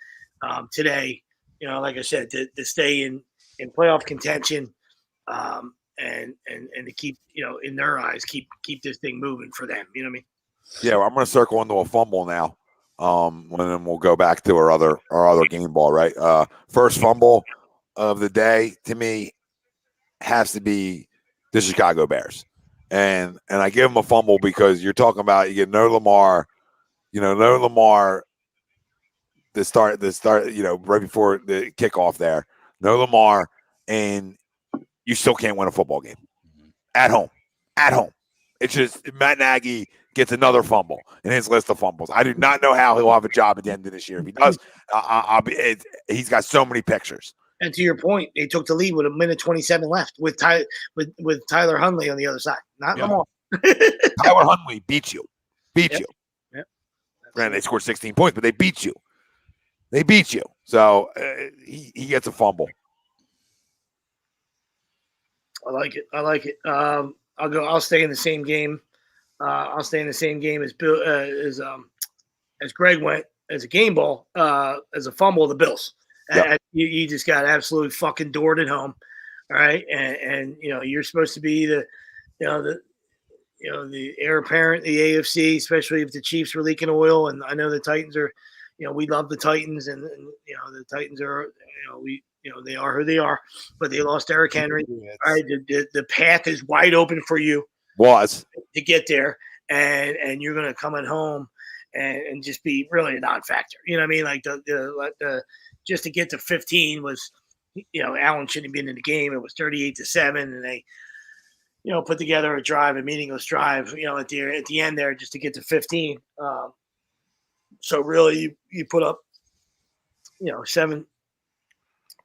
today. Like I said, to stay in playoff contention, and to keep, in their eyes, keep this thing moving for them. You know what I mean? Yeah, I'm going to circle into a fumble now. And then we'll go back to our other game ball, right? First fumble of the day to me has to be the Chicago Bears. And I give them a fumble because you're talking about, you get no Lamar, the start, right before the kickoff there, no Lamar, and you still can't win a football game at home. It's just Matt Nagy gets another fumble in his list of fumbles. I do not know how he'll have a job at the end of this year. If he does, he's got so many pictures. And to your point, they took the lead with 1:27 left with Tyler Huntley on the other side. Not Lamar. Tyler Huntley beat you. Yep. Granted, they scored 16 points, but they beat you. So he gets a fumble. I like it. I'll stay in the same game. I'll stay in the same game as Bill as Greg went as a game ball, as a fumble. The Bills. Yep. You just got absolutely fucking doored at home. All right. And you're supposed to be the heir apparent, the AFC, especially if the Chiefs were leaking oil. And I know the Titans are, we love the Titans, and the Titans are, they are who they are, but they lost Derrick Henry. All right, the path is wide open for you to get there, and you're going to come at home and just be really a non-factor. You know what I mean? Like the just to get to 15 was, Allen shouldn't have been in the game. It was 38-7, and they, put together a drive, a meaningless drive, at the end there just to get to 15. So really, you put up,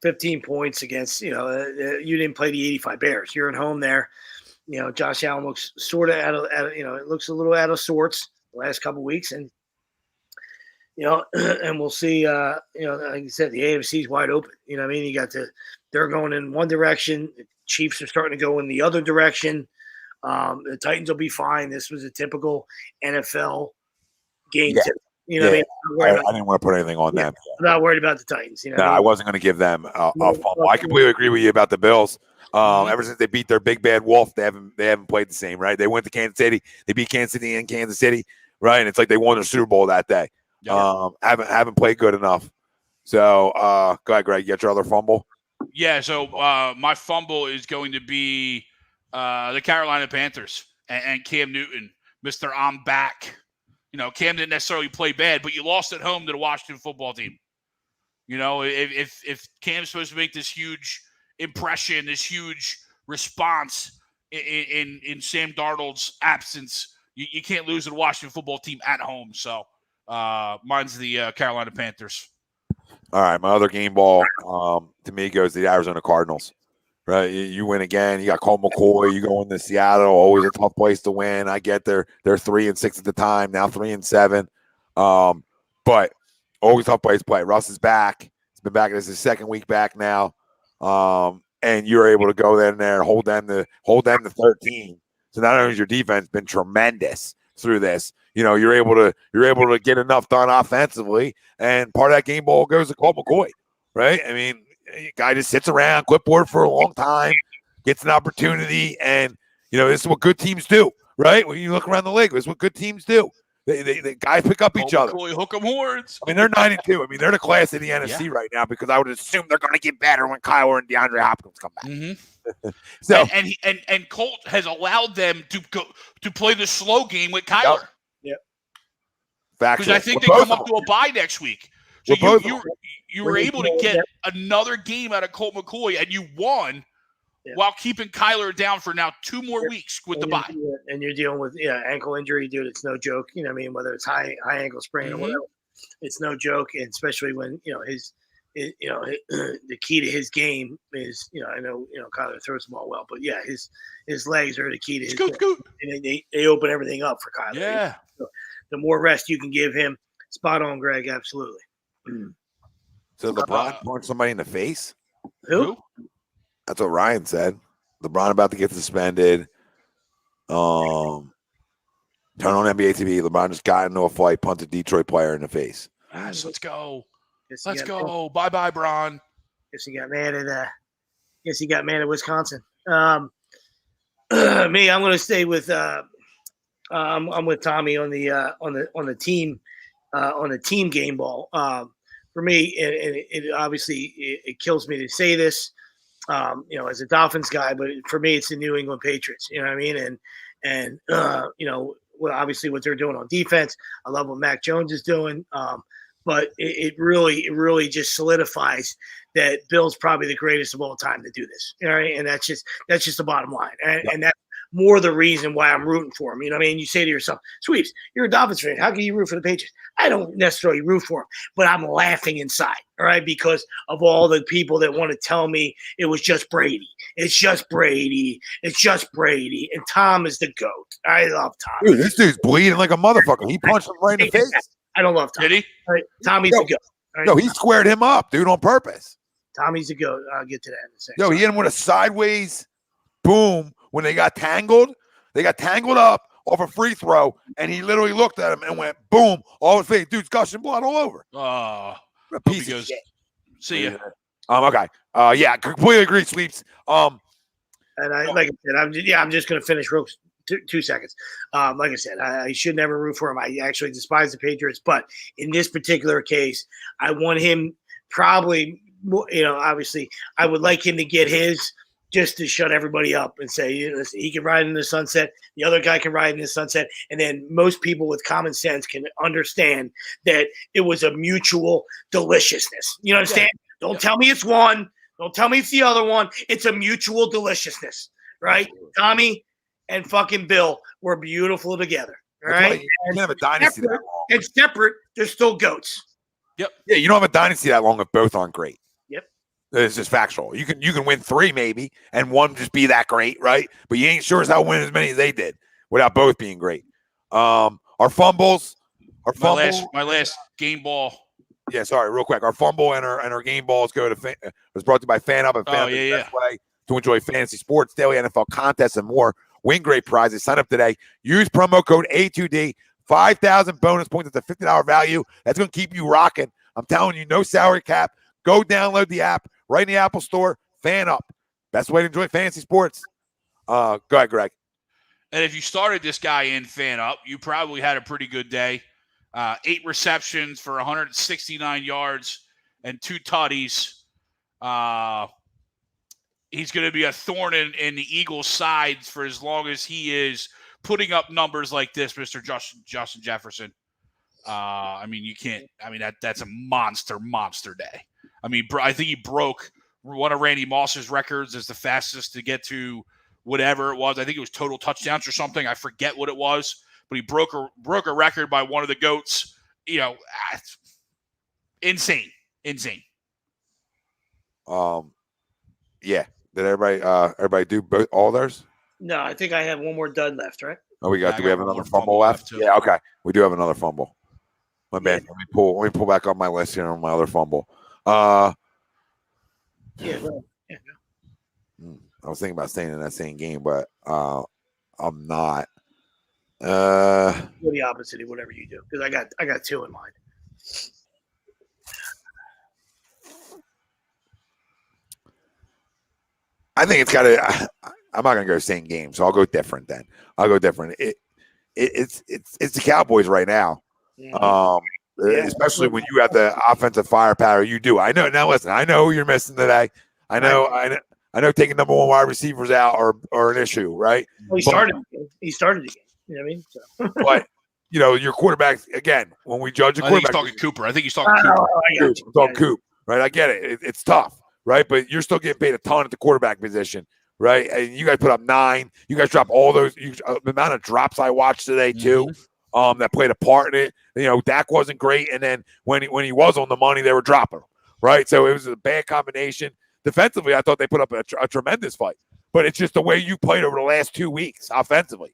15 points against, you didn't play the 85 Bears. You're at home there. Josh Allen looks sort of it looks a little out of sorts the last couple of weeks. And, and we'll see, like you said, the AFC is wide open. You know what I mean? They're going in one direction. The Chiefs are starting to go in the other direction. The Titans will be fine. This was a typical NFL game. Yeah. What I mean? I didn't want to put anything on them. I'm not worried about the Titans. No, I wasn't going to give them a fumble. I completely agree with you about the Bills. Ever since they beat their big bad wolf, they haven't played the same, right? They went to Kansas City. They beat Kansas City in Kansas City, right? And it's like they won the Super Bowl that day. Yeah. Haven't played good enough. So go ahead, Greg. You got your other fumble? Yeah, so my fumble is going to be the Carolina Panthers and Cam Newton, Mr. I'm back. Cam didn't necessarily play bad, but you lost at home to the Washington football team. If Cam's supposed to make this huge impression, this huge response in Sam Darnold's absence, you can't lose to the Washington football team at home. So mine's the Carolina Panthers. All right, my other game ball to me goes to the Arizona Cardinals. Right, you win again. You got Colt McCoy. You go into Seattle, always a tough place to win. I get they're 3-6 at the time, now 3-7. But always tough place to play. Russ is back. He's been back. This is his second week back now. And you're able to go in there and hold them to 13. So not only has your defense been tremendous through this, you're able to get enough done offensively, and part of that game ball goes to Colt McCoy, right? I mean, guy just sits around clipboard for a long time, gets an opportunity, and this is what good teams do, right? When you look around the league, this is what good teams do. They guys pick up each other. Hook 'em horns. I mean, they're 9-2. I mean, they're the class of the NFC right now, because I would assume they're going to get better when Kyler and DeAndre Hopkins come back. Mm-hmm. So and Colt has allowed them to play the slow game with Kyler. Yep. Because I think they come up to a bye next week. So you were able to get another game out of Colt McCoy, and you won while keeping Kyler down for now 2 more weeks with the bye. And you're dealing with ankle injury, dude. It's no joke. Whether it's high ankle sprain or whatever, it's no joke. And especially when the key to his game is I know Kyler throws the ball well, but his legs are the key to his game. And they open everything up for Kyler. Yeah. So the more rest you can give him, spot on, Greg. Absolutely. So LeBron punched somebody in the face? Who? That's what Ryan said. LeBron about to get suspended. Turn on NBA TV. LeBron just got into a fight, punched a Detroit player in the face. Gosh, let's go. Let's go. Bye, Bron. Guess he got mad at Wisconsin. Me, I'm going to stay with. I'm with Tommy on the team game ball. For me, it obviously it kills me to say this, as a Dolphins guy, but for me, it's the New England Patriots. You know what I mean? And well, obviously what they're doing on defense. I love what Mac Jones is doing. But it really just solidifies that Bill's probably the greatest of all time to do this. All right, and that's just the bottom line, and that's more the reason why I'm rooting for him. You know what I mean? You say to yourself, Sweeps, you're a Dolphins fan. How can you root for the Patriots? I don't necessarily root for him, but I'm laughing inside, all right, because of all the people that want to tell me it was just Brady. It's just Brady. It's just Brady. And Tom is the GOAT. I love Tom. Dude, this dude's bleeding like a motherfucker. He punched him right in the face. I don't love Tom. Did he? All right, Tommy's the GOAT. Right? No, he squared him up, dude, on purpose. Tommy's the GOAT. I'll get to that in a second. Yo, he hit him with a sideways boom when they got tangled. They got tangled up off a free throw, and he literally looked at him and went, boom, all his face. Dude's gushing blood all over. A piece of shit. See ya. Okay. Yeah, completely agree, Sweeps. And like I said, I'm just going to finish real 2 seconds. Like I said, I should never root for him. I actually despise the Patriots, but in this particular case, I want him probably, obviously, I would like him to get his just to shut everybody up and say, listen, he can ride in the sunset. The other guy can ride in the sunset. And then most people with common sense can understand that it was a mutual deliciousness. You understand? Yeah. Don't tell me it's one. Don't tell me it's the other one. It's a mutual deliciousness, right? Absolutely. Tommy and fucking Bill were beautiful together, all right? You can't have a dynasty that long. And separate, they're still goats. Yep. Yeah, you don't have a dynasty that long if both aren't great. Yep. It's just factual. You can win 3 maybe, and one just be that great, right? But you ain't sure as hell win as many as they did without both being great. Our fumbles. My last game ball. Yeah, sorry, real quick. Our fumble and our game balls was brought to you by FanUp and FanUp is the best way to enjoy fantasy sports, daily NFL contests, and more. Win great prizes. Sign up today. Use promo code A2D. 5,000 bonus points at the $50 value. That's going to keep you rocking. I'm telling you, no salary cap. Go download the app right in the Apple Store. FanUp. Best way to enjoy fantasy sports. Go ahead, Greg. And if you started this guy in FanUp, you probably had a pretty good day. 8 receptions for 169 yards and 2 tutties. He's going to be a thorn in the Eagles' sides for as long as he is putting up numbers like this, Mr. Justin Jefferson. You can't. That's a monster day. I think he broke one of Randy Moss's records as the fastest to get to whatever it was. I think it was total touchdowns or something. I forget what it was, but he broke a record by one of the GOATs. Insane. Yeah. Did everybody do all theirs? No, I think I have one more dud left, right? Oh, do we have another fumble left? Too. Yeah, okay. We do have another fumble. My bad. Let me pull back up my list here on my other fumble. Yeah. I was thinking about staying in that same game, but I'm not. Do the opposite of whatever you do, because I got 2 in mind. I think it's got to. I'm not going to go same game, so I'll go different then. I'll go different. It's the Cowboys right now. Especially when you have the offensive firepower you do. I know. Now listen, I know who you're missing today. I know taking number 1 wide receivers out are an issue, right? Well, he started the game. You know what I mean? So. But your quarterback again. When we judge a quarterback, he's talking Cooper. I think he's talking Cooper. I'm talking Coop, right? I get it. It's tough, right? But you're still getting paid a ton at the quarterback position, right? And you guys put up 9. You guys drop all those. The amount of drops I watched today too. That played a part in it. Dak wasn't great, and then when he was on the money, they were dropping him, right? So it was a bad combination. Defensively, I thought they put up a tremendous fight, but it's just the way you played over the last 2 weeks offensively.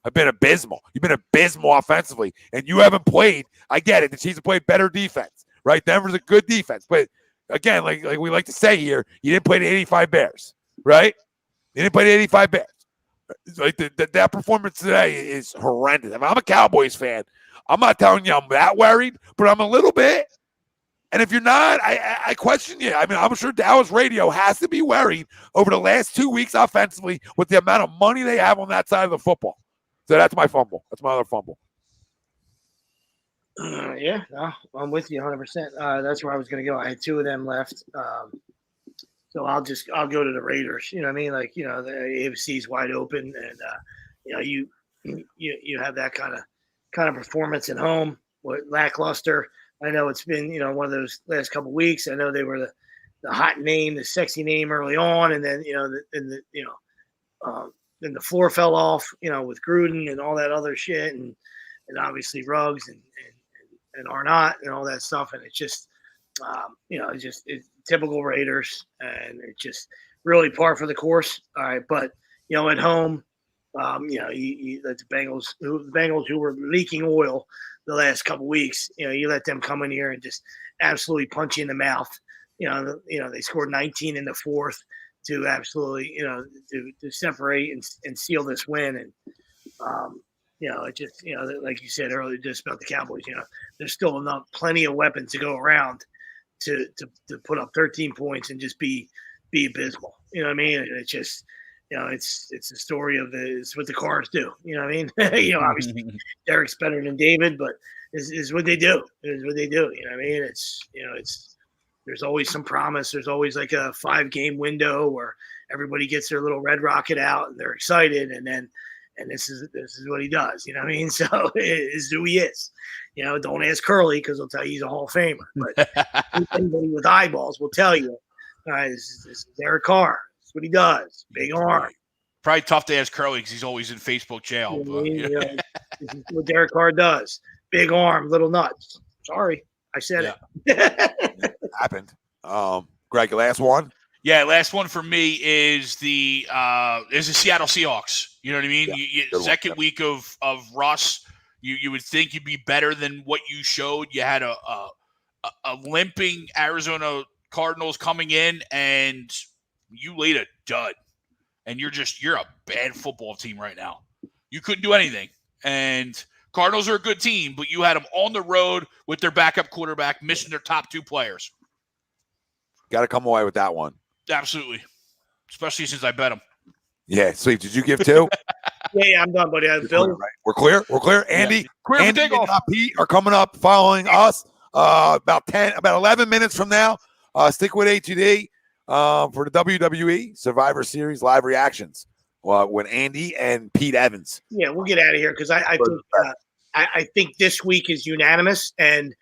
I've been abysmal. You've been abysmal offensively, and you haven't played. I get it. The Chiefs have played better defense, right? Denver's a good defense, but again, like we like to say here, you didn't play the 85 Bears, right? You didn't play the 85 Bears. Like that performance today is horrendous. I'm a Cowboys fan. I'm not telling you I'm that worried, but I'm a little bit. And if you're not, I question you. I'm sure Dallas Radio has to be worried over the last 2 weeks offensively with the amount of money they have on that side of the football. So that's my fumble. That's my other fumble. Yeah, no, I'm with you 100%. That's where I was going to go. I had 2 of them left. So I'll go to the Raiders. You know what I mean? Like, the AFC's wide open, and you have that kind of performance at home. What lackluster? I know it's been one of those last couple of weeks. I know they were the hot name, the sexy name early on, and then then the floor fell off. With Gruden and all that other shit, and obviously Ruggs and Arnott and all that stuff, and it's just it's typical Raiders, and it's just really par for the course. All right, but at home, you let the Bengals who were leaking oil the last couple weeks, you let them come in here and just absolutely punch you in the mouth. They scored 19 in the 4th to absolutely, to separate and seal this win. And it just, like you said earlier, just about the Cowboys, there's still plenty of weapons to go around to put up 13 points and just be abysmal. You know what I mean? And it's just, it's the story of it's what the Cars do. You know what I mean? Obviously Derek's better than David, but is what they do. It's what they do. You know what I mean? It's there's always some promise. There's always like a 5-game window where everybody gets their little red rocket out and they're excited, and this is what he does. You know what I mean? So it's who he is. Don't ask Curly because he'll tell you he's a Hall of Famer. But anybody with eyeballs will tell you, this is Derek Carr. That's what he does. Big arm. Probably tough to ask Curly because he's always in Facebook jail. This is what Derek Carr does. Big arm, little nuts. Sorry, I said it. Happened. Greg, last one. Yeah, last one for me is the Seattle Seahawks. You know what I mean? Yeah, second week of Russ, you would think you'd be better than what you showed. You had a limping Arizona Cardinals coming in, and you laid a dud. And you're a bad football team right now. You couldn't do anything. And Cardinals are a good team, but you had them on the road with their backup quarterback missing their top 2 players. Got to come away with that one. Absolutely. Especially since I bet them. Yeah, sweet. Did you give 2? Yeah, I'm done, buddy. Bill, right. We're clear. Andy, Clear Andy and Pete are coming up following us about 11 minutes from now. Stick with HUD for the WWE Survivor Series live reactions with Andy and Pete Evans. Yeah, we'll get out of here because I think this week is unanimous and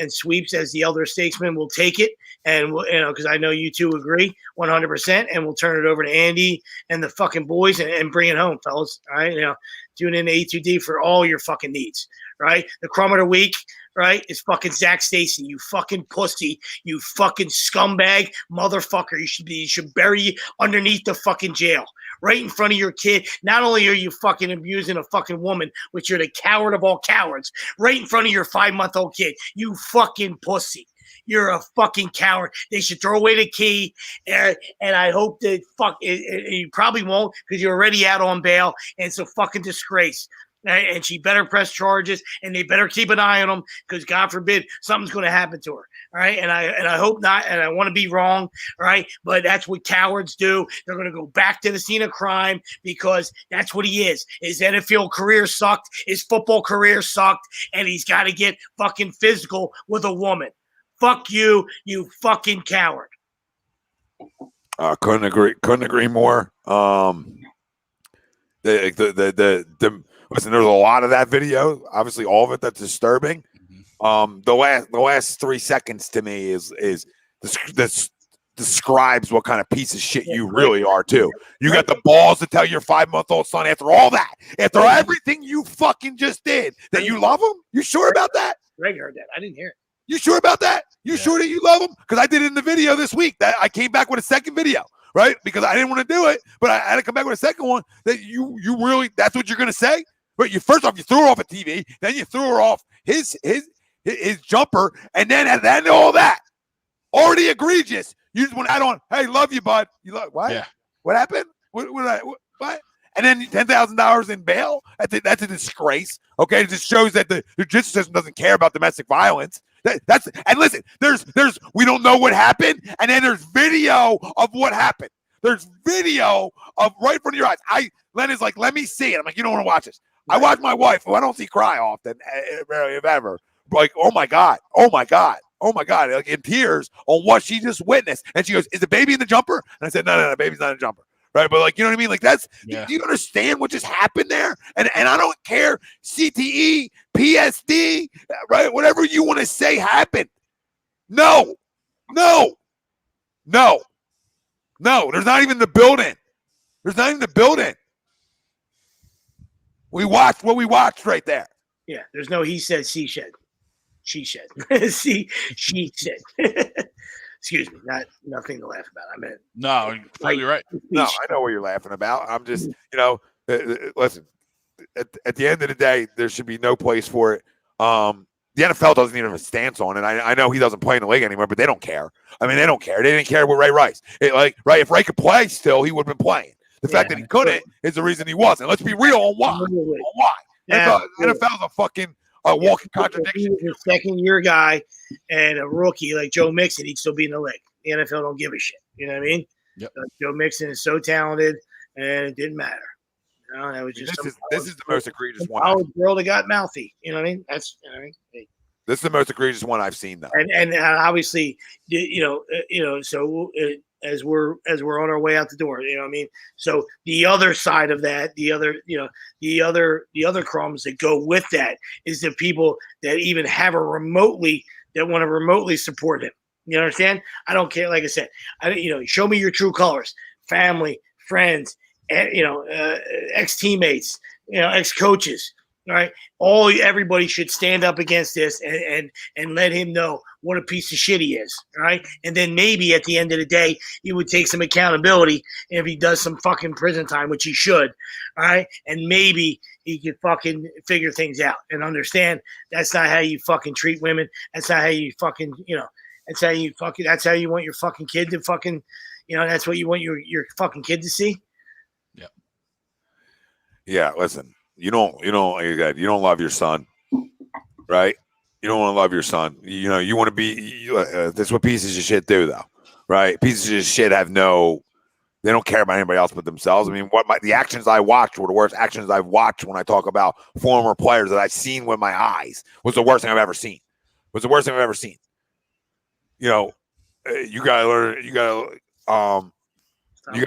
Sweeps as the elder statesman will take it, and because I know you two agree 100%, and we'll turn it over to Andy and the fucking boys and bring it home, fellas. All right, tune in to A2D for all your fucking needs. Right, the Crumb of the week, right, is fucking Zach Stacy. You fucking pussy, you fucking scumbag, motherfucker. You should bury you underneath the fucking jail. Right in front of your kid. Not only are you fucking abusing a fucking woman, which you're the coward of all cowards, right in front of your 5-month-old kid. You fucking pussy. You're a fucking coward. They should throw away the key. And I hope that you probably won't because you're already out on bail. And it's a fucking disgrace. And she better press charges, and they better keep an eye on them because God forbid something's going to happen to her. All right, and I hope not, and I want to be wrong. All right, but that's what cowards do. They're going to go back to the scene of crime because that's what he is. His NFL career sucked. His football career sucked, and he's got to get fucking physical with a woman. Fuck you, you fucking coward. Couldn't agree more. Listen, there's a lot of that video. Obviously, all of it that's disturbing. The last 3 seconds to me is this describes what kind of piece of shit you really are too. You got the balls to tell your 5-month-old son after all that, after everything you fucking just did, that you love him. You sure about that? Greg heard that. I didn't hear it. You sure about that? You sure that you love him? Because I did it in the video this week. That I came back with a second video. Right? Because I didn't want to do it, but I had to come back with a second one that you really, that's what you're going to say? But first off, you threw her off a TV, then you threw her off his jumper, and then at the end of all that, already egregious. You just want to add on, hey, love you, bud. You love what? Yeah. What happened? What? And then $10,000 in bail? That's a disgrace. Okay, it just shows that the justice system doesn't care about domestic violence. And listen, there's we don't know what happened, and then there's video of what happened. There's video of right in front of your eyes. Len is like, let me see it. I'm like, you don't want to watch this. I watch my wife, who I don't see cry often, rarely if ever. Like, oh my God, like in tears on what she just witnessed. And she goes, is the baby in the jumper? And I said, no, the baby's not in the jumper. Right. But like, you know what I mean? Like do you understand what just happened there? And I don't care, CTE, PSD, right? Whatever you want to say happened. No. There's not even the building. We watched what we watched right there. Yeah, there's no he said, she said. She said. she said. Excuse me, nothing to laugh about. I mean, no, you're completely right. No, I know what you're laughing about. I'm just, listen, at the end of the day, there should be no place for it. The NFL doesn't even have a stance on it. I know he doesn't play in the league anymore, but they don't care. I mean, they don't care. They didn't care with Ray Rice. If Ray could play still, he would have been playing. The fact that he couldn't is the reason he wasn't. Let's be real on why. NFL's a fucking a walking If he contradiction. was a second-year guy and a rookie like Joe Mixon, he'd still be in the league. The NFL don't give a shit. You know what I mean? Yep. Joe Mixon is so talented, and it didn't matter. You know, that was just This is the most egregious one. College girl that got mouthy. You know what I mean? That's This is the most egregious one I've seen, though. and obviously, so as we're on our way out the door, you know what I mean? So the other side of that, the other crumbs that go with that is the people that even have want to remotely support him. You understand? I don't care. Like I said, show me your true colors, family, friends, ex-teammates, ex-coaches. All right. Everybody should stand up against this and let him know what a piece of shit he is. All right. And then maybe at the end of the day, he would take some accountability if he does some fucking prison time, which he should. All right. And maybe he could fucking figure things out and understand that's not how you fucking treat women. That's not how you fucking, that's how you want your fucking kid to fucking, that's what you want your fucking kid to see. Yeah. Yeah. Listen. You don't love your son, right? You don't want to love your son. You want to be. That's what pieces of shit do, though, right? Pieces of shit they don't care about anybody else but themselves. I mean, the actions I watched were the worst actions I've watched when I talk about former players that I've seen with my eyes. Was the worst thing I've ever seen. You gotta learn. You gotta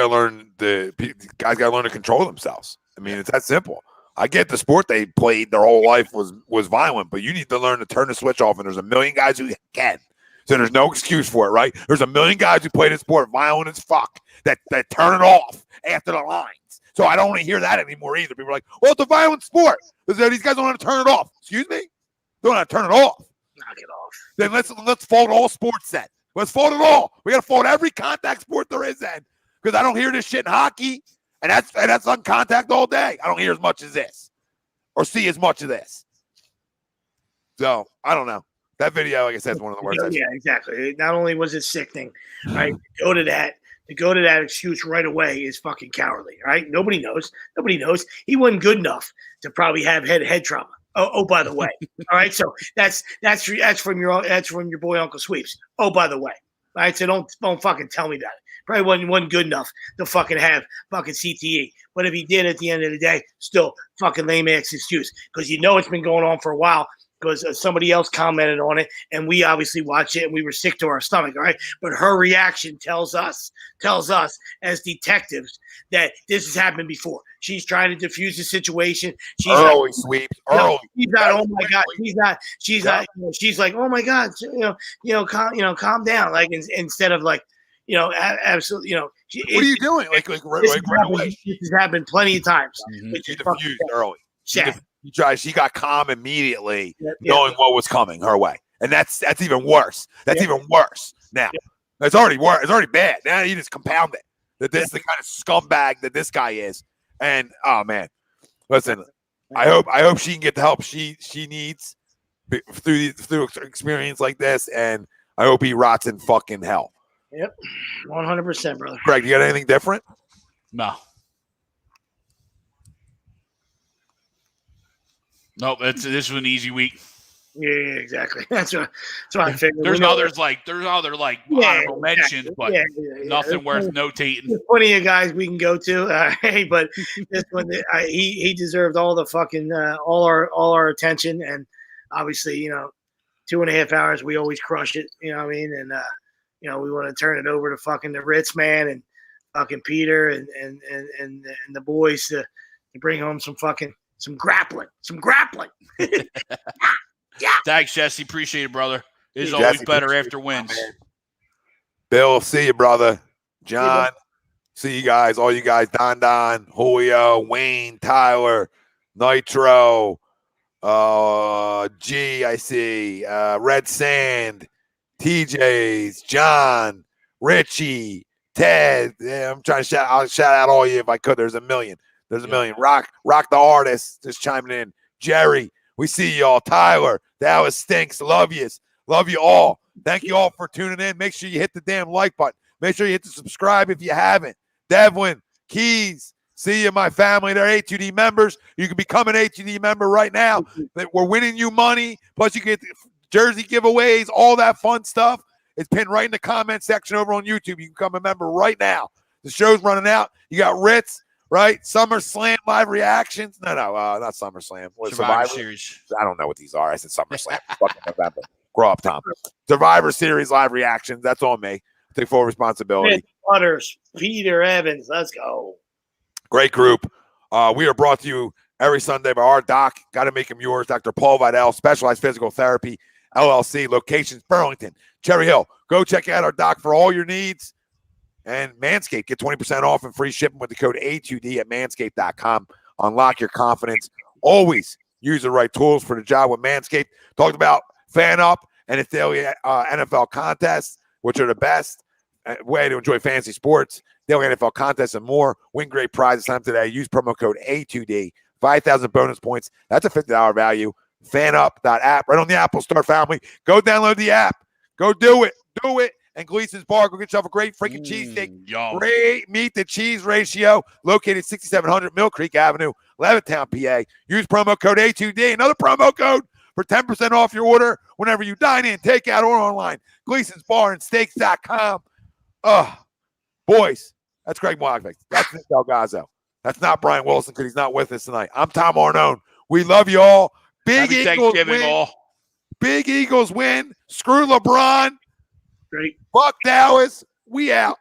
learn. The guys gotta learn to control themselves. I mean, it's that simple. I get the sport they played their whole life was violent, but you need to learn to turn the switch off, and there's a million guys who can. So there's no excuse for it, right? There's a million guys who play the sport violent as fuck that turn it off after the lines. So I don't want to hear that anymore either. People are like, well, it's a violent sport. These guys don't want to turn it off. Excuse me? They don't want to turn it off. Knock it off. Then let's fold all sports then. Let's fold it all. We got to fold every contact sport there is then. Because I don't hear this shit in hockey. And that's on contact all day. I don't hear as much as this or see as much of this. So, I don't know. That video, like I said, is one of the worst. Yeah, exactly. Not only was it sickening, right? To go to that excuse right away is fucking cowardly, right? Nobody knows. He wasn't good enough to probably have head trauma. Oh, by the way. All right. So that's from your boy Uncle Sweeps. Oh, by the way. All right. So don't fucking tell me about it. Probably wasn't good enough to fucking have fucking CTE. But if he did at the end of the day, still fucking lame ass excuse. Because it's been going on for a while because somebody else commented on it and we obviously watched it and we were sick to our stomach, all right? But her reaction tells us as detectives that this has happened before. She's trying to diffuse the situation. She's early sweeps. Early. She's not, oh my God. She's not, she's like, oh my God, calm down. Like instead of like, absolutely. What are you doing? Like right away. This has happened plenty of times. She diffused early. Sad. She got calm immediately, knowing what was coming her way, and that's even worse. That's even worse. Now it's already worse. It's already bad. Now you just compound it. That this is the kind of scumbag that this guy is, and oh man, listen. I hope she can get the help she needs through experience like this, and I hope he rots in fucking hell. Yep, 100%, brother. Greg, you got anything different? No. Nope. This was an easy week. Yeah, exactly. That's what I figured. There's other honorable mentions, but nothing worth notating. There's plenty of guys we can go to. Hey, but this one, he deserved all the fucking all our attention, and obviously, 2.5 hours we always crush it. You know what I mean? And we want to turn it over to fucking the Ritz man and fucking Peter and the boys to bring home some grappling. Yeah. Thanks, Jesse. Appreciate it, brother. It's always better after wins. Bill, see you, brother. John, see you guys. All you guys. Don, Julio, Wayne, Tyler, Nitro, G, I see. Red Sand, TJ's, John, Richie, Ted. Yeah, I'm trying to I'll shout out all you if I could. There's a million. Rock the artist just chiming in. Jerry, we see y'all. Tyler, Dallas stinks. Love you all. Thank you all for tuning in. Make sure you hit the damn like button. Make sure you hit the subscribe if you haven't. Devlin, Keys, See you, my family. They're A2D members. You can become an A2D member right now. We're winning you money. Plus, you get jersey giveaways, all that fun stuff. It's pinned right in the comment section over on YouTube. You can become a member right now. The show's running out. You got Ritz, right? SummerSlam live reactions. No, not SummerSlam. Survivor Series. I don't know what these are. I said SummerSlam. Fucking November. Grow up, Tom. Survivor Series live reactions. That's on me. Take full responsibility. Butters, Peter Evans. Let's go. Great group. We are brought to you every Sunday by our doc. Got to make him yours. Dr. Paul Vidal, Specialized Physical Therapy, LLC, locations Burlington, Cherry Hill. Go check out our doc for all your needs. And Manscaped, get 20% off and free shipping with the code A2D at manscaped.com. Unlock your confidence. Always use the right tools for the job with Manscaped. Talked about Fan Up and its daily NFL contests, which are the best way to enjoy fantasy sports. Daily NFL contests and more. Win great prizes time today. Use promo code A2D. 5,000 bonus points. That's a $50 value. FanUp.app. Right on the Apple Store, family. Go download the app. Go do it. Do it. And Gleason's Bar. Go get yourself a great freaking cheesesteak. Great meat to cheese ratio. Located 6700 Mill Creek Avenue, Levittown, PA. Use promo code A2D. Another promo code for 10% off your order whenever you dine in, take out, or online. Gleason's Bar and Steaks.com. Boys, that's Greg Milakovic. That's Nick DelGozzo. That's not Brian Wilson because he's not with us tonight. I'm Tom Arnone. We love you all. Happy Eagles Thanksgiving, win. all. Big Eagles win. Screw LeBron. Great. Fuck Dallas. We out.